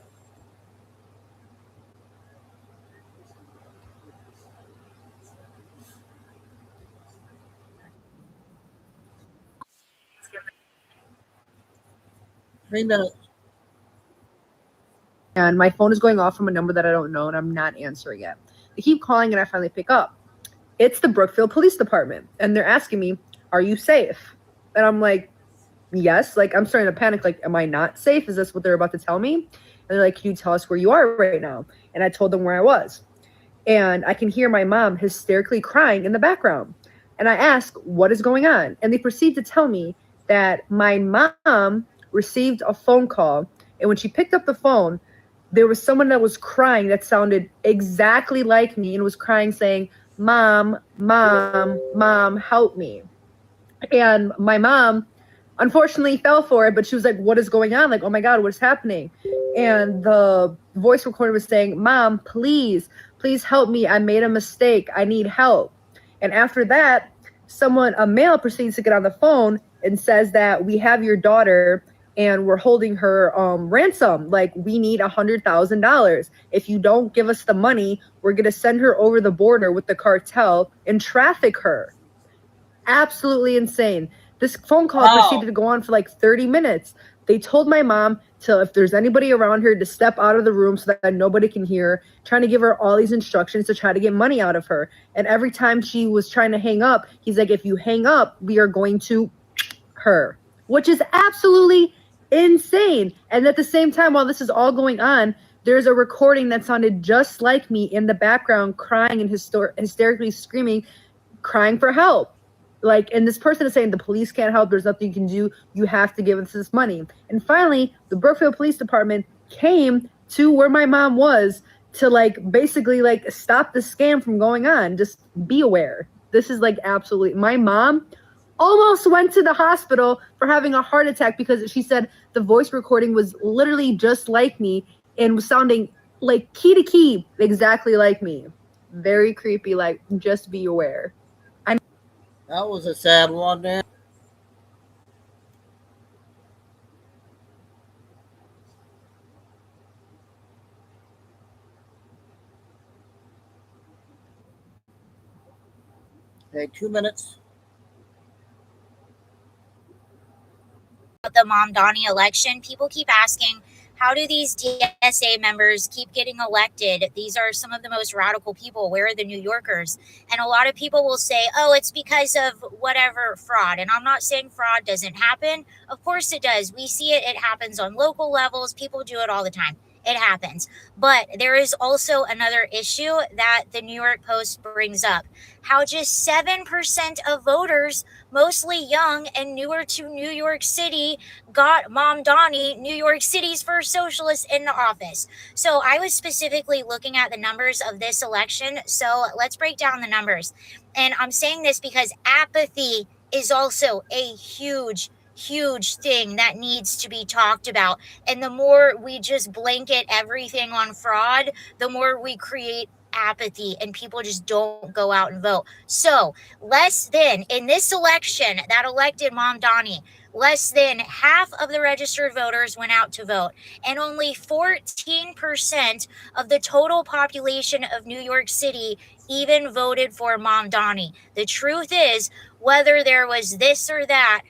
Three minutes. And my phone is going off from a number that I don't know, and I'm not answering it. They keep calling, and I finally pick up. It's the Brookfield Police Department, and they're asking me, "Are you safe?" And I'm like, "Yes." Like, I'm starting to panic. Like, am I not safe? Is this what they're about to tell me? And they're like, "Can you tell us where you are right now?" And I told them where I was. And I can hear my mom hysterically crying in the background. And I ask, "What is going on?" And they proceed to tell me that my mom received a phone call, and when she picked up the phone, there was someone that was crying that sounded exactly like me and was crying saying, "Mom, mom, mom, help me." And my mom unfortunately fell for it, but she was like, "What is going on? Like, oh my God, what's happening?" And the voice recorder was saying, "Mom, please help me. I made a mistake. I need help." And after that, a male proceeds to get on the phone and says that we have your daughter and we're holding her ransom. Like, we need $100,000. If you don't give us the money, we're going to send her over the border with the cartel and traffic her. Absolutely insane. This phone call proceeded to go on for like 30 minutes. They told my mom to, if there's anybody around her, to step out of the room so that nobody can hear, trying to give her all these instructions to try to get money out of her. And every time she was trying to hang up, he's like, "If you hang up, we are going to her," which is absolutely insane. And at the same time, while this is all going on, there's a recording that sounded just like me in the background, crying and hysterically screaming, crying for help. Like, and this person is saying the police can't help. There's nothing you can do. You have to give us this money. And finally, the Brookfield Police Department came to where my mom was to like basically like stop the scam from going on. Just be aware. This is like absolutely. My mom almost went to the hospital for having a heart attack because she said the voice recording was literally just like me and was sounding like key to key exactly like me. Very creepy. Like, just be aware. That was a sad one there. Okay, 2 minutes. The Mamdani election, people keep asking, how do these DSA members keep getting elected? These are some of the most radical people. Where are the New Yorkers? And a lot of people will say, oh, it's because of whatever fraud. And I'm not saying fraud doesn't happen. Of course it does. We see it. It happens on local levels. People do it all the time. It happens. But there is also another issue that the New York Post brings up. How just 7% of voters, mostly young and newer to New York City, got Mamdani, New York City's first socialist, in the office. So I was specifically looking at the numbers of this election. So let's break down the numbers. And I'm saying this because apathy is also a huge thing that needs to be talked about. And the more we just blanket everything on fraud, the more we create apathy and people just don't go out and vote. So less than, in this election that elected Mamdani, less than half of the registered voters went out to vote, and only 14% of the total population of New York City even voted for Mamdani. The truth is, whether there was this or that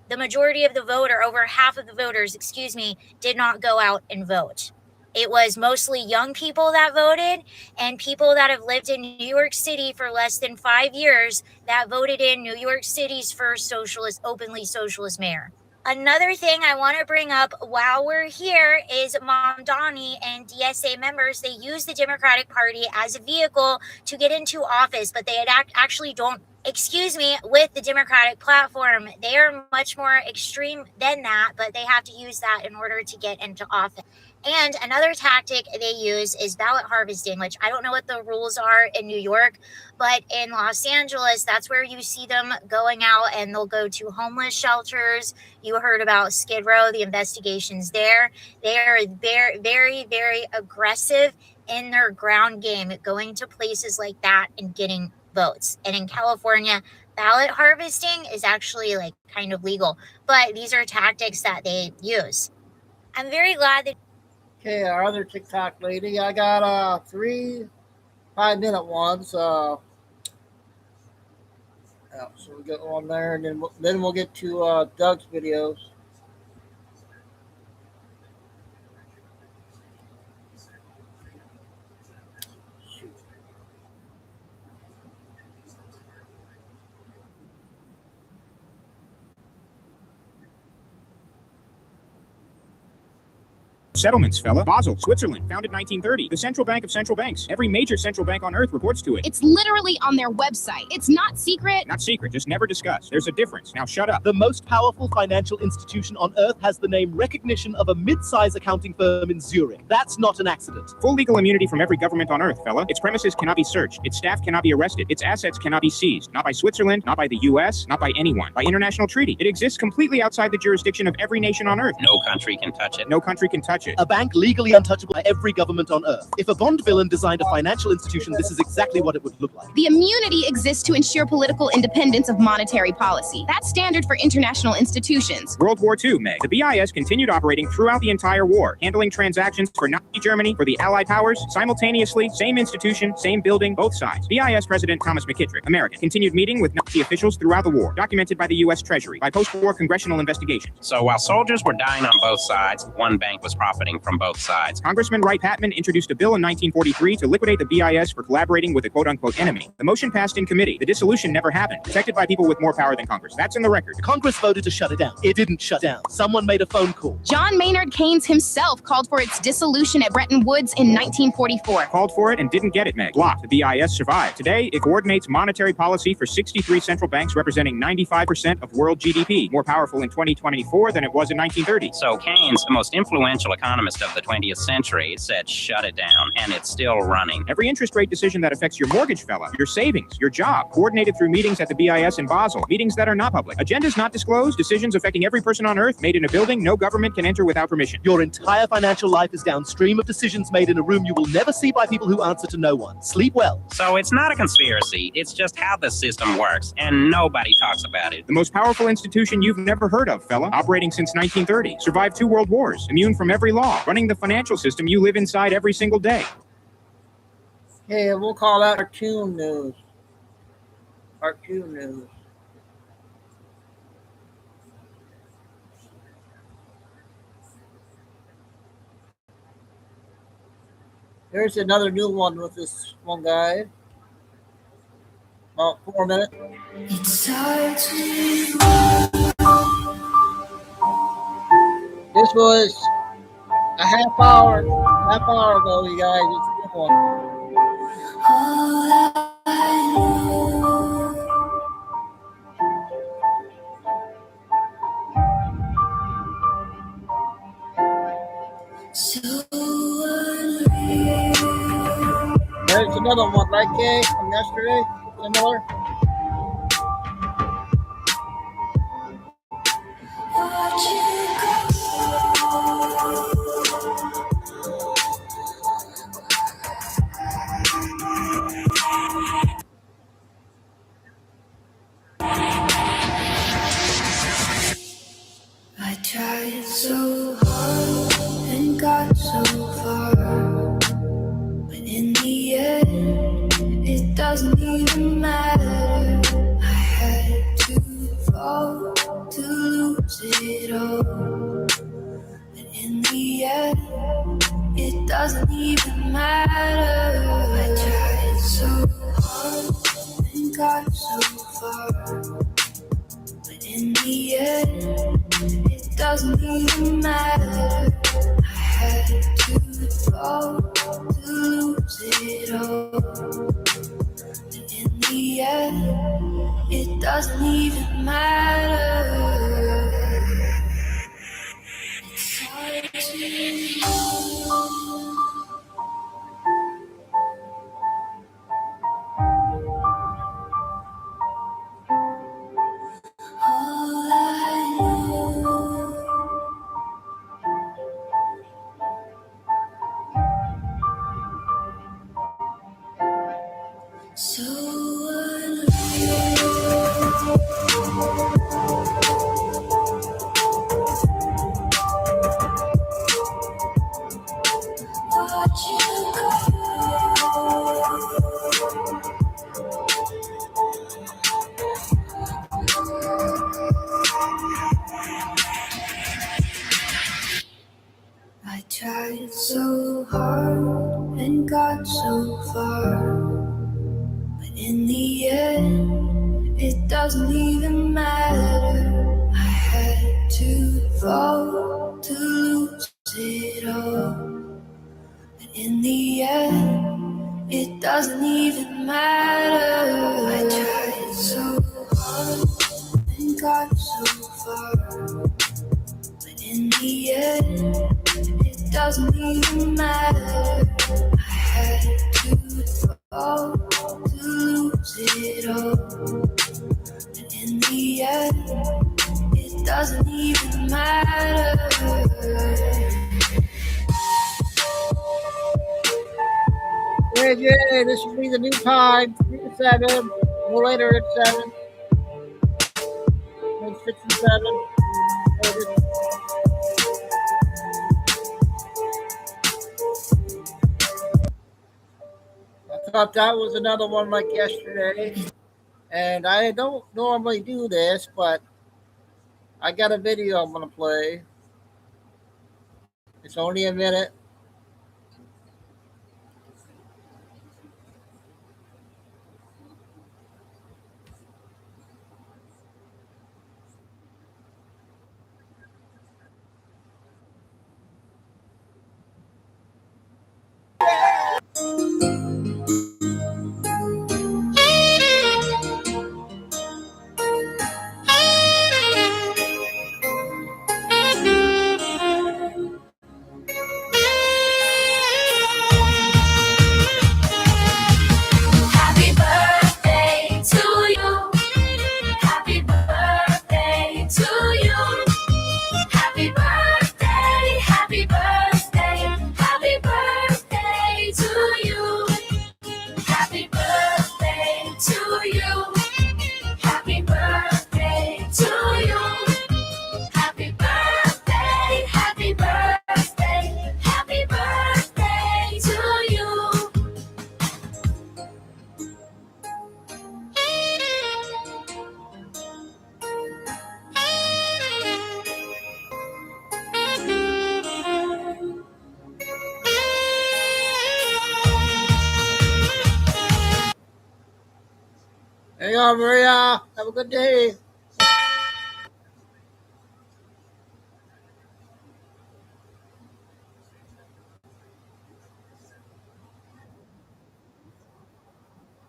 the majority of the voter, over half of the voters, did not go out and vote. It was mostly young people that voted and people that have lived in New York City for less than 5 years that voted in New York City's first openly socialist mayor. Another thing I want to bring up while we're here is Mamdani and DSA members. They use the Democratic Party as a vehicle to get into office, but they actually don't. With the Democratic platform, they are much more extreme than that, but they have to use that in order to get into office. And another tactic they use is ballot harvesting, which I don't know what the rules are in New York, but in Los Angeles, that's where you see them going out, and they'll go to homeless shelters. You heard about Skid Row, the investigations there. They are very, very, very aggressive in their ground game, going to places like that and getting votes. And in California, ballot harvesting is actually like kind of legal, but these are tactics that they use. I'm very glad that. Okay, our other TikTok lady, I got 3 5-minute ones. So we get on there, and then we'll get to Doug's videos. settlements, fella. Basel, Switzerland, founded 1930. The central bank of central banks. Every major central bank on earth reports to it. It's literally on their website. It's not secret. Not secret, just never discussed. There's a difference. Now shut up. The most powerful financial institution on earth has the name recognition of a mid-size accounting firm in Zurich. That's not an accident. Full legal immunity from every government on earth, fella. Its premises cannot be searched. Its staff cannot be arrested. Its assets cannot be seized. Not by Switzerland, not by the US, not by anyone. By international treaty. It exists completely outside the jurisdiction of every nation on earth. No country can touch it. No country can touch it. A bank legally untouchable by every government on earth. If a Bond villain designed a financial institution, this is exactly what it would look like. The immunity exists to ensure political independence of monetary policy. That's standard for international institutions. World War II, Meg. The BIS continued operating throughout the entire war, handling transactions for Nazi Germany, for the Allied powers, simultaneously, same institution, same building, both sides. BIS President Thomas McKittrick, American, continued meeting with Nazi officials throughout the war, documented by the U.S. Treasury, by post-war congressional investigation. So while soldiers were dying on both sides, one bank was profiting from both sides. Congressman Wright Patman introduced a bill in 1943 to liquidate the BIS for collaborating with a quote-unquote enemy. The motion passed in committee. The dissolution never happened, protected by people with more power than Congress. That's in the record. Congress voted to shut it down. It didn't shut down. Someone made a phone call. John Maynard Keynes himself called for its dissolution at Bretton Woods in 1944. Called for it and didn't get it, Meg. Blocked. The BIS survived. Today, it coordinates monetary policy for 63 central banks representing 95% of world GDP. More powerful in 2024 than it was in 1930. So Keynes, the most influential economist of the 20th century, said shut it down, and it's still running. Every interest rate decision that affects your mortgage, fella, your savings, your job, coordinated through meetings at the BIS in Basel, meetings that are not public, agendas not disclosed, decisions affecting every person on earth, made in a building no government can enter without permission. Your entire financial life is downstream of decisions made in a room you will never see by people who answer to no one. Sleep well. So it's not a conspiracy, it's just how the system works, and nobody talks about it. The most powerful institution you've never heard of, fella, operating since 1930, survived 2 world wars, immune from every law, running the financial system you live inside every single day. Hey, we'll call that cartoon news. Cartoon news. Here's another new one with this one guy. About 4 minutes. This was a half hour ago, you guys. It's a good one. There's another one, right, Kay, from yesterday? Similar? I tried so hard and got so far, but in the end, it doesn't even matter. I had to fall to lose it all, but in the end, it doesn't even matter. I tried so hard and got so far, but in the end, it doesn't even matter. I had to fall to lose it all, but in the end, it doesn't even matter. It's hard to know. All I know. So unreal. Watch you go. I tried so hard and got so far, but in the end, it doesn't even matter. I had to fall to lose it all. But in the end, it doesn't even matter. I tried so hard and got so far. But in the end, it doesn't even matter. I had to fall to lose it all. But in the end, it doesn't even matter. Yeah, this will be the new time. 3 to 7. No later at 7. 6 and 7. I thought that was another one like yesterday. And I don't normally do this, but I got a video I'm going to play. It's only a minute. Happy birthday to you. Happy birthday to you. Happy birthday, happy birthday, happy birthday to you. Happy birthday to you. Happy birthday to you. Happy birthday, happy birthday, happy birthday to you. Hang on, Maria. Have a good day.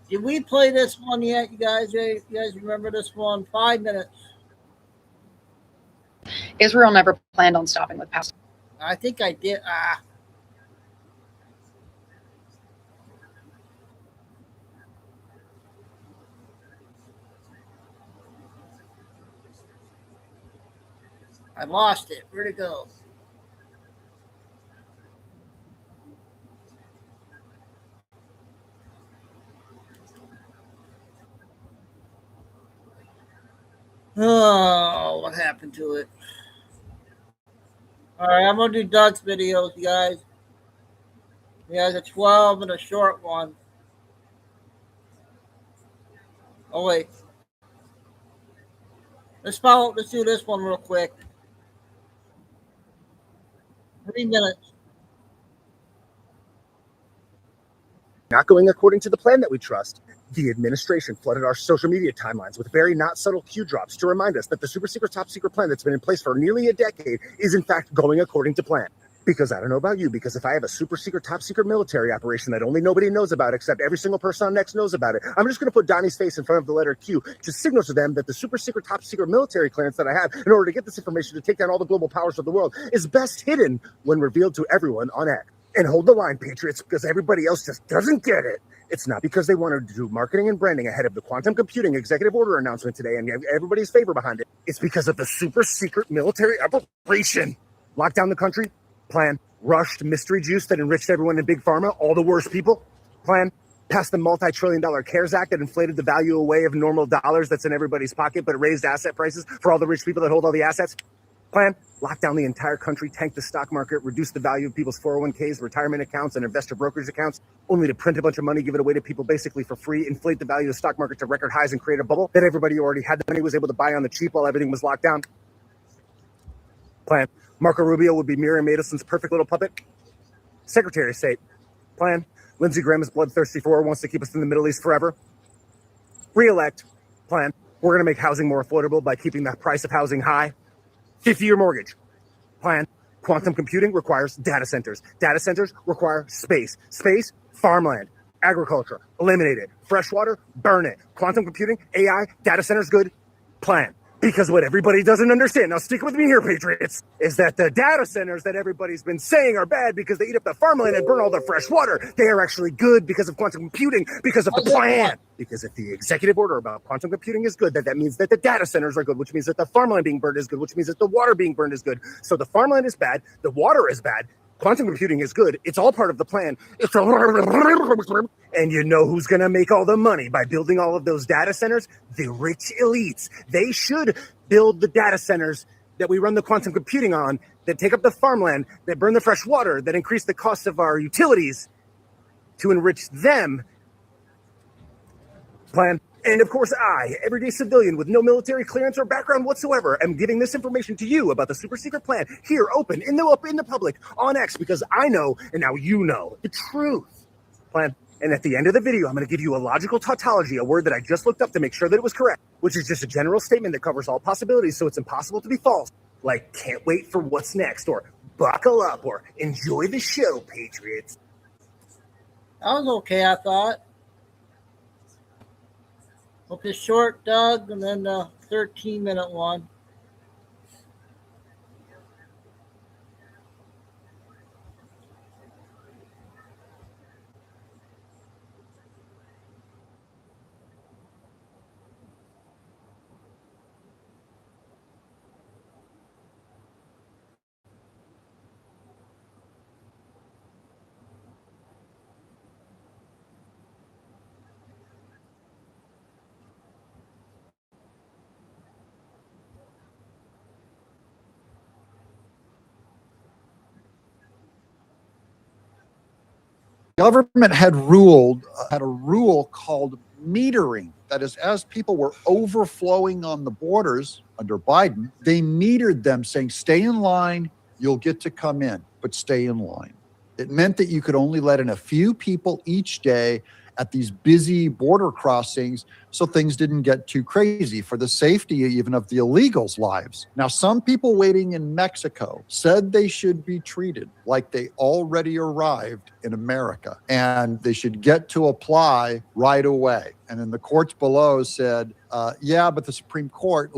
Did we play this one yet, you guys? You guys remember this one? 5 minutes. Israel never planned on stopping with Palestine. I think I did. I lost it. Where'd it go? Oh, what happened to it? All right, I'm going to do Doug's videos, you guys. He has a 12 and a short one. Oh, wait. Let's do this one real quick. 3 minutes. Not going according to the plan that we trust. The administration flooded our social media timelines with very not subtle cue drops to remind us that the super secret top secret plan that's been in place for nearly a decade is in fact going according to plan. Because I don't know about you, because if I have a super secret top secret military operation that only nobody knows about except every single person on Next knows about it, I'm just going to put Donnie's face in front of the letter Q to signal to them that the super secret top secret military clearance that I have in order to get this information to take down all the global powers of the world is best hidden when revealed to everyone on X. And hold the line, Patriots, because everybody else just doesn't get it. It's not because they wanted to do marketing and branding ahead of the quantum computing executive order announcement today and everybody's favor behind it. It's because of the super secret military operation. Lock down the country, plan. Rushed mystery juice that enriched everyone in Big Pharma, all the worst people, plan. Passed the multi-trillion-dollar CARES Act that inflated the value away of normal dollars that's in everybody's pocket, but raised asset prices for all the rich people that hold all the assets. Plan, lock down the entire country, tank the stock market, reduce the value of people's 401ks, retirement accounts, and investor brokerage accounts, only to print a bunch of money, give it away to people basically for free, inflate the value of the stock market to record highs, and create a bubble that everybody who already had the money was able to buy on the cheap while everything was locked down. Plan, Marco Rubio would be Miriam Madison's perfect little puppet. Secretary of State. Plan, Lindsey Graham is bloodthirsty for, wants to keep us in the Middle East forever. Re-elect. Plan, we're going to make housing more affordable by keeping the price of housing high. 50-year mortgage. Plan, Quantum computing requires data centers. Data centers require space. Space, farmland. Agriculture, eliminate it. Freshwater, burn it. Quantum computing, AI, data centers, good. Plan. Because what everybody doesn't understand, now stick with me here, Patriots, is that the data centers that everybody's been saying are bad because they eat up the farmland and burn all the fresh water, they are actually good because of quantum computing, because of the plan. Because if the executive order about quantum computing is good, that means that the data centers are good, which means that the farmland being burned is good, which means that the water being burned is good. So the farmland is bad, the water is bad, quantum computing is good. It's all part of the plan. And you know who's going to make all the money by building all of those data centers? The rich elites. They should build the data centers that we run the quantum computing on, that take up the farmland, that burn the fresh water, that increase the cost of our utilities to enrich them. Plan. And of course, I, everyday civilian with no military clearance or background whatsoever, am giving this information to you about the super secret plan here, open, in the public, on X, because I know, and now you know, the truth. Plan. And at the end of the video, I'm going to give you a logical tautology, a word that I just looked up to make sure that it was correct, which is just a general statement that covers all possibilities, so it's impossible to be false. Like, can't wait for what's next, or buckle up, or enjoy the show, Patriots. That was okay, I thought. Okay, short, Doug, and then the 13-minute one. Government had a rule called metering. That is, as people were overflowing on the borders under Biden, they metered them saying, stay in line, you'll get to come in, but stay in line. It meant that you could only let in a few people each day at these busy border crossings so things didn't get too crazy for the safety even of the illegals' lives. Now, some people waiting in Mexico said they should be treated like they already arrived in America and they should get to apply right away. And then the courts below said, yeah, but the Supreme Court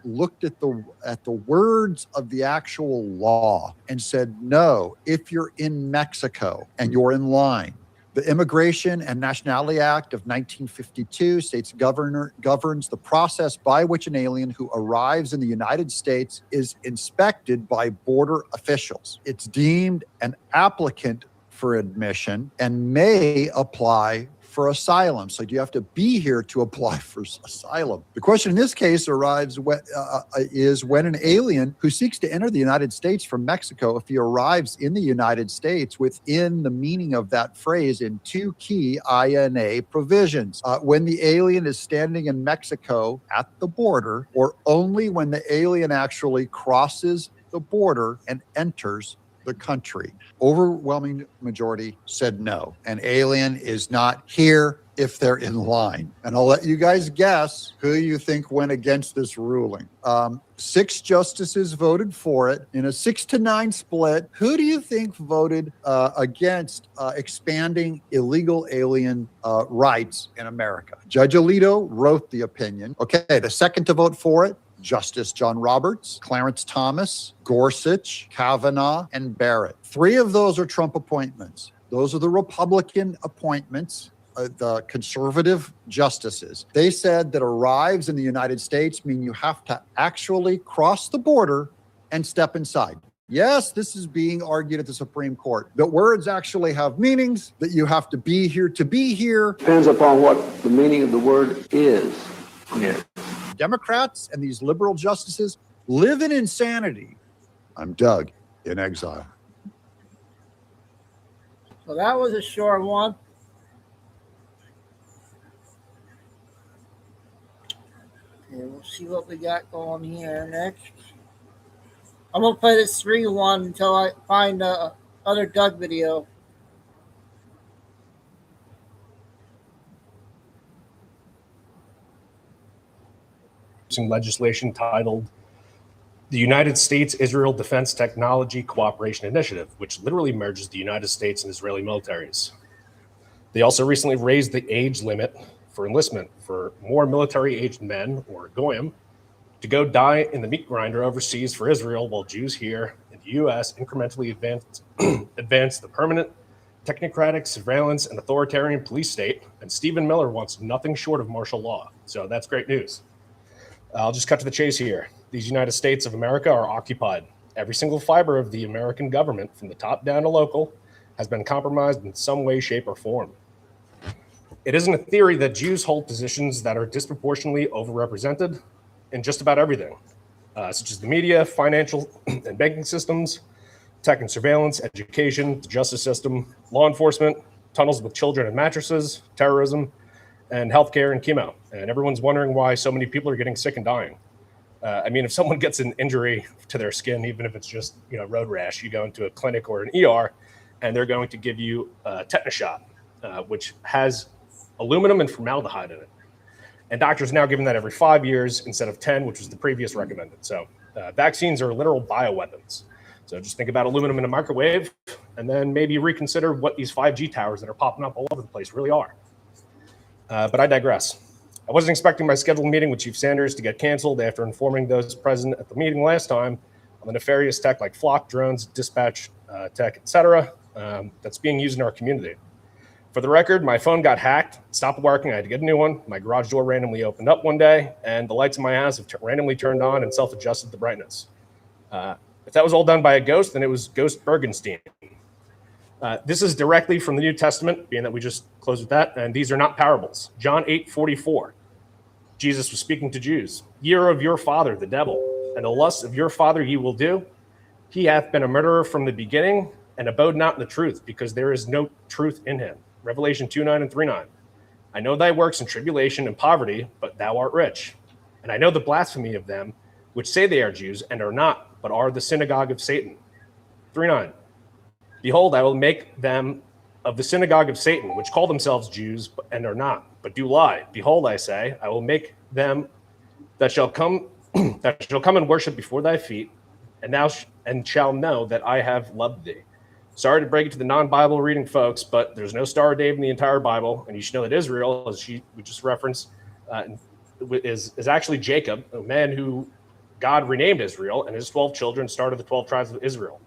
looked at the words of the actual law and said, no, if you're in Mexico and you're in line, the Immigration and Nationality Act of 1952 states governs the process by which an alien who arrives in the United States is inspected by border officials. It's deemed an applicant for admission and may apply for asylum. So you have to be here to apply for asylum. The question in this case is when an alien who seeks to enter the United States from Mexico, if he arrives in the United States within the meaning of that phrase in two key INA provisions, when the alien is standing in Mexico at the border, or only when the alien actually crosses the border and enters the country. Overwhelming majority said no. An alien is not here if they're in line. And I'll let you guys guess who you think went against this ruling. 6 justices voted for it in a 6-9 split. Who do you think voted against expanding illegal alien rights in America? Judge Alito wrote the opinion. Okay, the second to vote for it, Justice John Roberts, Clarence Thomas, Gorsuch, Kavanaugh, and Barrett. 3 of those are Trump appointments. Those are the Republican appointments, the conservative justices. They said that arrives in the United States mean you have to actually cross the border and step inside. Yes, this is being argued at the Supreme Court. The words actually have meanings, that you have to be here to be here. Depends upon what the meaning of the word is. Yeah. Democrats and these liberal justices live in insanity. I'm Doug, in exile. So that was a short one. Okay, we'll see what we got going here next. I'm going to play this 3-1 until I find other Doug video. Legislation titled the United States-Israel Defense Technology Cooperation Initiative, which literally merges the United States and Israeli militaries. They also recently raised the age limit for enlistment for more military-aged men, or goyim, to go die in the meat grinder overseas for Israel, while Jews here in the U.S. incrementally advance the permanent technocratic surveillance and authoritarian police state, and Stephen Miller wants nothing short of martial law. So that's great news. I'll just cut to the chase here. These United States of America are occupied. Every single fiber of the American government, from the top down to local, has been compromised in some way, shape, or form. It isn't a theory that Jews hold positions that are disproportionately overrepresented in just about everything, such as the media, financial and banking systems, tech and surveillance, education, the justice system, law enforcement, tunnels with children and mattresses, terrorism, and healthcare and chemo. And everyone's wondering why so many people are getting sick and dying. I mean, if someone gets an injury to their skin, even if it's just road rash, you go into a clinic or an ER, and they're going to give you a tetanus shot, which has aluminum and formaldehyde in it. And doctors are now giving that every 5 years instead of 10, which was the previous recommended. So vaccines are literal bioweapons. So just think about aluminum in a microwave, and then maybe reconsider what these 5G towers that are popping up all over the place really are. But I digress. I wasn't expecting my scheduled meeting with Chief Sanders to get canceled after informing those present at the meeting last time on the nefarious tech like flock drones, dispatch tech, etc., that's being used in our community. For the record, my phone got hacked, stopped working, I had to get a new one. My garage door randomly opened up one day, and the lights in my house have randomly turned on and self-adjusted the brightness. If that was all done by a ghost, then it was Ghost Bergenstein. This is directly from the New Testament, being that we just closed with that, and these are not parables. John 8:44. Jesus was speaking to Jews. Ye are of your father, the devil, and the lusts of your father ye will do. He hath been a murderer from the beginning, and abode not in the truth, because there is no truth in him. Revelation 2:9 and 3:9. I know thy works in tribulation and poverty, but thou art rich. And I know the blasphemy of them, which say they are Jews, and are not, but are the synagogue of Satan. 3:9. Behold, I will make them of the synagogue of Satan, which call themselves Jews, and are not, but do lie. Behold, I say, I will make them that shall come and worship before thy feet, and thou shall know that I have loved thee. Sorry to break it to the non-Bible reading folks, but there's no Star of David in the entire Bible, and you should know that Israel, as we just referenced, is actually Jacob, a man who God renamed Israel, and his 12 children started the 12 tribes of Israel.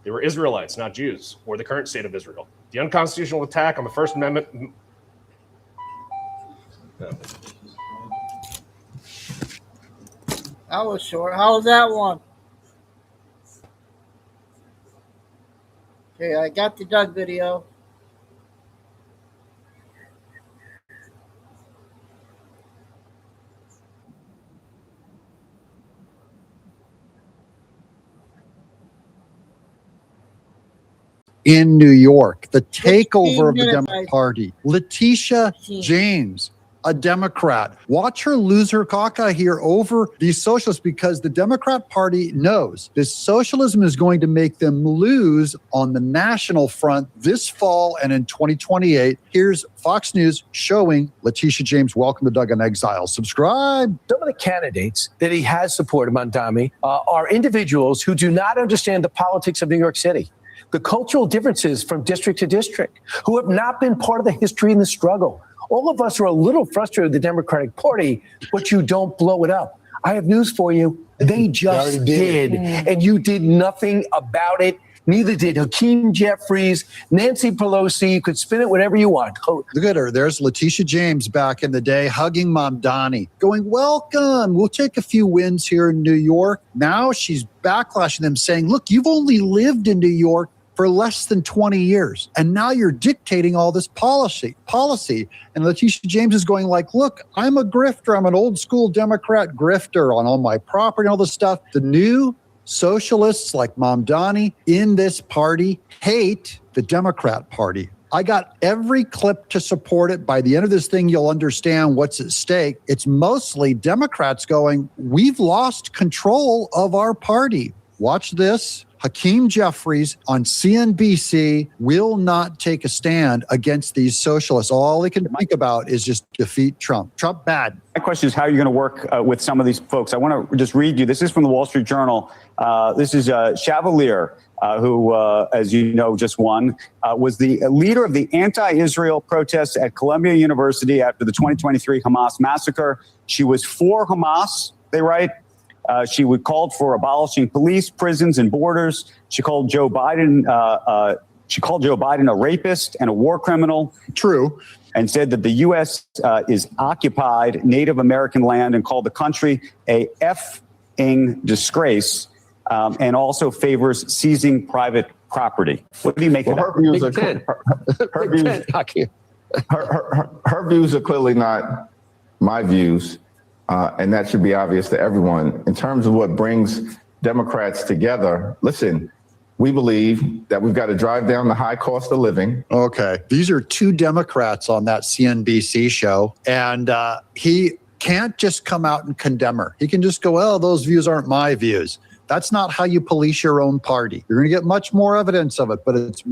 They were Israelites, not Jews, or the current state of Israel. The unconstitutional attack on the First Amendment. That was short. How was that one? Okay, I got the Doug video. In New York, the takeover of the Democratic Party. Letitia James, a Democrat. Watch her lose her caca here over these socialists, because the Democrat Party knows this socialism is going to make them lose on the national front this fall and in 2028. Here's Fox News showing Letitia James. Welcome to Doug in Exile. Subscribe. Some of the candidates that he has supported, Mondami, are individuals who do not understand the politics of New York City, the cultural differences from district to district, who have not been part of the history and the struggle. All of us are a little frustrated with the Democratic Party, but you don't blow it up. I have news for you. They just did. And you did nothing about it. Neither did Hakeem Jeffries, Nancy Pelosi. You could spin it whatever you want. Look at her. There's Letitia James back in the day, hugging Mamdani, going, welcome. We'll take a few wins here in New York. Now she's backlashing them, saying, look, you've only lived in New York for less than 20 years. And now you're dictating all this policy. And Letitia James is going like, look, I'm a grifter. I'm an old school Democrat grifter on all my property and all this stuff. The new socialists like Mamdani in this party hate the Democrat Party. I got every clip to support it. By the end of this thing, you'll understand what's at stake. It's mostly Democrats going, we've lost control of our party. Watch this. Hakeem Jeffries on CNBC will not take a stand against these socialists. All they can think about is just defeat Trump. Trump bad. My question is how you're going to work with some of these folks. I want to just read you. This is from the Wall Street Journal. This is Chevalier, who, as you know, just won, was the leader of the anti-Israel protests at Columbia University after the 2023 Hamas massacre. She was for Hamas, they write. She called for abolishing police, prisons, and borders. She called Joe Biden. She called Joe Biden a rapist and a war criminal. True. And said that the U.S. Is occupied Native American land and called the country a effing disgrace, and also favors seizing private property. What do you make of that? Her views are clearly not my views, and that should be obvious to everyone. In terms of what brings Democrats together, listen, we believe that we've got to drive down the high cost of living. Okay. These are two Democrats on that CNBC show, and he can't just come out and condemn her. He can just go, well, those views aren't my views. That's not how you police your own party. You're going to get much more evidence of it, but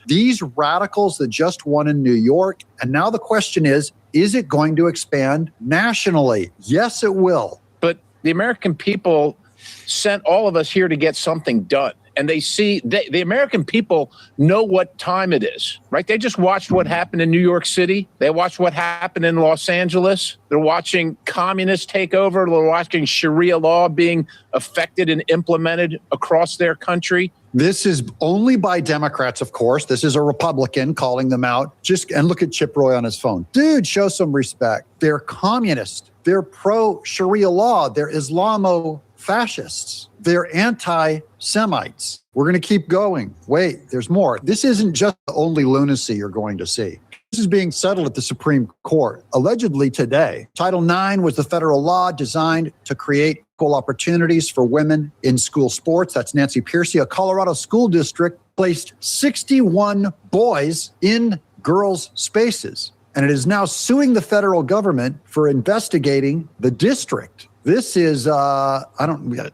these radicals that just won in New York, and now the question is it going to expand nationally? Yes, it will. But the American people sent all of us here to get something done. And they see, the American people know what time it is, right? They just watched what happened in New York City. They watched what happened in Los Angeles. They're watching communists take over. They're watching Sharia law being affected and implemented across their country. This is only by Democrats, of course. This is a Republican calling them out. And look at Chip Roy on his phone. Dude, show some respect. They're communist. They're pro-Sharia law. They're Islamo-fascists. They're anti-Semites. We're going to keep going. Wait, there's more. This isn't just the only lunacy you're going to see. This is being settled at the Supreme Court. Allegedly today, Title IX was the federal law designed to create equal opportunities for women in school sports. That's Nancy Pearcey. A Colorado school district placed 61 boys in girls' spaces, and it is now suing the federal government for investigating the district. This is, I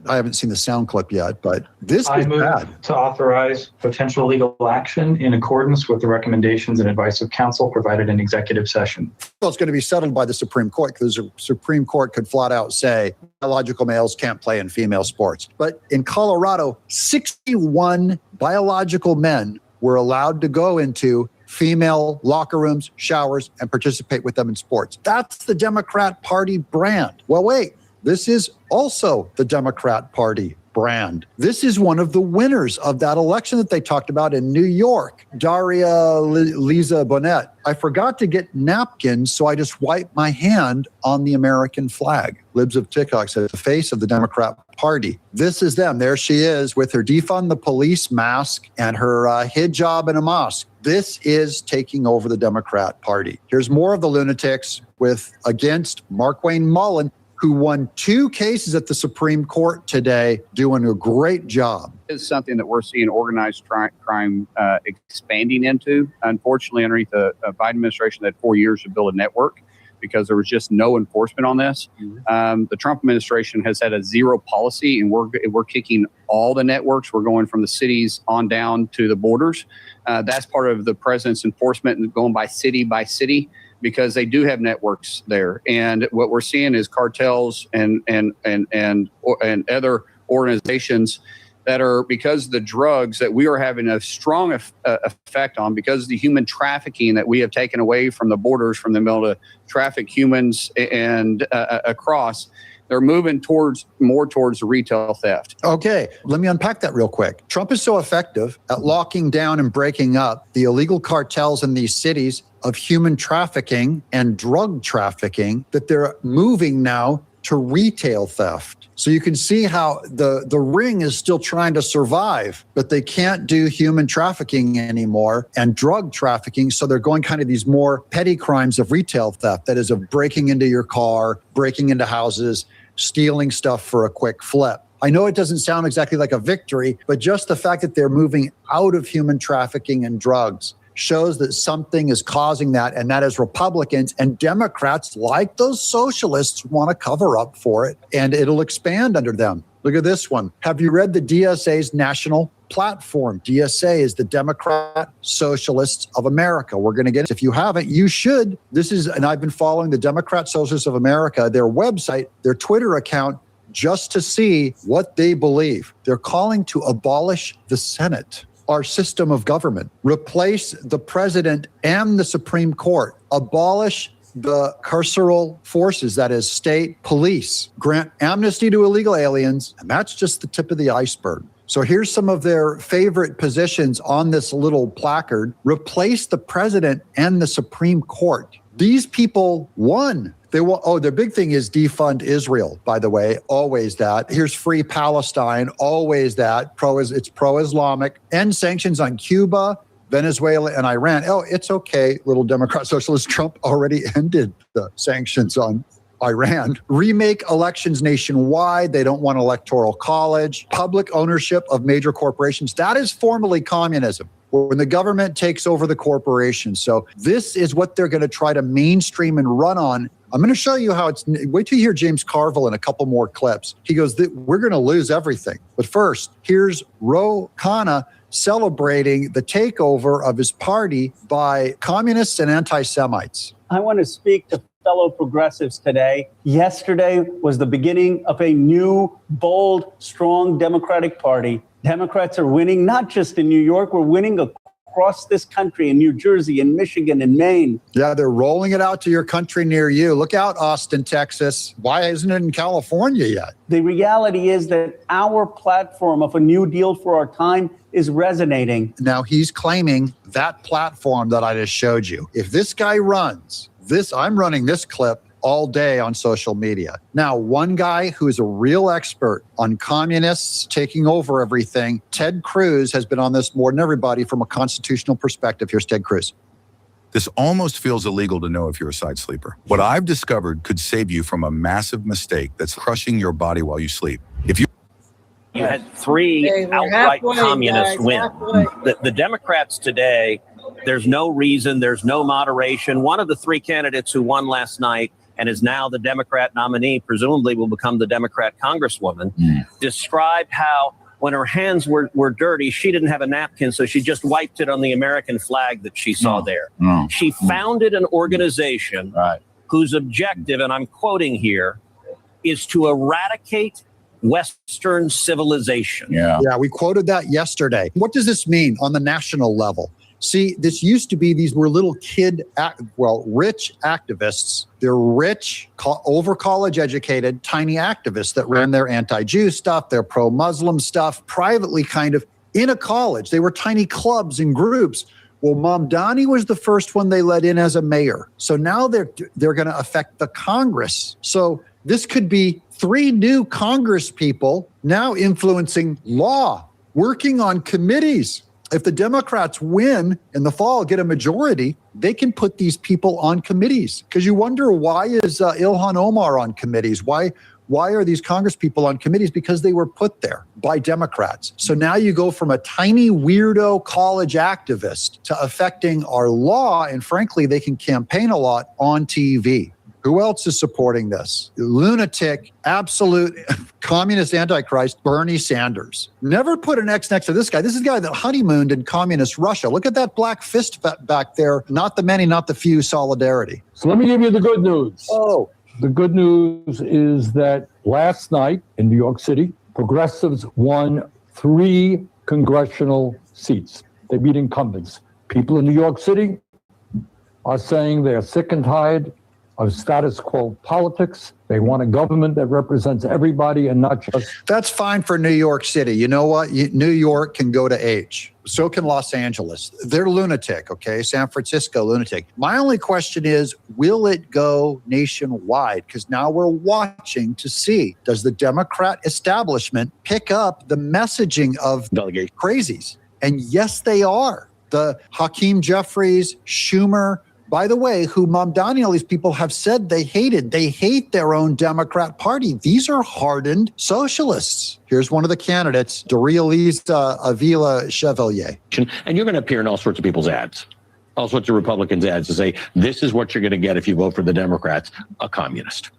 haven't seen the sound clip yet, but this is I move bad. to authorize potential legal action in accordance with the recommendations and advice of counsel provided in executive session. Well, it's going to be settled by the Supreme Court because the Supreme Court could flat out say biological males can't play in female sports. But in Colorado, 61 biological men were allowed to go into female locker rooms, showers, and participate with them in sports. That's the Democrat Party brand. Well, wait. This is also the Democrat Party brand. This is one of the winners of that election that they talked about in New York, Daria Lisa Bonet. I forgot to get napkins, so I just wiped my hand on the American flag. Libs of TikTok said, the face of the Democrat Party. This is them. There she is with her defund the police mask and her hijab and a mosque. This is taking over the Democrat Party. Here's more of the lunatics against Markwayne Mullin, who won 2 cases at the Supreme Court today, doing a great job. It's something that we're seeing organized crime expanding into. Unfortunately, underneath the Biden administration, they had 4 years to build a network because there was just no enforcement on this. The Trump administration has had a zero policy, and we're kicking all the networks. We're going from the cities on down to the borders. That's part of the president's enforcement and going by city, because they do have networks there. And what we're seeing is cartels and other organizations that are, because of the drugs that we are having a strong effect on, because of the human trafficking that we have taken away from the borders, from the able to traffic humans and across, they're moving more towards retail theft. Okay, let me unpack that real quick. Trump is so effective at locking down and breaking up the illegal cartels in these cities of human trafficking and drug trafficking that they're moving now to retail theft. So you can see how the ring is still trying to survive, but they can't do human trafficking anymore and drug trafficking. So they're going kind of these more petty crimes of retail theft. That is, of breaking into your car, breaking into houses, stealing stuff for a quick flip. I know it doesn't sound exactly like a victory, but just the fact that they're moving out of human trafficking and drugs shows that something is causing that, and that is Republicans and Democrats, like those socialists, want to cover up for it, and it'll expand under them. Look at this one. Have you read the DSA's national platform? DSA is the Democrat Socialists of America. We're going to get it. If you haven't, you should. This is, and I've been following the Democrat Socialists of America, their website, their Twitter account, just to see what they believe. They're calling to abolish the Senate, our system of government, replace the president and the Supreme Court, abolish the carceral forces, that is state police, grant amnesty to illegal aliens, and that's just the tip of the iceberg. So here's some of their favorite positions on this little placard. Replace the president and the Supreme Court. These people won. They will, their big thing is defund Israel, by the way, always that. Here's free Palestine, always that. It's pro-Islamic. End sanctions on Cuba, Venezuela, and Iran. Oh, it's okay, little Democrat socialist. Trump already ended the sanctions on Iran. Remake elections nationwide. They don't want electoral college. Public ownership of major corporations. That is formally communism, when the government takes over the corporation. So this is what they're going to try to mainstream and run on. I'm going to show you how it's, wait till you hear James Carville in a couple more clips. He goes, we're going to lose everything. But first, here's Ro Khanna celebrating the takeover of his party by communists and anti-Semites. I want to speak to fellow progressives today. Yesterday was the beginning of a new, bold, strong Democratic Party. Democrats are winning, not just in New York, we're winning across this country, in New Jersey, in Michigan, in Maine. Yeah, they're rolling it out to your country near you. Look out, Austin, Texas. Why isn't it in California yet? The reality is that our platform of a new deal for our time is resonating. Now he's claiming that platform that I just showed you. If this guy runs this, I'm running this clip all day on social media. Now, one guy who's a real expert on communists taking over everything, Ted Cruz, has been on this more than everybody from a constitutional perspective. Here's Ted Cruz. This almost feels illegal to know if you're a side sleeper. What I've discovered could save you from a massive mistake that's crushing your body while you sleep. If you had three outright communist wins. The Democrats today, there's no reason, there's no moderation. One of the three candidates who won last night and is now the Democrat nominee, presumably will become the Democrat congresswoman, described how when her hands were dirty, she didn't have a napkin, so she just wiped it on the American flag that she saw there. She founded an organization whose objective, and I'm quoting here, is to eradicate Western civilization. Yeah, we quoted that yesterday. What does this mean on the national level? See, this used to be, these were little rich activists. They're rich, over college educated, tiny activists that ran their anti-Jew stuff, their pro-Muslim stuff, privately kind of in a college. They were tiny clubs and groups. Well, Mamdani was the first one they let in as a mayor. So now they're going to affect the Congress. So this could be 3 new Congress people now influencing law, working on committees. If the Democrats win in the fall, get a majority, they can put these people on committees. Because you wonder, why is Ilhan Omar on committees? Why are these Congress people on committees? Because they were put there by Democrats. So now you go from a tiny weirdo college activist to affecting our law. And frankly, they can campaign a lot on TV. Who else is supporting this? Lunatic, absolute communist antichrist, Bernie Sanders. Never put an X next to this guy. This is the guy that honeymooned in communist Russia. Look at that black fist back there. Not the many, not the few solidarity. So let me give you the good news. Oh. The good news is that last night in New York City, progressives won 3 congressional seats. They beat incumbents. People in New York City are saying they're sick and tired of status quo politics. They want a government that represents everybody and not just... That's fine for New York City. You know what? New York can go to H. So can Los Angeles. They're lunatic, okay? San Francisco, lunatic. My only question is, will it go nationwide? Because now we're watching to see, does the Democrat establishment pick up the messaging of delegate crazies? And yes, they are. The Hakeem Jeffries, Schumer, by the way, who Mamdani, all these people have said they hated. They hate their own Democrat Party. These are hardened socialists. Here's one of the candidates, Doria-Lisa Avila Chevalier. And you're going to appear in all sorts of people's ads, all sorts of Republicans' ads to say, this is what you're going to get if you vote for the Democrats, a communist.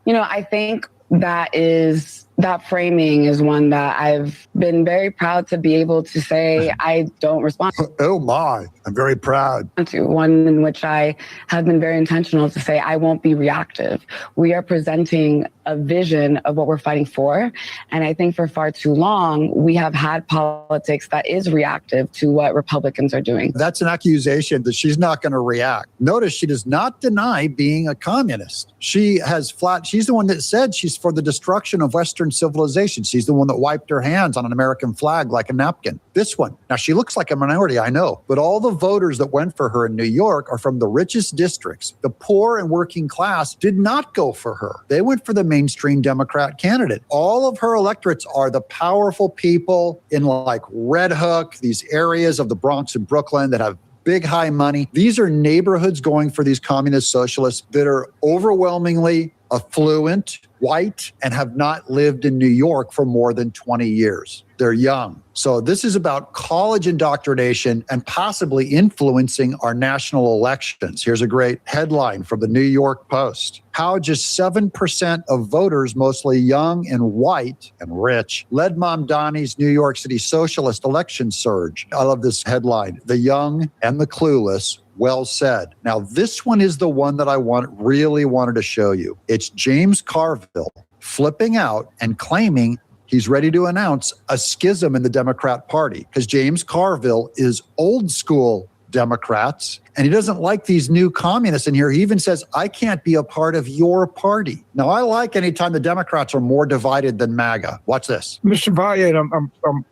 You know, I think that is That framing is one that I've been very proud to be able to say I don't respond to. Oh my, I'm very proud. One in which I have been very intentional to say I won't be reactive. We are presenting a vision of what we're fighting for. And I think for far too long, we have had politics that is reactive to what Republicans are doing. That's an accusation that she's not going to react. Notice she does not deny being a communist. She's the one that said she's for the destruction of Western civilization. She's the one that wiped her hands on an American flag like a napkin. This one. Now, she looks like a minority, I know, but all the voters that went for her in New York are from the richest districts. The poor and working class did not go for her. They went for the mainstream Democrat candidate. All of her electorates are the powerful people in like Red Hook, these areas of the Bronx and Brooklyn that have big, high money. These are neighborhoods going for these communist socialists that are overwhelmingly affluent, white, and have not lived in New York for more than 20 years. They're young. So this is about college indoctrination and possibly influencing our national elections. Here's a great headline from the New York Post. How just 7% of voters, mostly young and white and rich, led Mamdani's New York City socialist election surge. I love this headline. The young and the clueless. Well said. Now, this one is the one that I really wanted to show you. It's James Carville flipping out and claiming he's ready to announce a schism in the Democrat Party because James Carville is old school Democrats and he doesn't like these new communists in here. He even says, I can't be a part of your party. Now, I like anytime the Democrats are more divided than MAGA. Watch this. Mr. Valiant,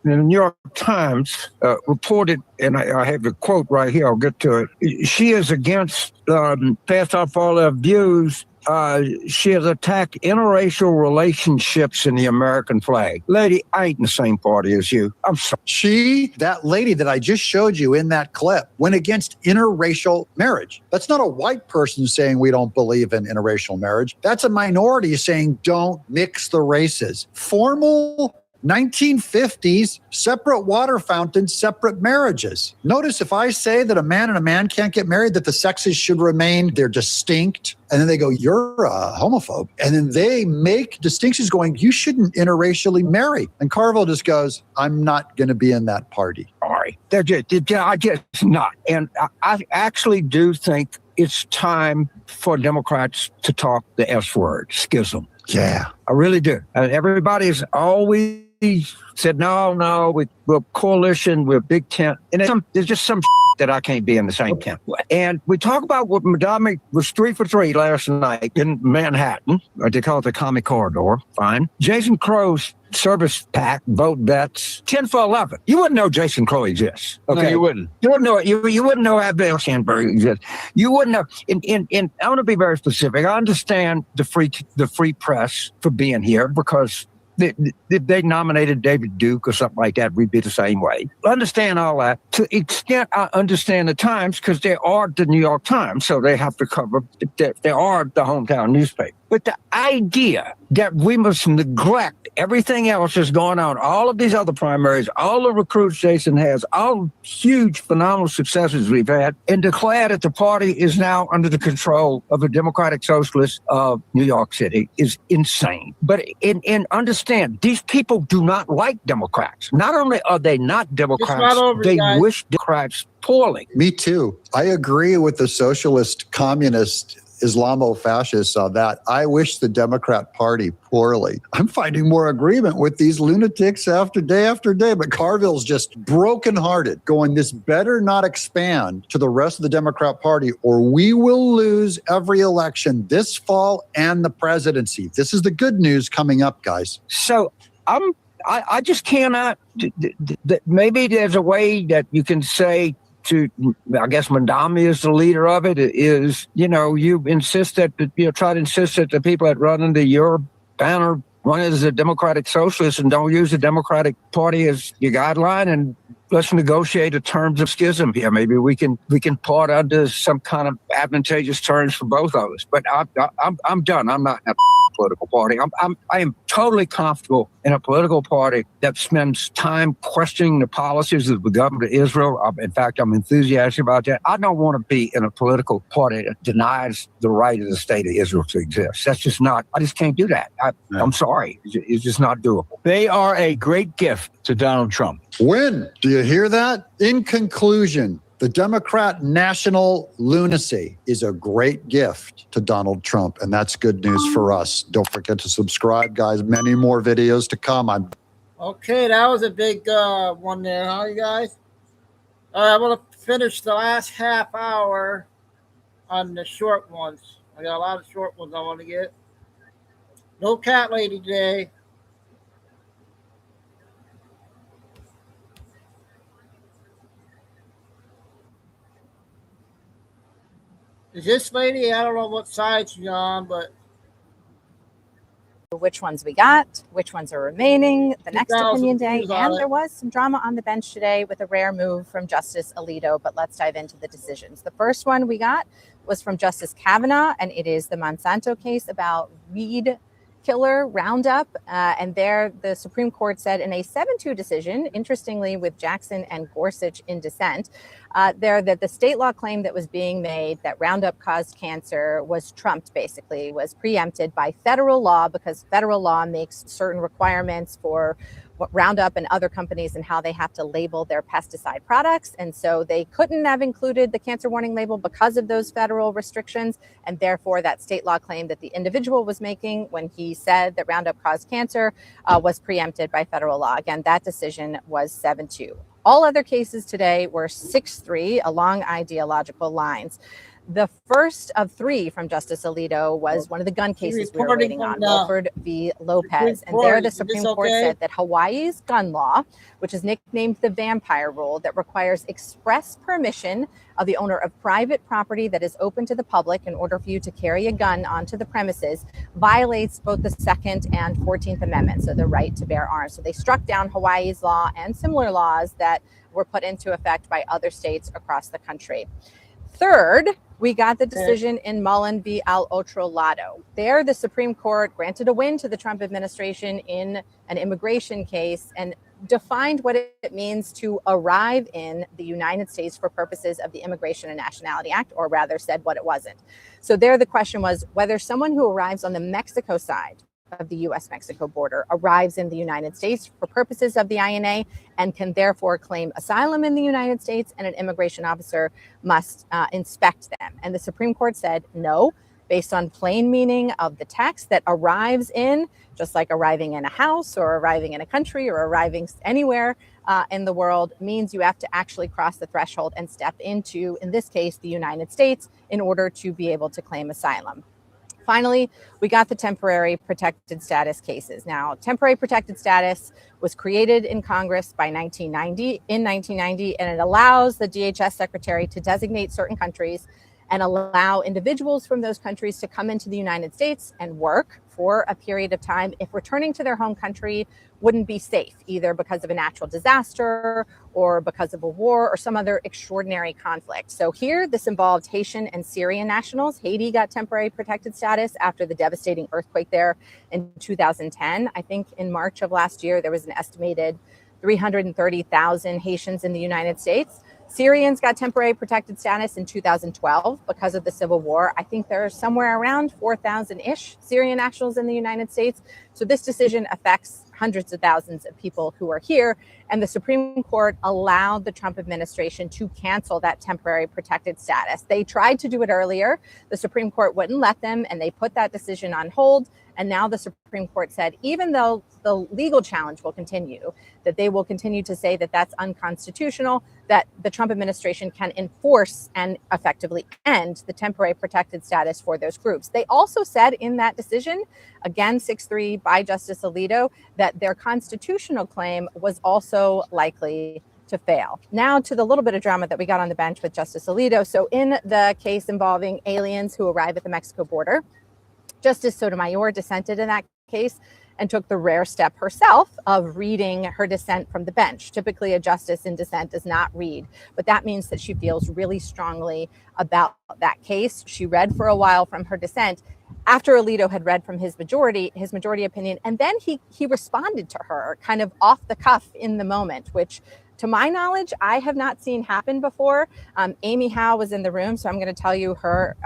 the New York Times reported, and I have the quote right here, I'll get to it. She is against, passed off all her views. She has attacked interracial relationships in the American flag. Lady, I ain't in the same party as you. I'm sorry. That lady that I just showed you in that clip, went against interracial marriage. That's not a white person saying we don't believe in interracial marriage. That's a minority saying don't mix the races. Formal 1950s, separate water fountains, separate marriages. Notice if I say that a man and a man can't get married, that the sexes should remain, they're distinct. And then they go, you're a homophobe. And then they make distinctions going, you shouldn't interracially marry. And Carville just goes, I'm not going to be in that party. Sorry. I guess not. And I actually do think it's time for Democrats to talk the S word, schism. Yeah. I really do. Everybody's always said, no, we're coalition, we're big tent. And there's just some that I can't be in the same tent with. And we talk about what Madame was 3 for 3 last night in Manhattan. They call it the Commie Corridor. Fine. Jason Crow's service PAC vote bets 10 for 11. You wouldn't know Jason Crow exists. Okay, No, you wouldn't. You wouldn't know. You wouldn't know Abel Sandberg exists. You wouldn't know. And I want to be very specific. I understand the free press for being here because they nominated David Duke or something like that, we'd be the same way. I understand all that. To the extent I understand the Times, because they are the New York Times, so they have to cover, they are the hometown newspaper. But the idea that we must neglect everything else that's going on, all of these other primaries, all the recruits Jason has, all huge, phenomenal successes we've had, and declare that the party is now under the control of the Democratic Socialists of New York City is insane. But understand, these people do not like Democrats. Not only are they not Democrats, they wish Democrats poorly. Me too. I agree with the socialist, communist, Islamo-fascists on that. I wish the Democrat Party poorly. I'm finding more agreement with these lunatics after day, but Carville's just brokenhearted, going, this better not expand to the rest of the Democrat Party or we will lose every election this fall and the presidency. This is the good news coming up, guys. So I just cannot, maybe there's a way that you can say to, I guess Mandami is the leader of it, is, you insist that, try to insist that the people that run under your banner run as a Democratic Socialist and don't use the Democratic Party as your guideline, and let's negotiate the terms of schism here. Maybe we can part under some kind of advantageous terms for both of us. But I'm done. I'm not in a political party. I am totally comfortable in a political party that spends time questioning the policies of the government of Israel. In fact, I'm enthusiastic about that. I don't want to be in a political party that denies the right of the state of Israel to exist. That's just not, I just can't do that. I'm sorry. It's just not doable. They are a great gift to Donald Trump. Win. Do you hear that? In conclusion, the Democrat national lunacy is a great gift to Donald Trump, and that's good news for us. Don't forget to subscribe, guys. Many more videos to come. Okay, that was a big one there, huh, you guys? All right, I'm going to finish the last half hour on the short ones. I got a lot of short ones I want to get. No cat lady today. Is this lady, I don't know what side she's on, but which ones we got, which ones are remaining, the next opinion day, views on and it. there was some drama on the bench today with a rare move from Justice Alito, but let's dive into the decisions. The first one we got was from Justice Kavanaugh, and it is the Monsanto case about weed killer Roundup, and there the Supreme Court said in a 7-2 decision, interestingly with Jackson and Gorsuch in dissent, there that the state law claim that was being made that Roundup caused cancer was trumped, basically, was preempted by federal law because federal law makes certain requirements for what Roundup and other companies and how they have to label their pesticide products. And so they couldn't have included the cancer warning label because of those federal restrictions. And therefore that state law claim that the individual was making when he said that Roundup caused cancer was preempted by federal law. Again, that decision was 7-2. All other cases today were 6-3 along ideological lines. The first of 3 from Justice Alito was one of the gun cases we were waiting on, Wilford v. Lopez. And there the Supreme Court said that Hawaii's gun law, which is nicknamed the vampire rule, that requires express permission of the owner of private property that is open to the public in order for you to carry a gun onto the premises, violates both the 2nd and 14th Amendments, so the right to bear arms. So they struck down Hawaii's law and similar laws that were put into effect by other states across the country. Third, we got the decision in Mullen v. Al Otro Lado. There, the Supreme Court granted a win to the Trump administration in an immigration case and defined what it means to arrive in the United States for purposes of the Immigration and Nationality Act, or rather said what it wasn't. So there, the question was whether someone who arrives on the Mexico side of the U.S.-Mexico border arrives in the United States for purposes of the INA and can therefore claim asylum in the United States, and an immigration officer must inspect them. And the Supreme Court said no, based on plain meaning of the text, that arrives in, just like arriving in a house or arriving in a country or arriving anywhere in the world, means you have to actually cross the threshold and step into, in this case, the United States in order to be able to claim asylum. Finally, we got the temporary protected status cases. Now, temporary protected status was created in Congress in 1990, and it allows the DHS secretary to designate certain countries and allow individuals from those countries to come into the United States and work for a period of time if returning to their home country wouldn't be safe, either because of a natural disaster or because of a war or some other extraordinary conflict. So here, this involved Haitian and Syrian nationals. Haiti got temporary protected status after the devastating earthquake there in 2010. I think in March of last year, there was an estimated 330,000 Haitians in the United States. Syrians got temporary protected status in 2012 because of the civil war. I think there are somewhere around 4,000-ish Syrian nationals in the United States. So this decision affects hundreds of thousands of people who are here. And the Supreme Court allowed the Trump administration to cancel that temporary protected status. They tried to do it earlier. The Supreme Court wouldn't let them, and they put that decision on hold. And now the Supreme Court said, even though the legal challenge will continue, that they will continue to say that that's unconstitutional, that the Trump administration can enforce and effectively end the temporary protected status for those groups. They also said in that decision, again, 6-3 by Justice Alito, that their constitutional claim was also likely to fail. Now to the little bit of drama that we got on the bench with Justice Alito. So in the case involving aliens who arrive at the Mexico border, Justice Sotomayor dissented in that case and took the rare step herself of reading her dissent from the bench. Typically, a justice in dissent does not read, but that means that she feels really strongly about that case. She read for a while from her dissent, after Alito had read from his majority opinion, and then he responded to her kind of off the cuff in the moment, which to my knowledge, I have not seen happen before. Amy Howe was in the room, so I'm going to tell you her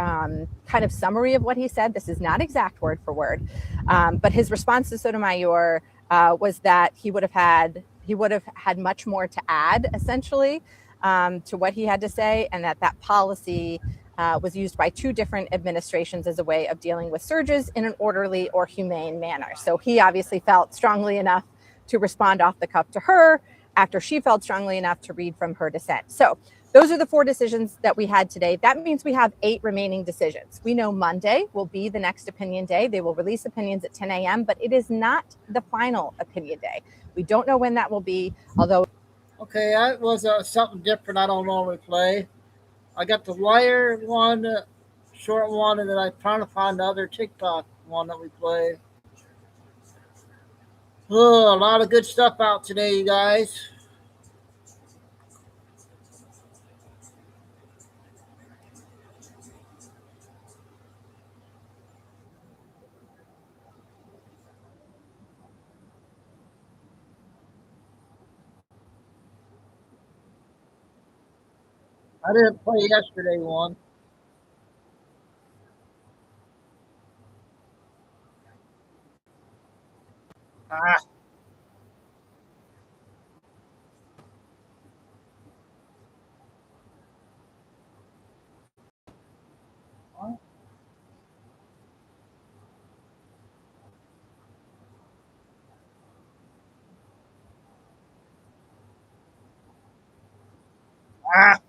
kind of summary of what he said. This is not exact word for word, but his response to Sotomayor was that he would have had much more to add, essentially, to what he had to say, and that policy was used by two different administrations as a way of dealing with surges in an orderly or humane manner. So he obviously felt strongly enough to respond off the cuff to her after she felt strongly enough to read from her dissent. So those are the 4 decisions that we had today. That means we have 8 remaining decisions. We know Monday will be the next opinion day. They will release opinions at 10 a.m., but it is not the final opinion day. We don't know when that will be, although... Okay, that was something different I don't normally play. I got the Wire one, short one, and then I'm trying to find the other TikTok one that we play. Oh, a lot of good stuff out today, you guys. I didn't play yesterday one. Ah. Ah.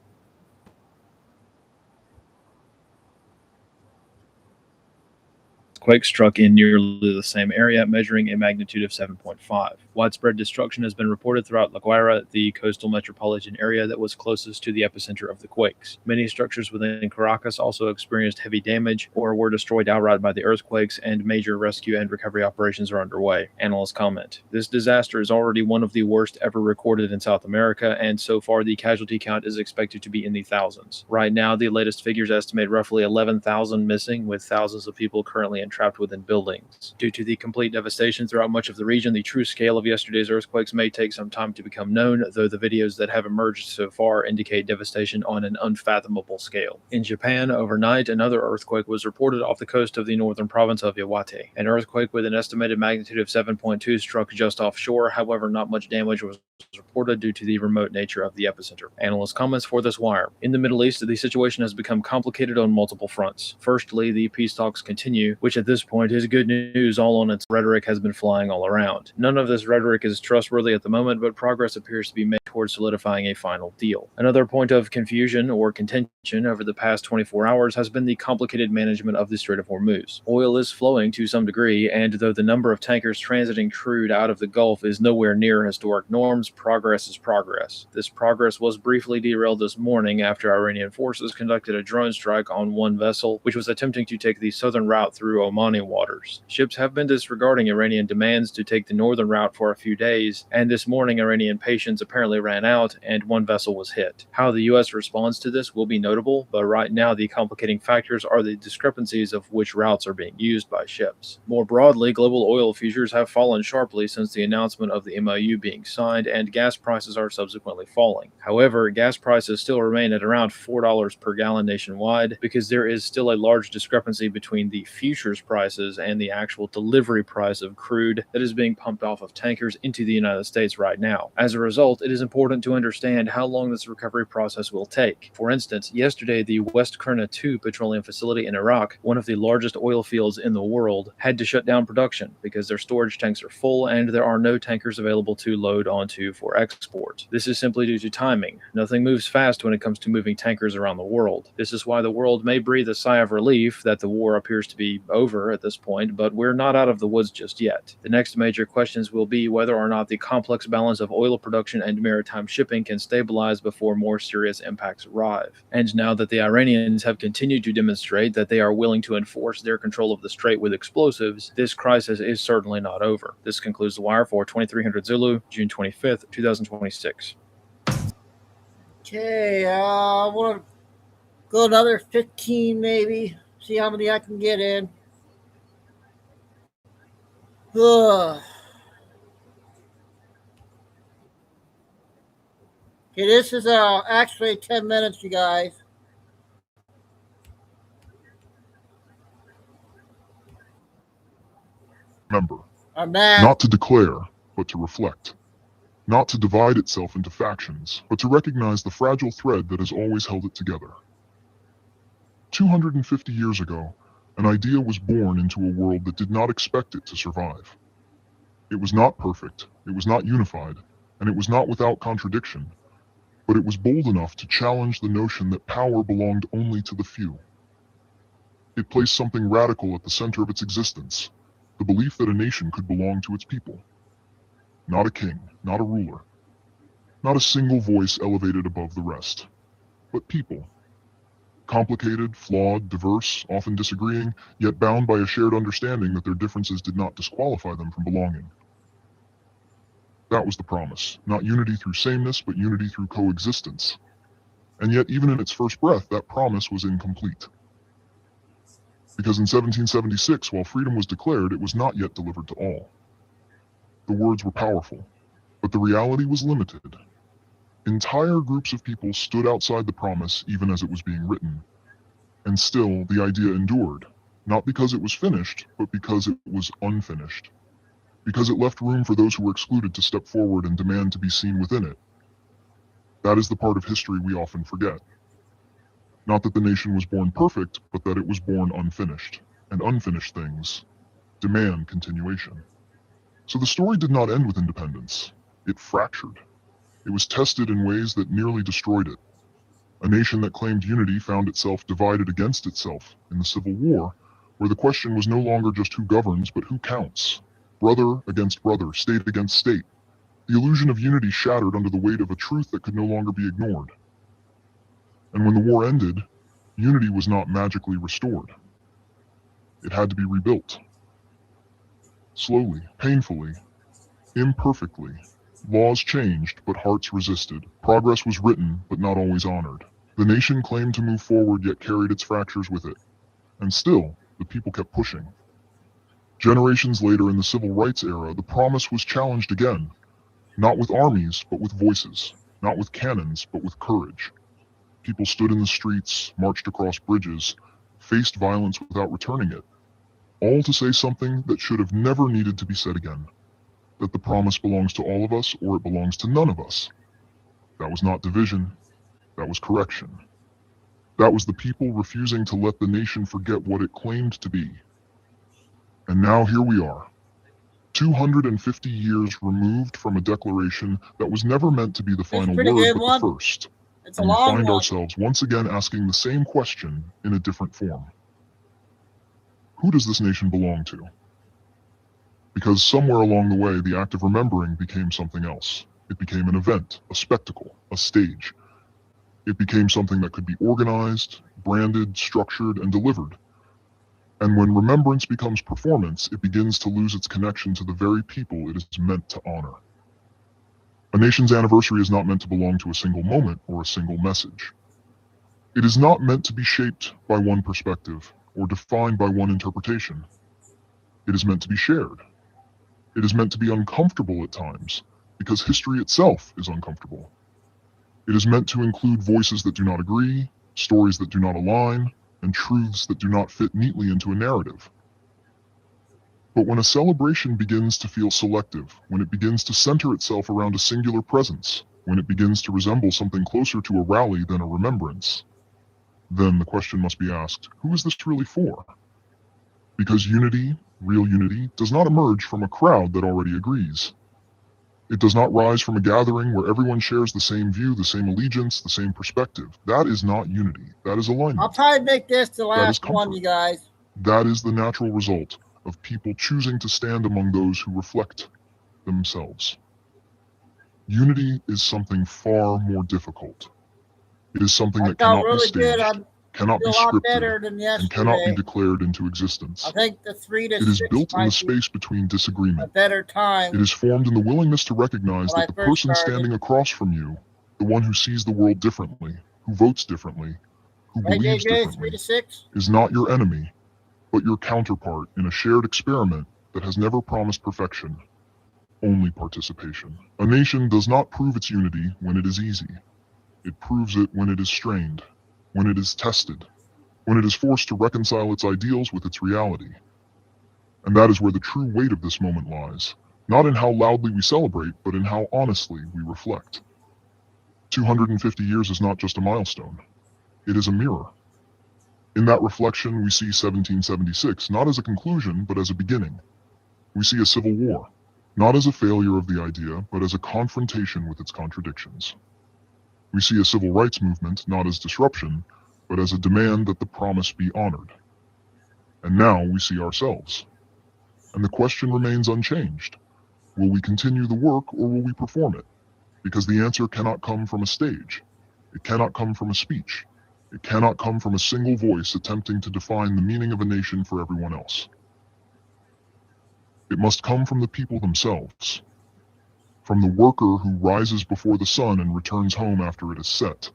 Quake struck in nearly the same area, measuring a magnitude of 7.5. Widespread destruction has been reported throughout La Guaira, the coastal metropolitan area that was closest to the epicenter of the quakes. Many structures within Caracas also experienced heavy damage or were destroyed outright by the earthquakes, and major rescue and recovery operations are underway. Analysts comment, "This disaster is already one of the worst ever recorded in South America, and so far the casualty count is expected to be in the thousands. Right now, the latest figures estimate roughly 11,000 missing, with thousands of people currently entrapped within buildings. Due to the complete devastation throughout much of the region, the true scale of yesterday's earthquakes may take some time to become known, though the videos that have emerged so far indicate devastation on an unfathomable scale." In Japan, overnight, another earthquake was reported off the coast of the northern province of Iwate. An earthquake with an estimated magnitude of 7.2 struck just offshore. However, not much damage was reported due to the remote nature of the epicenter. Analyst comments for this wire. In the Middle East, the situation has become complicated on multiple fronts. Firstly, the peace talks continue, which at this point is good news. All on its rhetoric has been flying all around. None of this rhetoric is trustworthy at the moment, but progress appears to be made towards solidifying a final deal. Another point of confusion or contention over the past 24 hours has been the complicated management of the Strait of Hormuz. Oil is flowing to some degree, and though the number of tankers transiting crude out of the Gulf is nowhere near historic norms, progress is progress. This progress was briefly derailed this morning after Iranian forces conducted a drone strike on one vessel, which was attempting to take the southern route through Omani waters. Ships have been disregarding Iranian demands to take the northern route for a few days, and this morning Iranian patience apparently ran out and one vessel was hit. How the U.S. responds to this will be notable, but right now the complicating factors are the discrepancies of which routes are being used by ships. More broadly, global oil futures have fallen sharply since the announcement of the MOU being signed, and gas prices are subsequently falling. However, gas prices still remain at around $4 per gallon nationwide because there is still a large discrepancy between the futures prices and the actual delivery price of crude that is being pumped off of tankers into the United States right now. As a result, it is important to understand how long this recovery process will take. For instance, yesterday the West Kurna 2 petroleum facility in Iraq, one of the largest oil fields in the world, had to shut down production because their storage tanks are full and there are no tankers available to load onto for export. This is simply due to timing. Nothing moves fast when it comes to moving tankers around the world. This is why the world may breathe a sigh of relief that the war appears to be over at this point, but we're not out of the woods just yet. The next major questions will be whether or not the complex balance of oil production and maritime shipping can stabilize before more serious impacts arrive. And now that the Iranians have continued to demonstrate that they are willing to enforce their control of the strait with explosives, this crisis is certainly not over. This concludes the wire for 2300 Zulu, June 25th, 2026. Okay, I want to go another 15 maybe, see how many I can get in. Okay, this is actually 10 minutes, you guys. Remember, not to declare, but to reflect. Not to divide itself into factions, but to recognize the fragile thread that has always held it together. 250 years ago, an idea was born into a world that did not expect it to survive. It was not perfect, it was not unified, and it was not without contradiction, but it was bold enough to challenge the notion that power belonged only to the few. It placed something radical at the center of its existence, the belief that a nation could belong to its people. Not a king, not a ruler, not a single voice elevated above the rest, but people. Complicated, flawed, diverse, often disagreeing, yet bound by a shared understanding that their differences did not disqualify them from belonging. That was the promise, not unity through sameness, but unity through coexistence. And yet, even in its first breath, that promise was incomplete. Because in 1776, while freedom was declared, it was not yet delivered to all. The words were powerful, but the reality was limited. Entire groups of people stood outside the promise even as it was being written. And still, the idea endured, not because it was finished, but because it was unfinished. Because it left room for those who were excluded to step forward and demand to be seen within it. That is the part of history we often forget. Not that the nation was born perfect, but that it was born unfinished, and unfinished things demand continuation. So the story did not end with independence. It fractured. It was tested in ways that nearly destroyed it. A nation that claimed unity found itself divided against itself in the Civil War, where the question was no longer just who governs, but who counts. Brother against brother, state against state. The illusion of unity shattered under the weight of a truth that could no longer be ignored. And when the war ended, unity was not magically restored. It had to be rebuilt. Slowly, painfully, imperfectly. Laws changed, but hearts resisted. Progress was written, but not always honored. The nation claimed to move forward, yet carried its fractures with it. And still, the people kept pushing. Generations later in the civil rights era, the promise was challenged again. Not with armies, but with voices. Not with cannons, but with courage. People stood in the streets, marched across bridges, faced violence without returning it. All to say something that should have never needed to be said again. That the promise belongs to all of us, or it belongs to none of us. That was not division. That was correction. That was the people refusing to let the nation forget what it claimed to be. And now here we are, 250 years removed from a declaration that was never meant to be the final word, but the first. And we find ourselves once again asking the same question in a different form. Who does this nation belong to? Because somewhere along the way, the act of remembering became something else. It became an event, a spectacle, a stage. It became something that could be organized, branded, structured, and delivered. And when remembrance becomes performance, it begins to lose its connection to the very people it is meant to honor. A nation's anniversary is not meant to belong to a single moment or a single message. It is not meant to be shaped by one perspective or defined by one interpretation. It is meant to be shared. It is meant to be uncomfortable at times, because history itself is uncomfortable. It is meant to include voices that do not agree, stories that do not align, and truths that do not fit neatly into a narrative. But when a celebration begins to feel selective, when it begins to center itself around a singular presence, when it begins to resemble something closer to a rally than a remembrance, then the question must be asked, who is this really for? Because unity, real unity, does not emerge from a crowd that already agrees. It does not rise from a gathering where everyone shares the same view, the same allegiance, the same perspective. That is not unity. That is alignment. I'll try to make this the last one, you guys. That is the natural result of people choosing to stand among those who reflect themselves. Unity is something far more difficult. It is something that cannot be staged, cannot be scripted, and cannot be declared into existence. I think the 3 to 6 It is built in the space between disagreement. A better time. It is formed in the willingness to recognize that the person standing across from you, the one who sees the world differently, who votes differently, who believes differently, is not your enemy, but your counterpart in a shared experiment that has never promised perfection, only participation. A nation does not prove its unity when it is easy. It proves it when it is strained, when it is tested, when it is forced to reconcile its ideals with its reality. And that is where the true weight of this moment lies, not in how loudly we celebrate, but in how honestly we reflect. 250 years is not just a milestone. It is a mirror. In that reflection, we see 1776 not as a conclusion, but as a beginning. We see a civil war, not as a failure of the idea, but as a confrontation with its contradictions. We see a civil rights movement not as disruption, but as a demand that the promise be honored. And now we see ourselves. And the question remains unchanged. Will we continue the work or will we perform it? Because the answer cannot come from a stage. It cannot come from a speech. It cannot come from a single voice attempting to define the meaning of a nation for everyone else. It must come from the people themselves, from the worker who rises before the sun and returns home after it is set,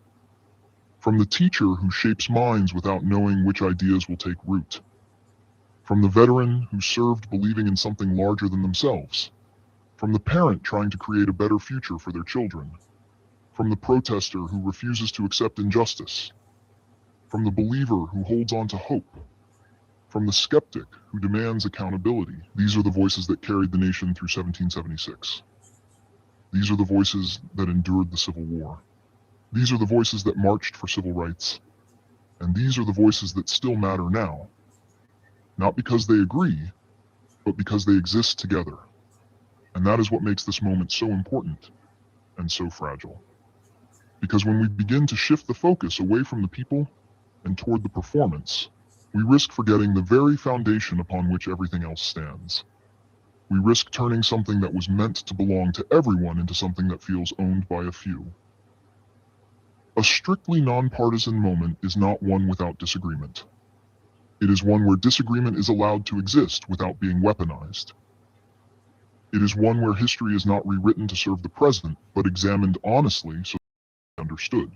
from the teacher who shapes minds without knowing which ideas will take root, from the veteran who served believing in something larger than themselves, from the parent trying to create a better future for their children, from the protester who refuses to accept injustice, from the believer who holds on to hope, from the skeptic who demands accountability. These are the voices that carried the nation through 1776. These are the voices that endured the Civil War. These are the voices that marched for civil rights. And these are the voices that still matter now, not because they agree, but because they exist together. And that is what makes this moment so important and so fragile. Because when we begin to shift the focus away from the people and toward the performance, we risk forgetting the very foundation upon which everything else stands. We risk turning something that was meant to belong to everyone into something that feels owned by a few. A strictly nonpartisan moment is not one without disagreement. It is one where disagreement is allowed to exist without being weaponized. It is one where history is not rewritten to serve the present, but examined honestly so that it is understood.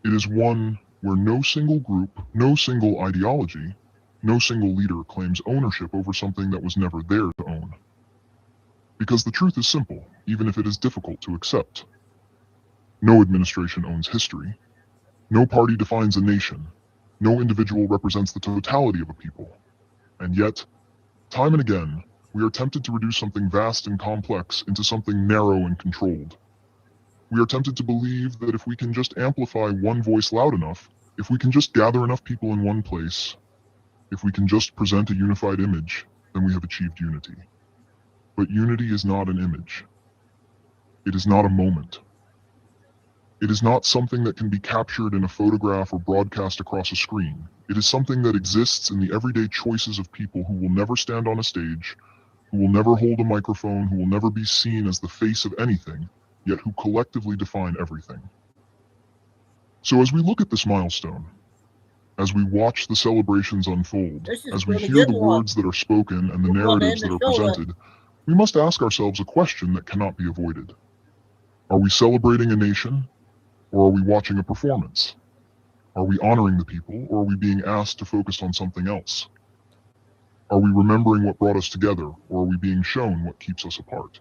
It is one where no single group, no single ideology, no single leader claims ownership over something that was never there to own. Because the truth is simple, even if it is difficult to accept. No administration owns history. No party defines a nation. No individual represents the totality of a people. And yet, time and again, we are tempted to reduce something vast and complex into something narrow and controlled. We are tempted to believe that if we can just amplify one voice loud enough, if we can just gather enough people in one place, if we can just present a unified image, then we have achieved unity. But unity is not an image. It is not a moment. It is not something that can be captured in a photograph or broadcast across a screen. It is something that exists in the everyday choices of people who will never stand on a stage, who will never hold a microphone, who will never be seen as the face of anything, yet who collectively define everything. So as we look at this milestone, as we watch the celebrations unfold, as we hear the words that are spoken and the narratives that are presented, we must ask ourselves a question that cannot be avoided. Are we celebrating a nation, or are we watching a performance? Are we honoring the people, or are we being asked to focus on something else? Are we remembering what brought us together, or are we being shown what keeps us apart?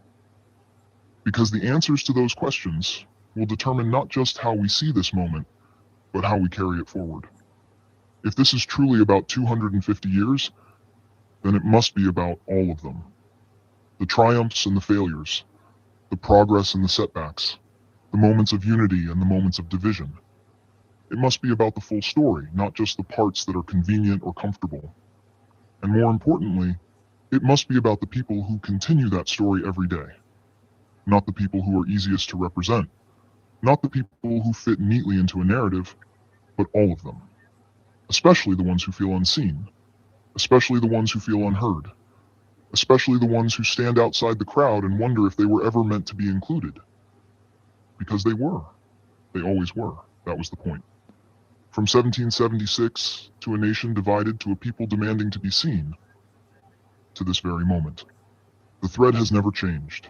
Because the answers to those questions will determine not just how we see this moment, but how we carry it forward. If this is truly about 250 years, then it must be about all of them. The triumphs and the failures, the progress and the setbacks, the moments of unity and the moments of division. It must be about the full story, not just the parts that are convenient or comfortable. And more importantly, it must be about the people who continue that story every day. Not the people who are easiest to represent, not the people who fit neatly into a narrative, but all of them. Especially the ones who feel unseen, especially the ones who feel unheard, especially the ones who stand outside the crowd and wonder if they were ever meant to be included. Because they were. They always were. That was the point. From 1776 to a nation divided to a people demanding to be seen, to this very moment. The thread has never changed.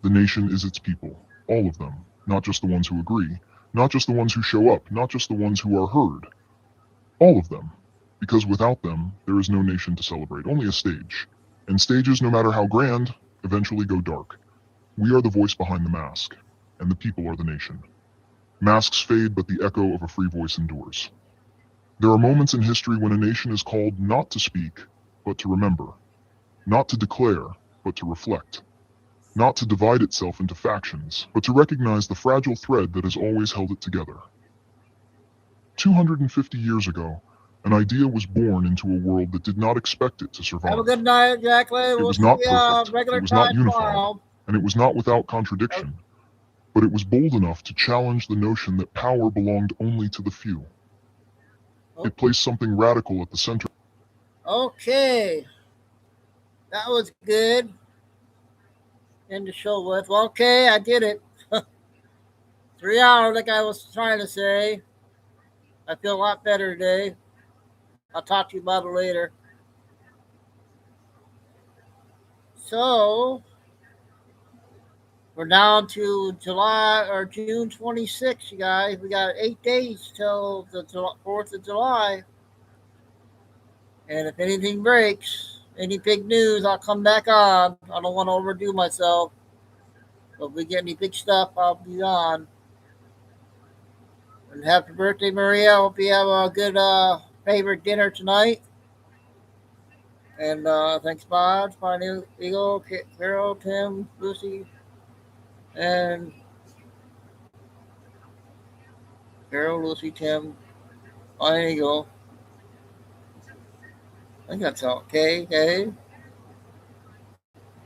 The nation is its people, all of them, not just the ones who agree, not just the ones who show up, not just the ones who are heard. All of them, because without them, there is no nation to celebrate, only a stage. And stages, no matter how grand, eventually go dark. We are the voice behind the mask, and the people are the nation. Masks fade, but the echo of a free voice endures. There are moments in history when a nation is called not to speak, but to remember. Not to declare, but to reflect. Not to divide itself into factions, but to recognize the fragile thread that has always held it together. 250 years ago, an idea was born into a world that did not expect it to survive. Have a good night, exactly. It We'll was see not you perfect, regular it was not time unified, tomorrow. and it was not without contradiction. But it was bold enough to challenge the notion that power belonged only to the few. It placed something radical at the center. Okay. That was good. End the show with. Well, okay, I did it. 3 hours, like I was trying to say. I feel a lot better today. I'll talk to you about it later. So, we're down to July or June 26th, you guys. We got 8 days till the 4th of July. And if anything breaks, any big news, I'll come back on. I don't want to overdo myself. But if we get any big stuff, I'll be on. And happy birthday, Maria. Hope you have a good favorite dinner tonight. And thanks, Bob, Spiny Eagle, Carol, Tim, Lucy, and Carol, Lucy, Tim, Spiny Eagle. I think that's okay. Okay.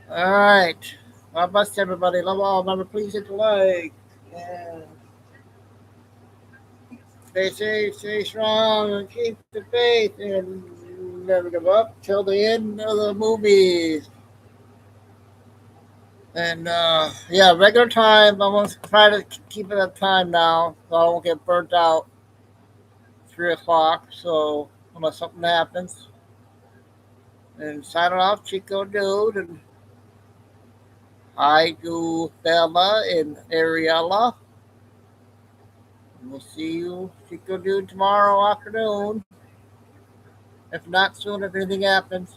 All right. God bless everybody. Love all. Remember, please hit the like. And stay safe, stay strong, and keep the faith, and never give up till the end of the movies. And yeah, regular time. I'm gonna try to keep it at time now, so I won't get burnt out. 3 o'clock. So unless something happens, and signing off, Chico Dude, and hi to Bella and Ariella. And we'll see you, Chico Dude, tomorrow afternoon. If not soon, if anything happens.